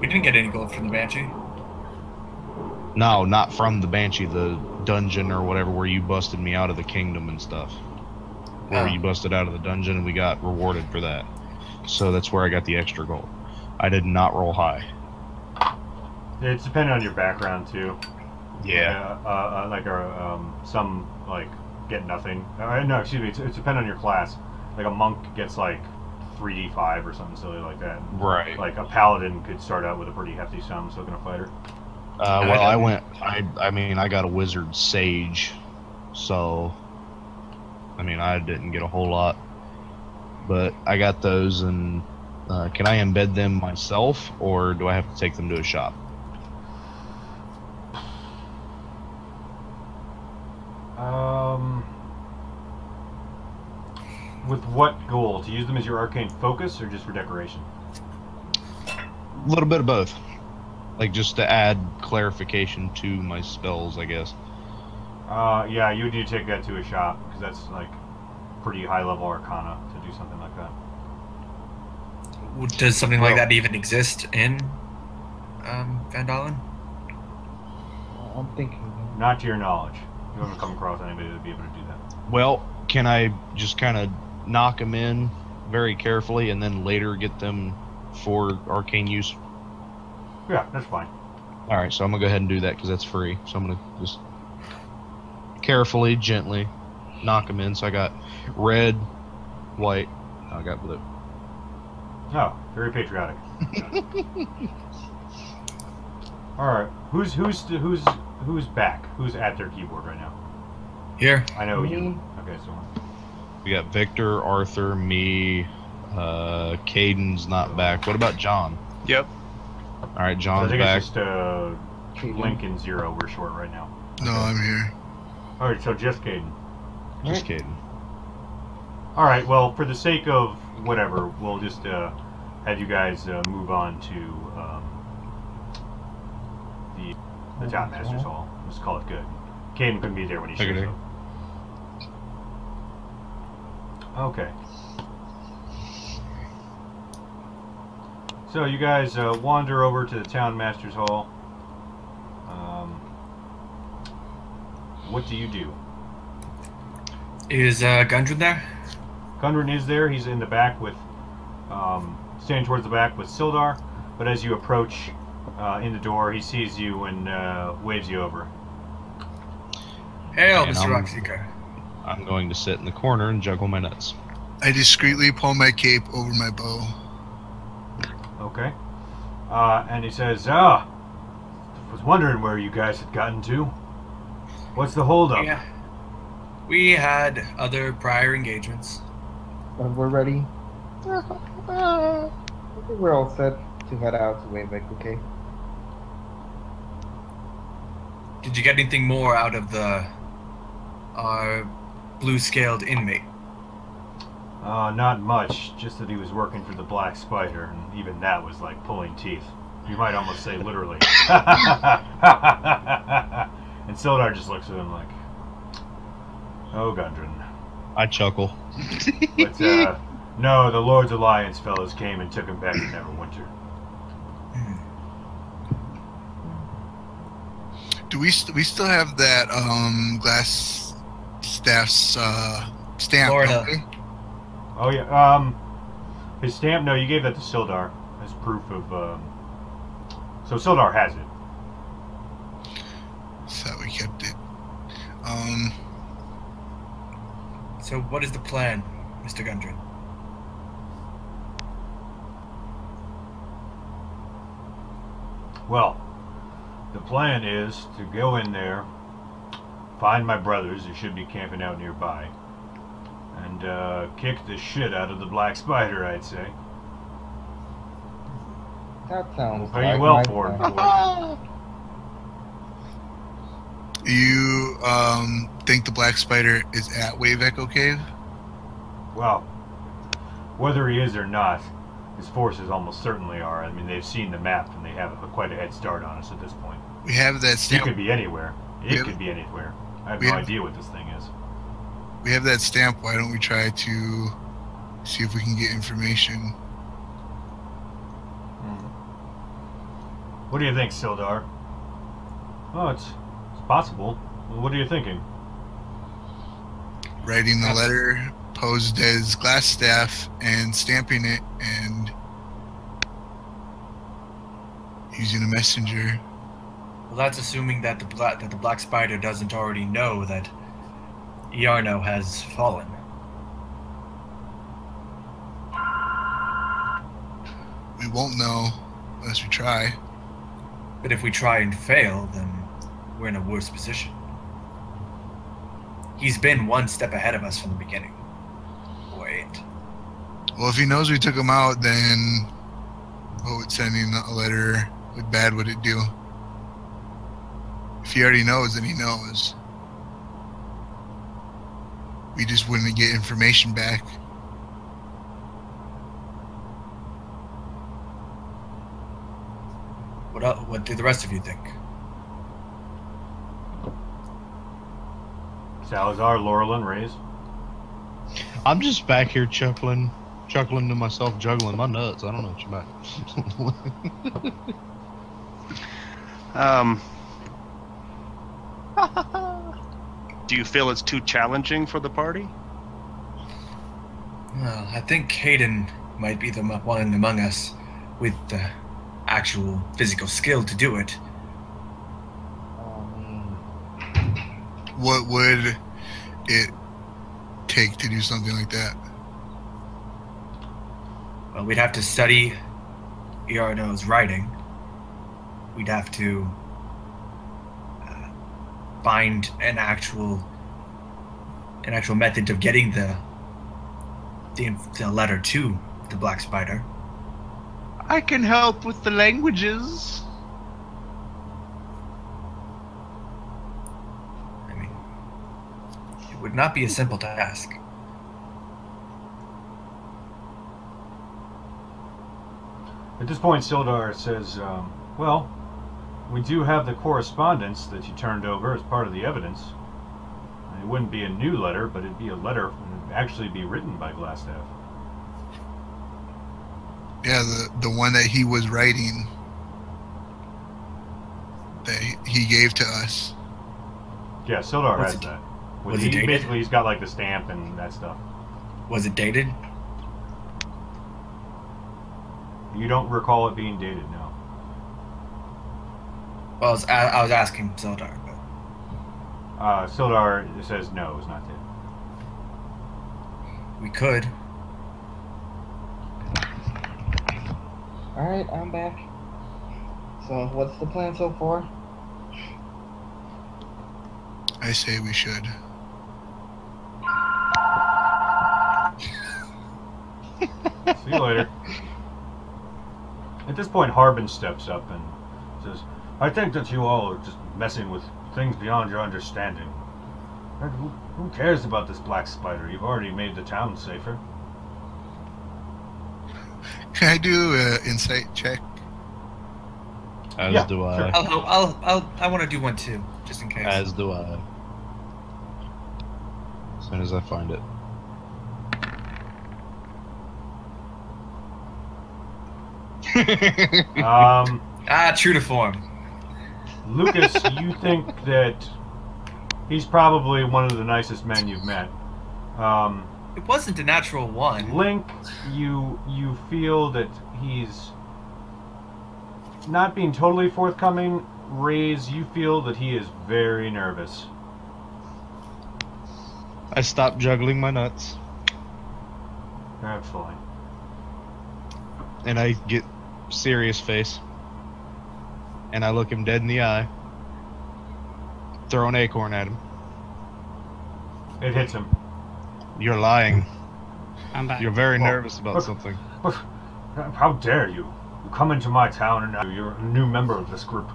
We didn't get any gold from the Banshee. No, not from the Banshee, the dungeon or whatever where you busted me out of the kingdom and stuff. Where you busted out of the dungeon and we got rewarded for that. So that's where I got the extra gold. I did not roll high. It's dependent on your background too. Yeah. Some like get nothing. No, excuse me. It's dependent on your class. Like a monk gets like 3d5 or something silly like that. Right. Like a paladin could start out with a pretty hefty sum. So can a fighter. Well, I got a wizard sage, so I mean I didn't get a whole lot. but I got those, and can I embed them myself, or do I have to take them to a shop? With what goal? To use them as your arcane focus, or just for decoration? A little bit of both. Like, just to add clarification to my spells, I guess. Yeah, you would need to take that to a shop, because that's, like, pretty high-level arcana to do something like that. Does something like that even exist in Phandelver? I'm thinking. Not to your knowledge. You haven't come across anybody that would be able to do that. Well, can I just kind of knock them in very carefully and then later get them for arcane use? Yeah, that's fine. Alright, so I'm going to go ahead and do that because that's free. So I'm going to just carefully, gently knock them in. So I got red, white, I got blue. Oh, very patriotic. Alright, who's back? Who's at their keyboard right now? Here. I know you. Okay, so We got Victor, Arthur, me, Caden's not back. What about John? Yep. Alright, I John's think back. it's just Lincoln 0 we're short right now. No, I'm here. Alright, so just Caden. Just Caden. Alright, well, for the sake of whatever, we'll just have you guys move on to the Town Master's Hall. Let's call it good. Caden couldn't be there when he shows Okay. up. Okay. So you guys wander over to the Town Master's Hall. What do you do? Is Gundren there? Gundren is there. He's in the back with, standing towards the back with Sildar. But as you approach in the door, he sees you and waves you over. Hail, And Mr. I'm- Rockseeker. I'm going to sit in the corner and juggle my nuts. I discreetly pull my cape over my bow. Okay. And he says, was wondering where you guys had gotten to. What's the holdup? Yeah. We had other prior engagements. When we're ready, we're all set to head out to Wayback, okay? Did you get anything more out of our blue-scaled inmate? Not much. Just that he was working for the Black Spider, and even that was like pulling teeth. You might almost say literally. And Sildar just looks at him like, "Oh, Gundren." I chuckle. But no, the Lord's Alliance fellows came and took him back to Neverwinter. Do we still have that glass staff's stamp? Florida. don't we? Oh yeah. His stamp. No, you gave that to Sildar as proof of. So Sildar has it. So we kept it. So what is the plan, Mr. Gundren? Well, the plan is to go in there, find my brothers who should be camping out nearby, and kick the shit out of the Black Spider, I'd say. That sounds We'll pay you like well my for it, plan. boys. You think the Black Spider is at Wave Echo Cave? Well, whether he is or not, his forces almost certainly are. I mean, they've seen the map and they have quite a head start on us at this point. We have that It stamp. could be anywhere. It We have- could be anywhere. I have we no have- idea what this thing is. We have that stamp. Why don't we try to see if we can get information? What do you think, Sildar? Oh, it's possible. Well, what are you thinking? Writing the letter posed as glass staff and stamping it and using a messenger. Well, that's assuming that the Black Spider doesn't already know that Iarno has fallen. We won't know unless we try. But if we try and fail, then we're in a worse position. He's been one step ahead of us from the beginning. Wait. Well, if he knows we took him out, then what would sending a letter, what bad would it do? If he already knows, then he knows. We just wouldn't get information back. What do the rest of you think? Salazar, Laurel, and Reyes. I'm just back here chuckling to myself, juggling my nuts. I don't know what you're about. Do you feel it's too challenging for the party? Well, I think Hayden might be the one among us with the actual physical skill to do it. What would it take to do something like that? Well, we'd have to study Iarno's writing. We'd have to find an actual method of getting the letter to the Black Spider. I can help with the languages. I mean, it would not be a simple task. At this point, Sildar says, well, we do have the correspondence that you turned over as part of the evidence. It wouldn't be a new letter, but it'd be a letter that would actually be written by Glassstaff. Yeah, the one that he was writing, that he gave to us. Yeah, Sildar has that. Was it dated? Basically, he's got like the stamp and that stuff. Was it dated? You don't recall it being dated, no. Well, I was asking Sildar, but... Sildar says no, it's not dated. We could. Alright, I'm back. So, what's the plan so far? I say we should. See you later. At this point, Harbin steps up and says, I think that you all are just messing with things beyond your understanding. Who cares about this Black Spider? You've already made the town safer. Can I do an insight check? As do I. Sure. I want to do one too, just in case. As do I. As soon as I find it. True to form. Lucas, you think that he's probably one of the nicest men you've met. It wasn't a natural one. Link, you feel that he's not being totally forthcoming. Reyes, you feel that he is very nervous. I stopped juggling my nuts. That's fine. And I get serious face. And I look him dead in the eye. Throw an acorn at him. It hits him. You're lying. I'm back. You're very nervous about something. How dare you? You come into my town and now you're a new member of this group.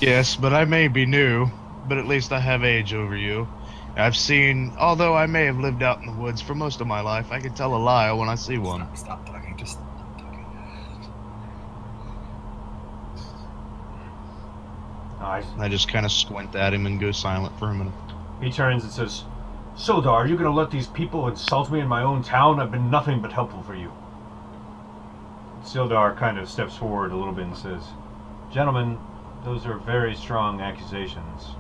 Yes, but I may be new, but at least I have age over you. I've seen, although I may have lived out in the woods for most of my life, I can tell a lie when I see one. Stop talking. Just stop talking. I just kind of squint at him and go silent for a minute. He turns and says, Sildar, are you going to let these people insult me in my own town? I've been nothing but helpful for you. Sildar kind of steps forward a little bit and says, Gentlemen, those are very strong accusations.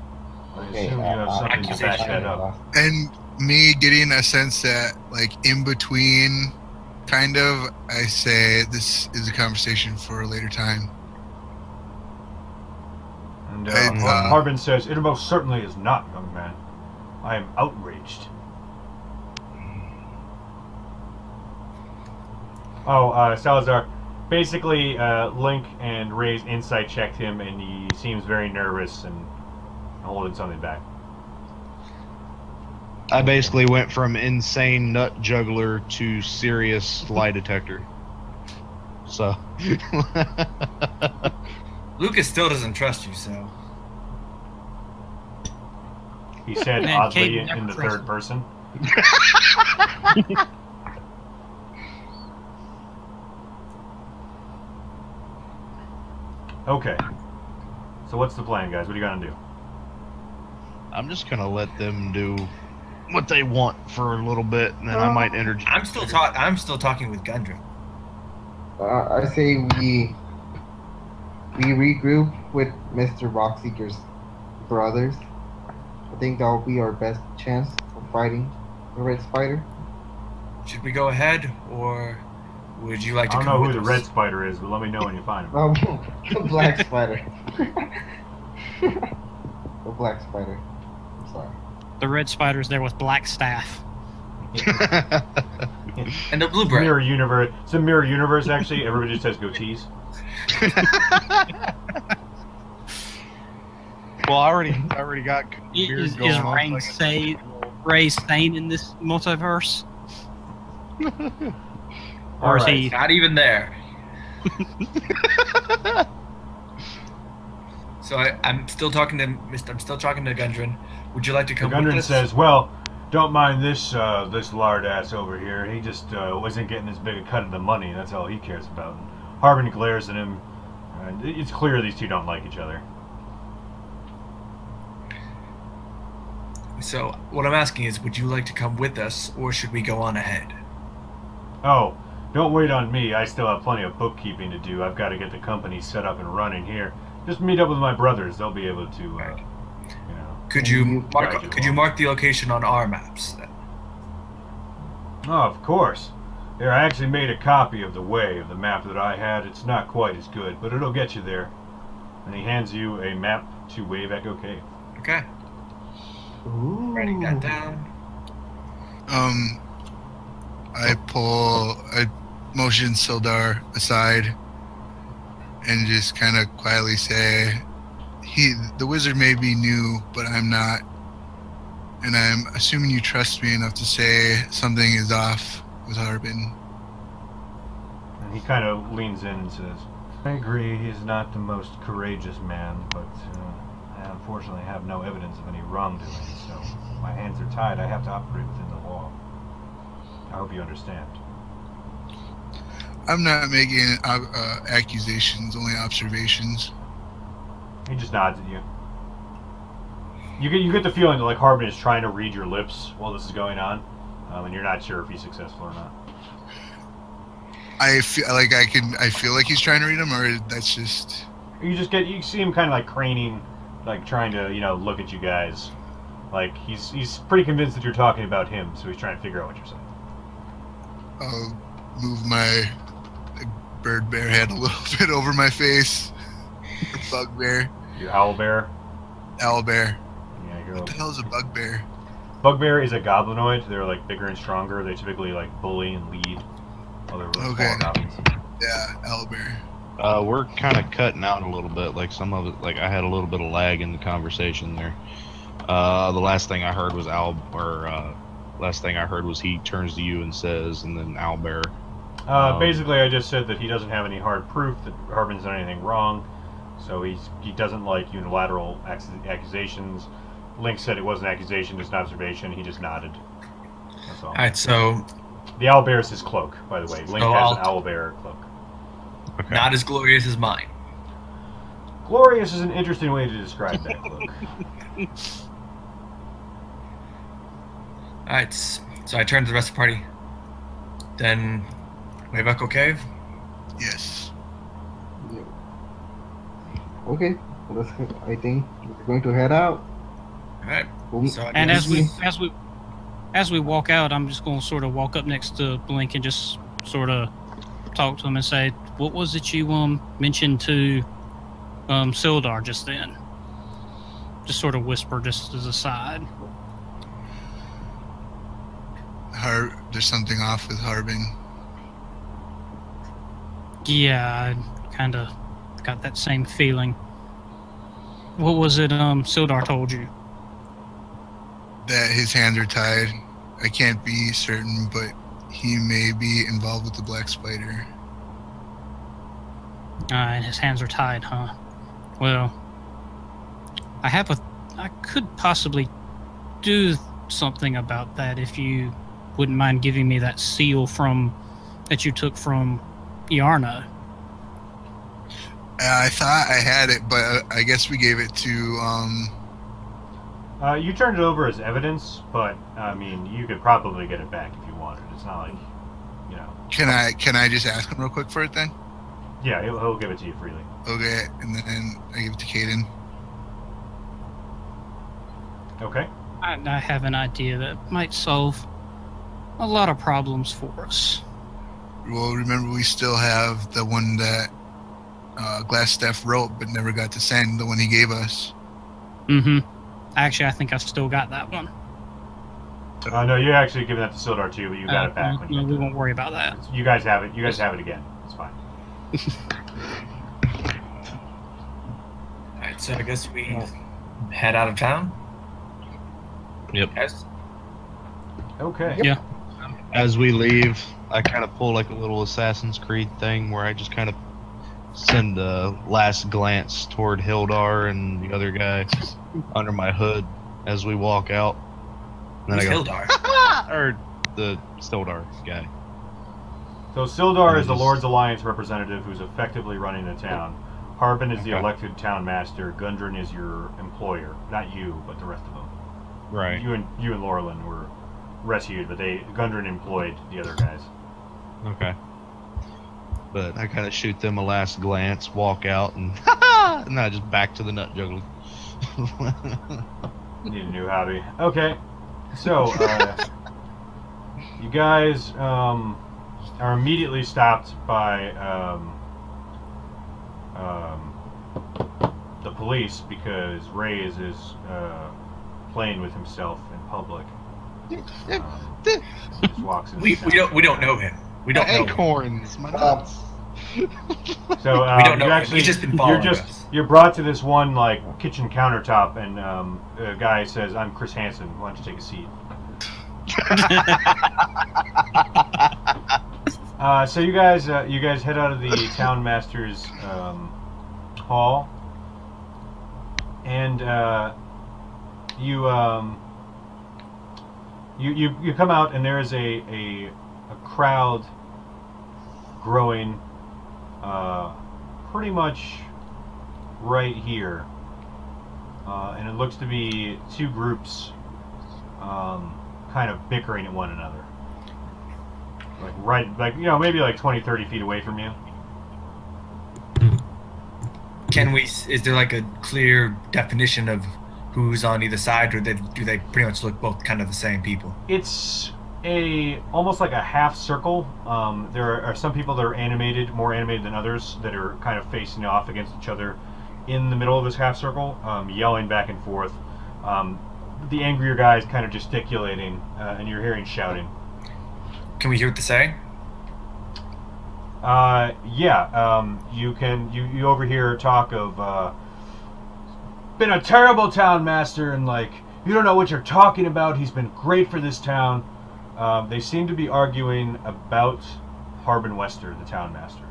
I assume you have something to back that up. And me getting a sense that, like, in between, kind of, I say this is a conversation for a later time. And Harbin says, it most certainly is not, young man. I am outraged. Salazar. Basically, Link and Reyes insight checked him, and he seems very nervous and holding something back. I basically went from insane nut juggler to serious lie detector. So. Lucas still doesn't trust you, so. He said Man, oddly Kate never in the trusts third person. Okay. So what's the plan, guys? What are you gonna do? I'm just gonna let them do what they want for a little bit, and then I might interject. I'm still talking with Gundren. I say we regroup with Mr. Rockseeker's brothers. I think that will be our best chance of fighting the Red Spider. Should we go ahead, or would you like to I don't come know who with the us? Red Spider is, but let me know when you find him. The Black Spider. The Black Spider. I'm sorry. The red spider's there with black staff. And the blue brain. Mirror universe. It's a mirror universe, actually. Everybody just has goatees. Well, I already got beard Is going on. Ray sane in this multiverse? Or All is right. he? Not even there. So I'm still talking to Gundren. Would you like to come with Gundren us? says, "Well, don't mind this this lard ass over here. He just wasn't getting as big a cut of the money. That's all he cares about." And Harbin glares at him. It's clear these two don't like each other. So what I'm asking is, would you like to come with us, or should we go on ahead? Oh, don't wait on me. I still have plenty of bookkeeping to do. I've got to get the company set up and running here. Just meet up with my brothers. They'll be able to, Right. you know. Could you guide you along. mark the location on our maps then? Oh, of course. Here, I actually made a copy of the map that I had. It's not quite as good, but it'll get you there. And he hands you a map to Wave Echo Cave. Okay. Writing that down. I motion Sildar aside and just kind of quietly say, the wizard may be new, but I'm not. And I'm assuming you trust me enough to say something is off with Harbin. And he kind of leans in and says, I agree, he's not the most courageous man, but I unfortunately have no evidence of any wrongdoing, so my hands are tied. I have to operate within the law. I hope you understand. I'm not making accusations, only observations. He just nods at you. You get the feeling that like Harbin is trying to read your lips while this is going on, and you're not sure if he's successful or not. I feel like he's trying to read them, or that's just. You see him kind of like craning, like trying to look at you guys, like he's pretty convinced that you're talking about him, so he's trying to figure out what you're saying. I'll move my bird bear head a little bit over my face. Or bugbear. You owlbear. Owlbear. Yeah, you're What the hell is a bugbear? Bugbear is a goblinoid. They're like bigger and stronger. They typically like bully and lead other Okay. small goblins. Yeah, owlbear. We're kind of cutting out a little bit. Like some of it, like I had a little bit of lag in the conversation there. The last thing I heard was last thing I heard was he turns to you and says, and then owlbear. Basically, I just said that he doesn't have any hard proof that Harbin's done anything wrong, so he doesn't like unilateral accusations. Link said it was an accusation, just an observation. He just nodded. That's all. All right, so The owlbear is his cloak, by the way. Link So has an owlbear cloak. Okay. not as glorious as mine. Glorious is an interesting way to describe that cloak. All right, so I turn to the rest of the party. Then, Wave Echo Cave. Yes. Yeah. Okay, I think we're going to head out. All right. So I And guess- as we walk out, I'm just going to sort of walk up next to Blink and just sort of talk to him and say, "What was it you mentioned to Sildar just then?" Just sort of whisper, just as a side. There's something off with Harbin. Yeah, I kind of got that same feeling. What was it Sildar told you? that his hands are tied. I can't be certain, but he may be involved with the Black Spider. And his hands are tied, huh? Well, I could possibly do something about that if you wouldn't mind giving me that seal that you took from Iarna. I thought I had it, but I guess we gave it to. You turned it over as evidence, but I mean, you could probably get it back if you wanted. It's not like, you know. Can I just ask him real quick for it then? Yeah, he'll give it to you freely. Okay, and then I give it to Caden. Okay. I have an idea that might solve a lot of problems for us. Well, remember we still have the one that Glassstaff wrote but never got to send, the one he gave us. Mm-hmm. Actually, I think I've still got that one. No, you're actually giving that to Sildar too, but you got it back. No, we won't worry about that. You guys have it. You guys have it again. It's fine. Alright, so I guess we head out of town? Yep. Yes. Okay. Yeah. As we leave, I kind of pull like a little Assassin's Creed thing where I just kind of send a last glance toward Hildar and the other guy under my hood as we walk out. And then Who's I go, Hildar? or the Sildar guy. So Sildar is the Lord's Alliance representative who's effectively running the town. Harbin is the elected town master. Gundren is your employer. Not you, but the rest of them. Right. You and Laurelin were rescued, but Gundren employed the other guys. Okay. But I kind of shoot them a last glance, walk out, and and then I just back to the nut juggling. Need a new hobby. Okay. So, you guys are immediately stopped by the police because Reyes is playing with himself in public. Just walks in. We don't know him. We don't know him. Acorns, my nuts. So We don't know you him. actually He's just been following us. you're brought to this one like kitchen countertop, and a guy says, "I'm Chris Hansen. Why don't you take a seat?" So you guys head out of the town master's hall, and you come out, and there is a crowd growing pretty much right here, and it looks to be two groups kind of bickering at one another, maybe like 20-30 feet away from you. Is there like a clear definition of who's on either side, or do they pretty much look both kind of the same people? It's almost like a half circle. There are some people that are more animated than others, that are kind of facing off against each other in the middle of this half circle, yelling back and forth. The angrier guys kind of gesticulating, and you're hearing shouting. Can we hear what they're saying? You can. You overhear talk of been a terrible town master, and like, you don't know what you're talking about. He's been great for this town. They seem to be arguing about Harbin Wester, the town master.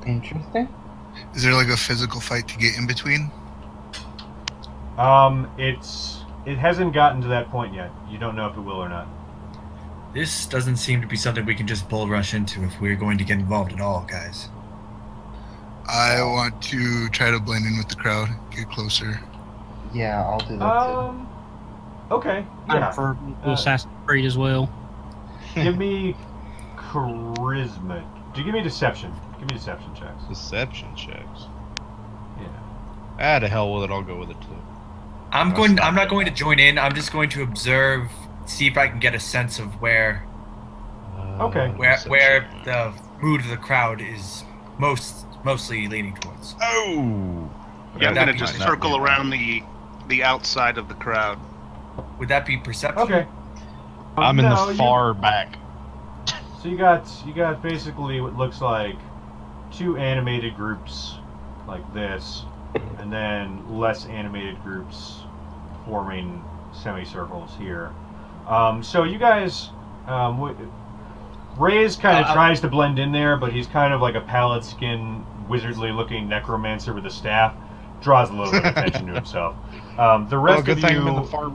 Interesting. Is there like a physical fight to get in between? It hasn't gotten to that point yet. You don't know if it will or not. This doesn't seem to be something we can just bull rush into if we're going to get involved at all, guys. I want to try to blend in with the crowd, get closer. Yeah, I'll do that too. Okay. I'm Yeah. for Assassin's Creed as well. Give me charisma. Give me deception. Give me deception checks. Deception checks. Yeah. To hell with it. I'll go with it too. I'm not going to join in. I'm just going to observe, see if I can get a sense of where Okay. where the mood of the crowd is mostly leaning towards. Oh. Yeah, I'm That'd gonna be just nice. circle around the outside of the crowd. Would that be perception? Okay. I'm in No, the you- far back. So you got basically what looks like two animated groups like this, and then less animated groups forming semicircles here. So you guys, Reyes kind of tries to blend in there, but he's kind of like a pallid skin, wizardly-looking necromancer with a staff. Draws a little bit of attention to himself. The rest of you,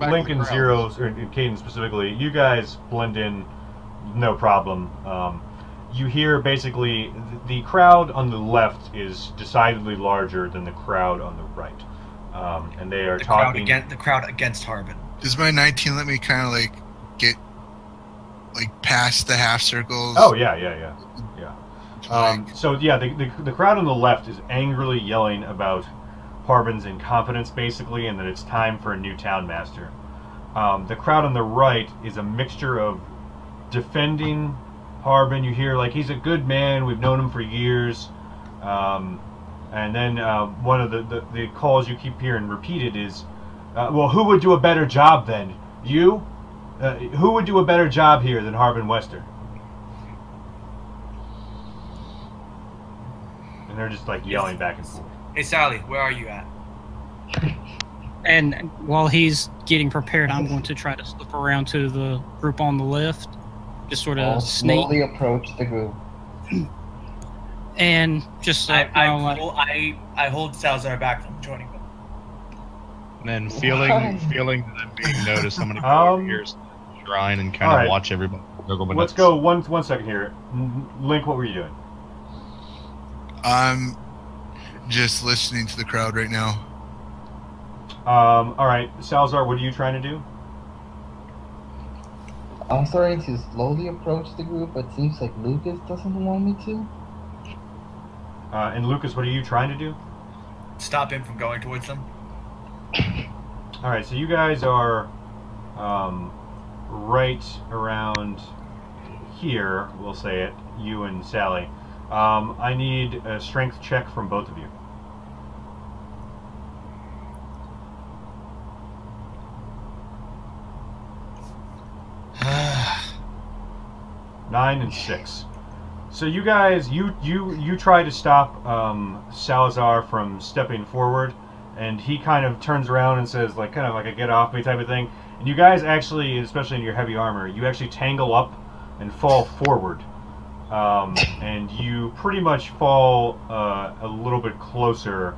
Link and Zeros, or Caden specifically, you guys blend in no problem. You hear basically the crowd on the left is decidedly larger than the crowd on the right, and they are talking. The crowd against Harbin. Does my 19 let me kind of like get like past the half circles? Oh yeah. So yeah, the crowd on the left is angrily yelling about Harbin's incompetence, basically, and that it's time for a new town master. The crowd on the right is a mixture of defending Harbin. You hear like he's a good man, we've known him for years, and then one of the calls you keep hearing repeated is, well, who would do a better job then? You? Who would do a better job here than Harbin Wester? And they're just like yelling back and forth. Hey Sally, where are you at? And while he's getting prepared, I'm going to try to slip around to the group on the left, just sort of sneak. Slowly approach the group. And just I hold Salazar back from joining them. And then feeling that I'm being noticed, I'm gonna go over here to the shrine and kind of watch everybody. Let's go one second here. Link, what were you doing? I'm just listening to the crowd right now. All right, Salazar, what are you trying to do? I'm starting to slowly approach the group, but it seems like Lucas doesn't want me to. And Lucas, what are you trying to do? Stop him from going towards them. All right, so you guys are right around here, we'll say it, you and Sally. I need a strength check from both of you. Nine and 6. So you guys, you try to stop Salazar from stepping forward, and he kind of turns around and says, like, kind of like a get off me type of thing. And you guys actually, especially in your heavy armor, you actually tangle up and fall forward. And you pretty much fall a little bit closer,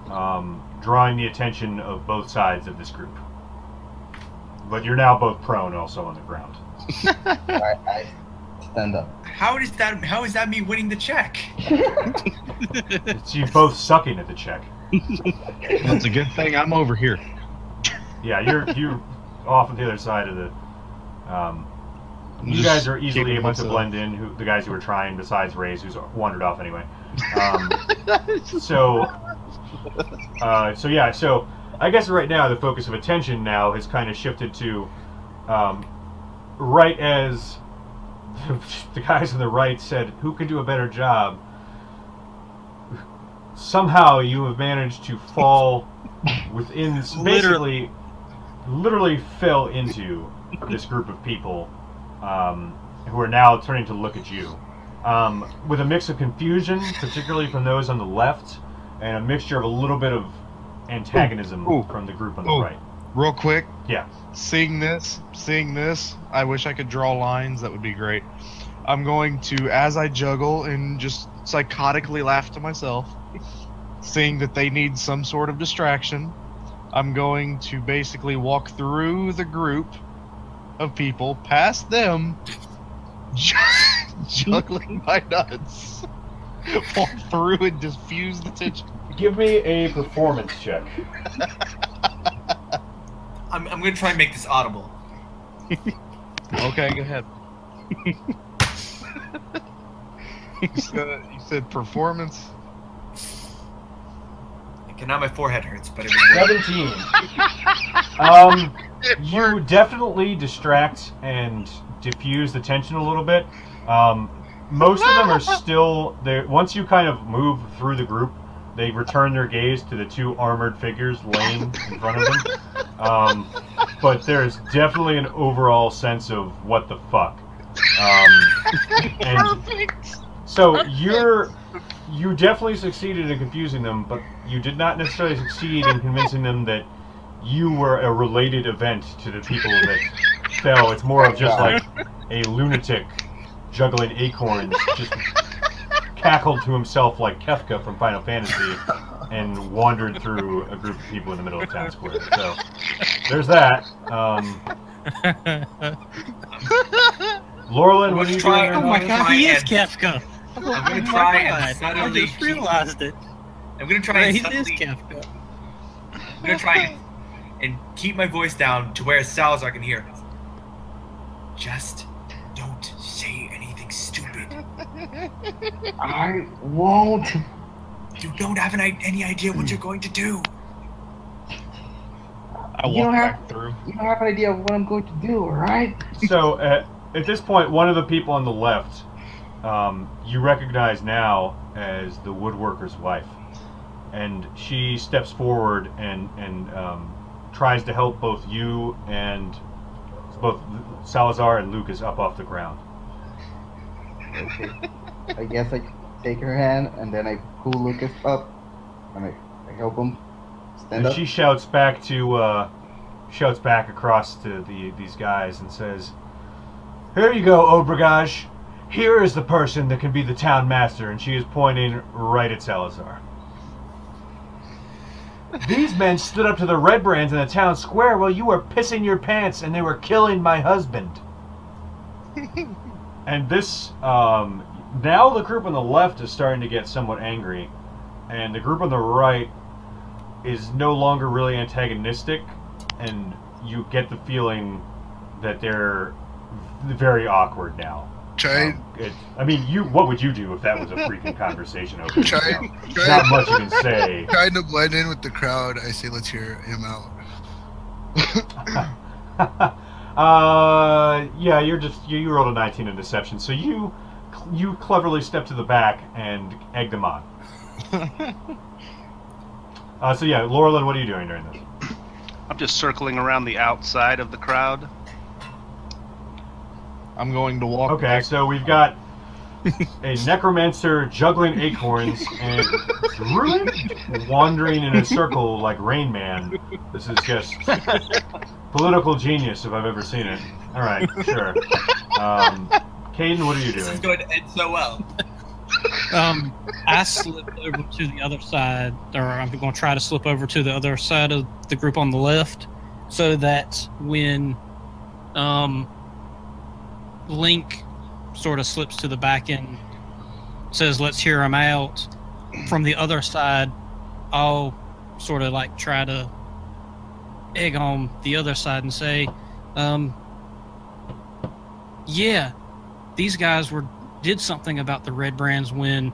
drawing the attention of both sides of this group. But you're now both prone also on the ground. I stand up. How is that me winning the check? It's you both sucking at the check. That's a good thing I'm over here. Yeah, you're off on the other side of the. You guys are easily able to blend in. The guys who were trying, besides Reyes, who's wandered off anyway. So I guess right now the focus of attention now has kind of shifted to, right as the guys on the right said, "Who can do a better job?" Somehow you have managed to fall within, basically, literally fell into this group of people. Who are now turning to look at you, with a mix of confusion, particularly from those on the left, and a mixture of a little bit of antagonism from the group on the right. Real quick, yeah. Seeing this, I wish I could draw lines. That would be great. I'm going to, as I juggle and just psychotically laugh to myself, seeing that they need some sort of distraction, I'm going to basically walk through the group of people, past them, juggling my nuts, walk through and diffuse the tension. Give me a performance check. I'm gonna try and make this audible. Okay, go ahead. You said performance. Okay, now my forehead hurts, but it was 17. You definitely distract and diffuse the tension a little bit. Most of them are still there. Once you kind of move through the group, they return their gaze to the two armored figures laying in front of them. But there's definitely an overall sense of what the fuck. And so you definitely succeeded in confusing them, but you did not necessarily succeed in convincing them that you were a related event to the people that fell. It's more of just like a lunatic juggling acorns, just cackled to himself like Kefka from Final Fantasy, and wandered through a group of people in the middle of town square. So there's that. Laurelin, what are you doing? Oh my god, he is Kefka. I'm gonna try and I subtly. just realized it. I'm gonna try and He is subtly. Kefka. I'm gonna try and keep my voice down to where Salazar can hear. Just don't say anything stupid. I won't. You don't have any idea what you're going to do. I walk back through. You don't have an idea of what I'm going to do, alright? So at this point, one of the people on the left, you recognize now as the woodworker's wife, and she steps forward and tries to help both you and both Salazar and Lucas up off the ground. Okay. I guess I take her hand and then I pull Lucas up and I help him stand And up. she shouts back across to these guys and says, "Here you go, Obregage. Here is the person that can be the town master," and she is pointing right at Salazar. "These men stood up to the Red Brands in the town square while you were pissing your pants and they were killing my husband." And this, now the group on the left is starting to get somewhat angry, and the group on the right is no longer really antagonistic, and you get the feeling that they're very awkward now. Try, What would you do if that was a freaking conversation open? try, Not much you can say. trying to blend in with the crowd. I say, let's hear him out. Yeah, you rolled a 19 in deception, so you cleverly step to the back and egg them on. So yeah, Laurelin, what are you doing during this? I'm just circling around the outside of the crowd. I'm going to walk Okay, back. so we've got a necromancer juggling acorns and druid wandering in a circle like Rain Man. This is just political genius if I've ever seen it. All right, sure. Caden, what are you This is doing? going to end so well. I slipped over to the other side, or I'm going to try to slip over to the other side of the group on the left, so that when Link sort of slips to the back and says, "Let's hear him out," from the other side, I'll sort of like try to egg on the other side and say, yeah, these guys did something about the Red Brands when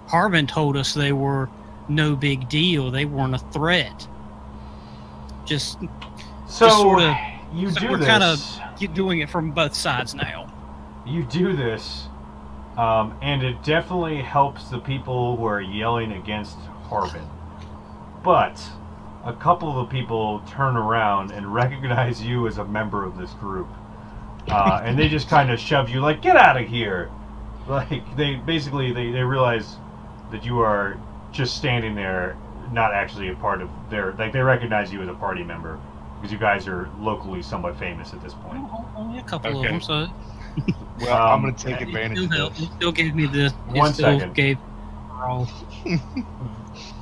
Harbin told us they were no big deal. They weren't a threat. Just sort of, you so do we're this. kind of doing it from both sides now. You do this, and it definitely helps the people who are yelling against Harbin. But a couple of the people turn around and recognize you as a member of this group. And they just kind of shove you like, "Get out of here!" Like they realize that you are just standing there, not actually a part of their. Like they recognize you as a party member because you guys are locally somewhat famous at this point. Only a couple Okay. of them, so Well, I'm going to take advantage of it this. still gave me the. One it still second. gave all.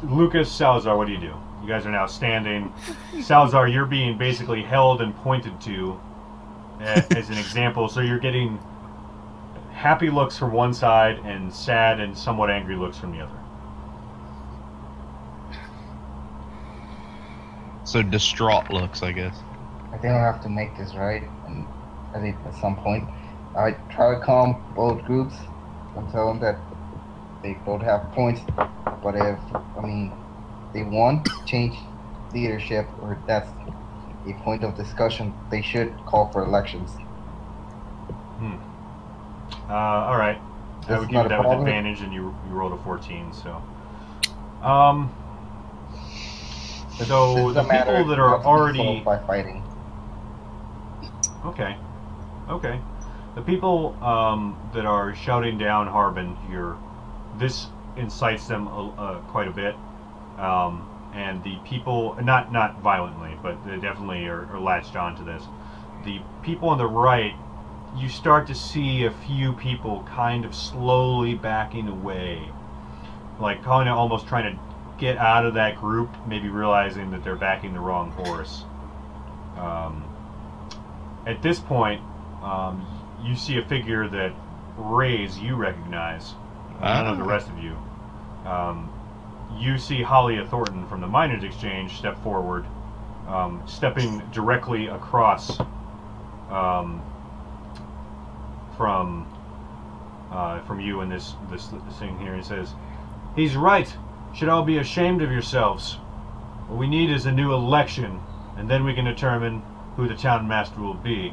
Lucas, Salazar, what do? You guys are now standing. Salazar, you're being basically held and pointed to as an example. So you're getting happy looks from one side and sad and somewhat angry looks from the other. So distraught looks, I guess. I think I'll have to make this right, and I think at some point I try to calm both groups and tell them that they both have points, but if they want to change leadership, or that's a point of discussion, they should call for elections. All right. I That's would give not you a that with problem. advantage, and you rolled a 14. So, so This is the a matter people that are not to be already solved by fighting. Okay. The people that are shouting down Harbin here, this incites them quite a bit. and the people, not violently, but they definitely are latched on to this. The people on the right, you start to see a few people kind of slowly backing away, like kind of almost trying to get out of that group, maybe realizing that they're backing the wrong horse. At this point, you see a figure that Rays you recognize. None of the rest of you. You see Halia Thornton from the Miners Exchange step forward, stepping directly across from you and this thing here. He says, "He's right. Should all be ashamed of yourselves. What we need is a new election, and then we can determine who the town master will be.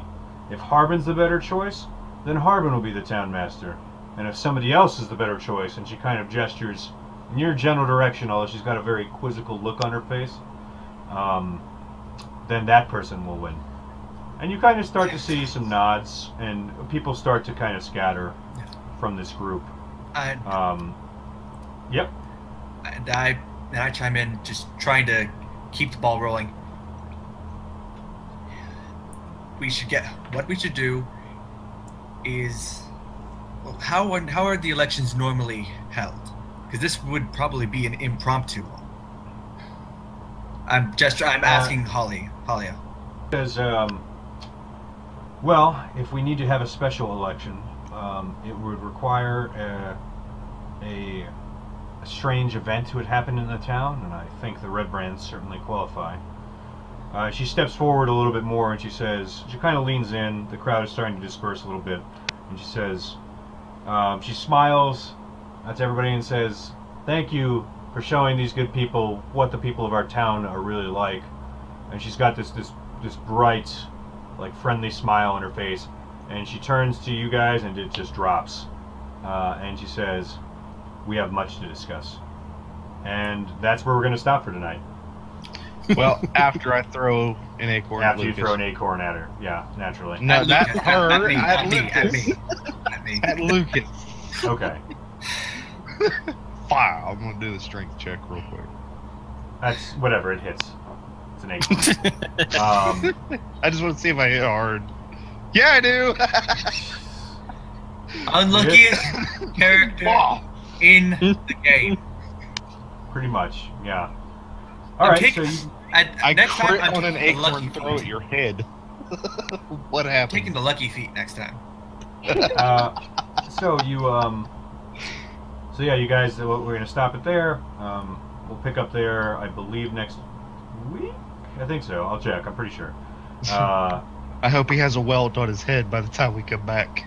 If Harbin's the better choice, then Harbin will be the town master. And if somebody else is the better choice," and she kind of gestures in your general direction, although she's got a very quizzical look on her face, then that person will win. And you kind of start to see some nods, and people start to kind of scatter from this group. Yep. And I chime in, just trying to keep the ball rolling. What we should do is, well, how are the elections normally held? Because this would probably be an impromptu one. I'm asking Halia. Says, well, if we need to have a special election, it would require a strange event would happen in the town, and I think the Red Brands certainly qualify. She steps forward a little bit more, and she says, she kind of leans in, the crowd is starting to disperse a little bit, and she says, she smiles at everybody and says, "Thank you for showing these good people what the people of our town are really like." And she's got this bright, like, friendly smile on her face, and she turns to you guys and it just drops. And she says, "We have much to discuss." And that's where we're going to stop for tonight. Well, after I throw an acorn at After you Lucas. throw an acorn at her. Yeah, naturally. No, not her. At me. At Lucas. Okay. Fire. I'm going to do the strength check real quick. That's, whatever, it hits. It's an acorn. I just want to see if I hit hard. Yeah, I do. Unluckiest character in the game. Pretty much, yeah. Alright, so you... I next time crit I'm on an taking the acorn lucky and throw feet. at your head. What happened? Taking the lucky feet next time. So you, so yeah, you guys, we're going to stop it there. We'll pick up there, I believe, next week? I think so. I'll check. I'm pretty sure. I hope he has a welt on his head by the time we come back.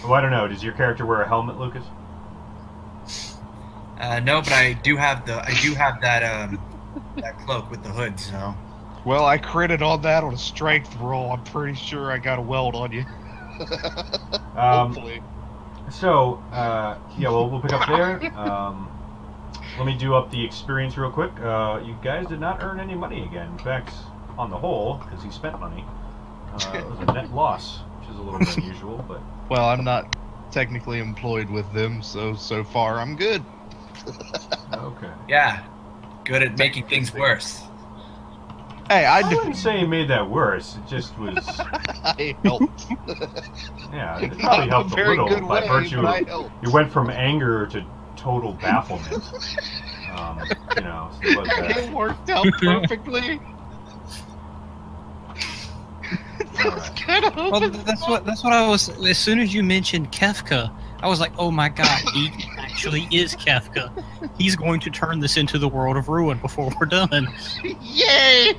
Well, I don't know. Does your character wear a helmet, Lucas? No, but I do have that that cloak with the hood. So. Well, I critted on that on a strength roll. I'm pretty sure I got a welt on you. Hopefully. So, yeah, we'll pick up there. Let me do up the experience real quick. You guys did not earn any money again. In fact, on the whole, because you spent money, it was a net loss, which is a little bit unusual, but... Well, I'm not technically employed with them, so far I'm good. Okay. Yeah, good at making things worse. Hey, I wouldn't say you made that worse. It just was... I helped. Yeah, it probably helped a little by virtue of... You went from anger to total bafflement. You know, so it was that. It worked out perfectly. Right. Well, that's what I was. As soon as you mentioned Kefka, I was like, oh my god, he actually is Kefka. He's going to turn this into the world of ruin before we're done. Yay!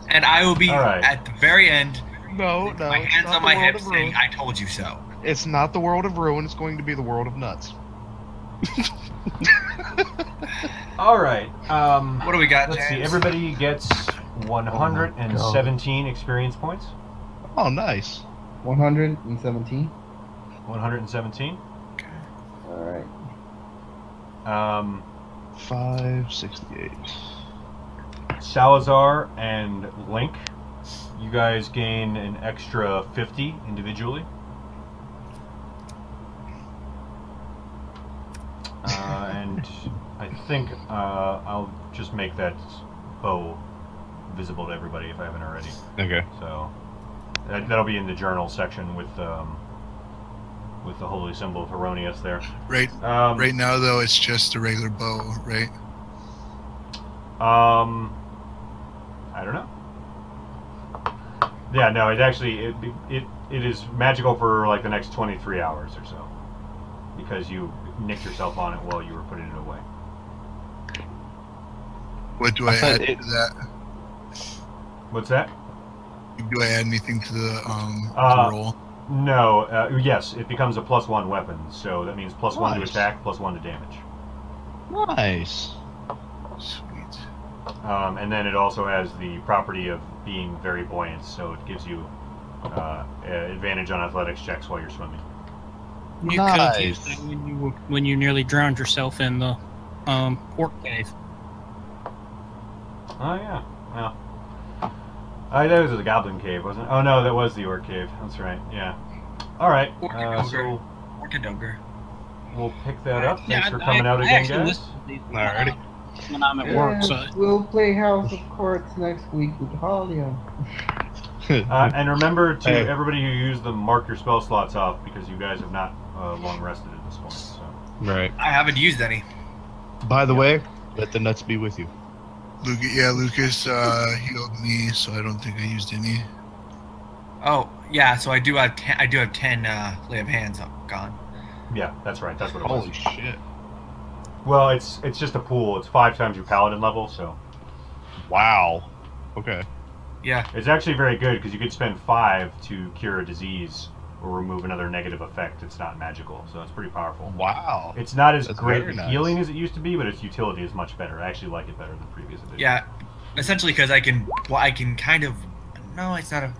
And I will be Alright. at the very end. No, My hands on my hips saying, "I told you so." It's not the world of ruin. It's going to be the world of nuts. All right. What do we got, Let's see. James? Everybody gets 117 experience points. Oh, nice. 117. 117. All right. 568. Salazar and Link, you guys gain an extra 50 individually. And think I'll just make that bow visible to everybody if I haven't already. Okay. So that'll be in the journal section with the holy symbol of Heronius there. Right. Right now, though, it's just a regular bow, right? I don't know. Yeah, no, it actually it is magical for like the next 23 hours or so, because you nicked yourself on it while you were putting it away. What do I add to that? What's that? Do I add anything to the roll? No. Yes, it becomes a +1 weapon, so that means +1 to attack, +1 to damage. Nice. Sweet. And then it also has the property of being very buoyant, so it gives you advantage on athletics checks while you're swimming. You could have used that when you nearly drowned yourself in the orc cave. Oh yeah, well, that was the goblin cave, wasn't it? Oh no, that was the orc cave. That's right. Yeah. All right. So we'll pick that up. Thanks for coming out again, guys. Alrighty. When I'm at work, so We'll play House of Cards next week with Halia. And remember to everybody who used them, mark your spell slots off because you guys have not long rested at this point. So. Right. I haven't used any. By the way, let the nuts be with you. Lucas healed me, so I don't think I used any. Oh yeah, so I do have 10 lay of hands gone. Yeah, that's right. That's what it was. Holy shit. Well, it's just a pool. It's 5 times your paladin level, so. Wow. Okay. Yeah. It's actually very good because you could spend 5 to cure a disease or remove another negative effect. It's not magical, so it's pretty powerful. Wow. It's not as That's great very at nice. healing as it used to be, but its utility is much better. I actually like it better than previous editions. Yeah. Essentially, because I can kind of. No, it's not a.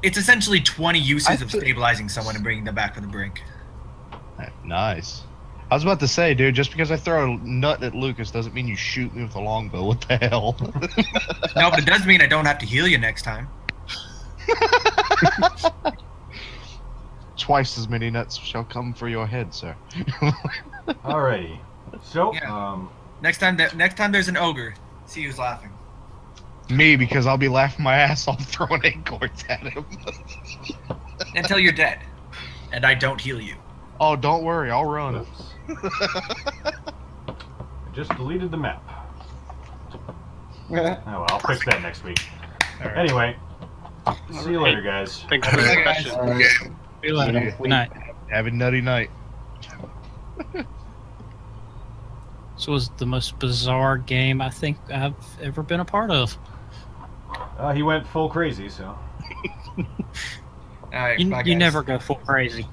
It's essentially 20 uses of stabilizing someone and bringing them back from the brink. Nice. I was about to say, dude, just because I throw a nut at Lucas doesn't mean you shoot me with a longbow. What the hell? No, but it does mean I don't have to heal you next time. Twice as many nuts shall come for your head, sir. Alrighty. So, Yeah. Next time there's an ogre, see who's laughing. Me, because I'll be laughing my ass off throwing acorns at him. Until you're dead. And I don't heal you. Oh, don't worry, I'll run. oops. I just deleted the map. Oh well, I'll fix that next week. Right. Anyway, see you later, guys. Thanks for the Alright. question. Alright. see you later. Next Good week. night. Have a nutty night. This was the most bizarre game I think I've ever been a part of. He went full crazy, so. Alright, You, bye, you guys. never go full crazy.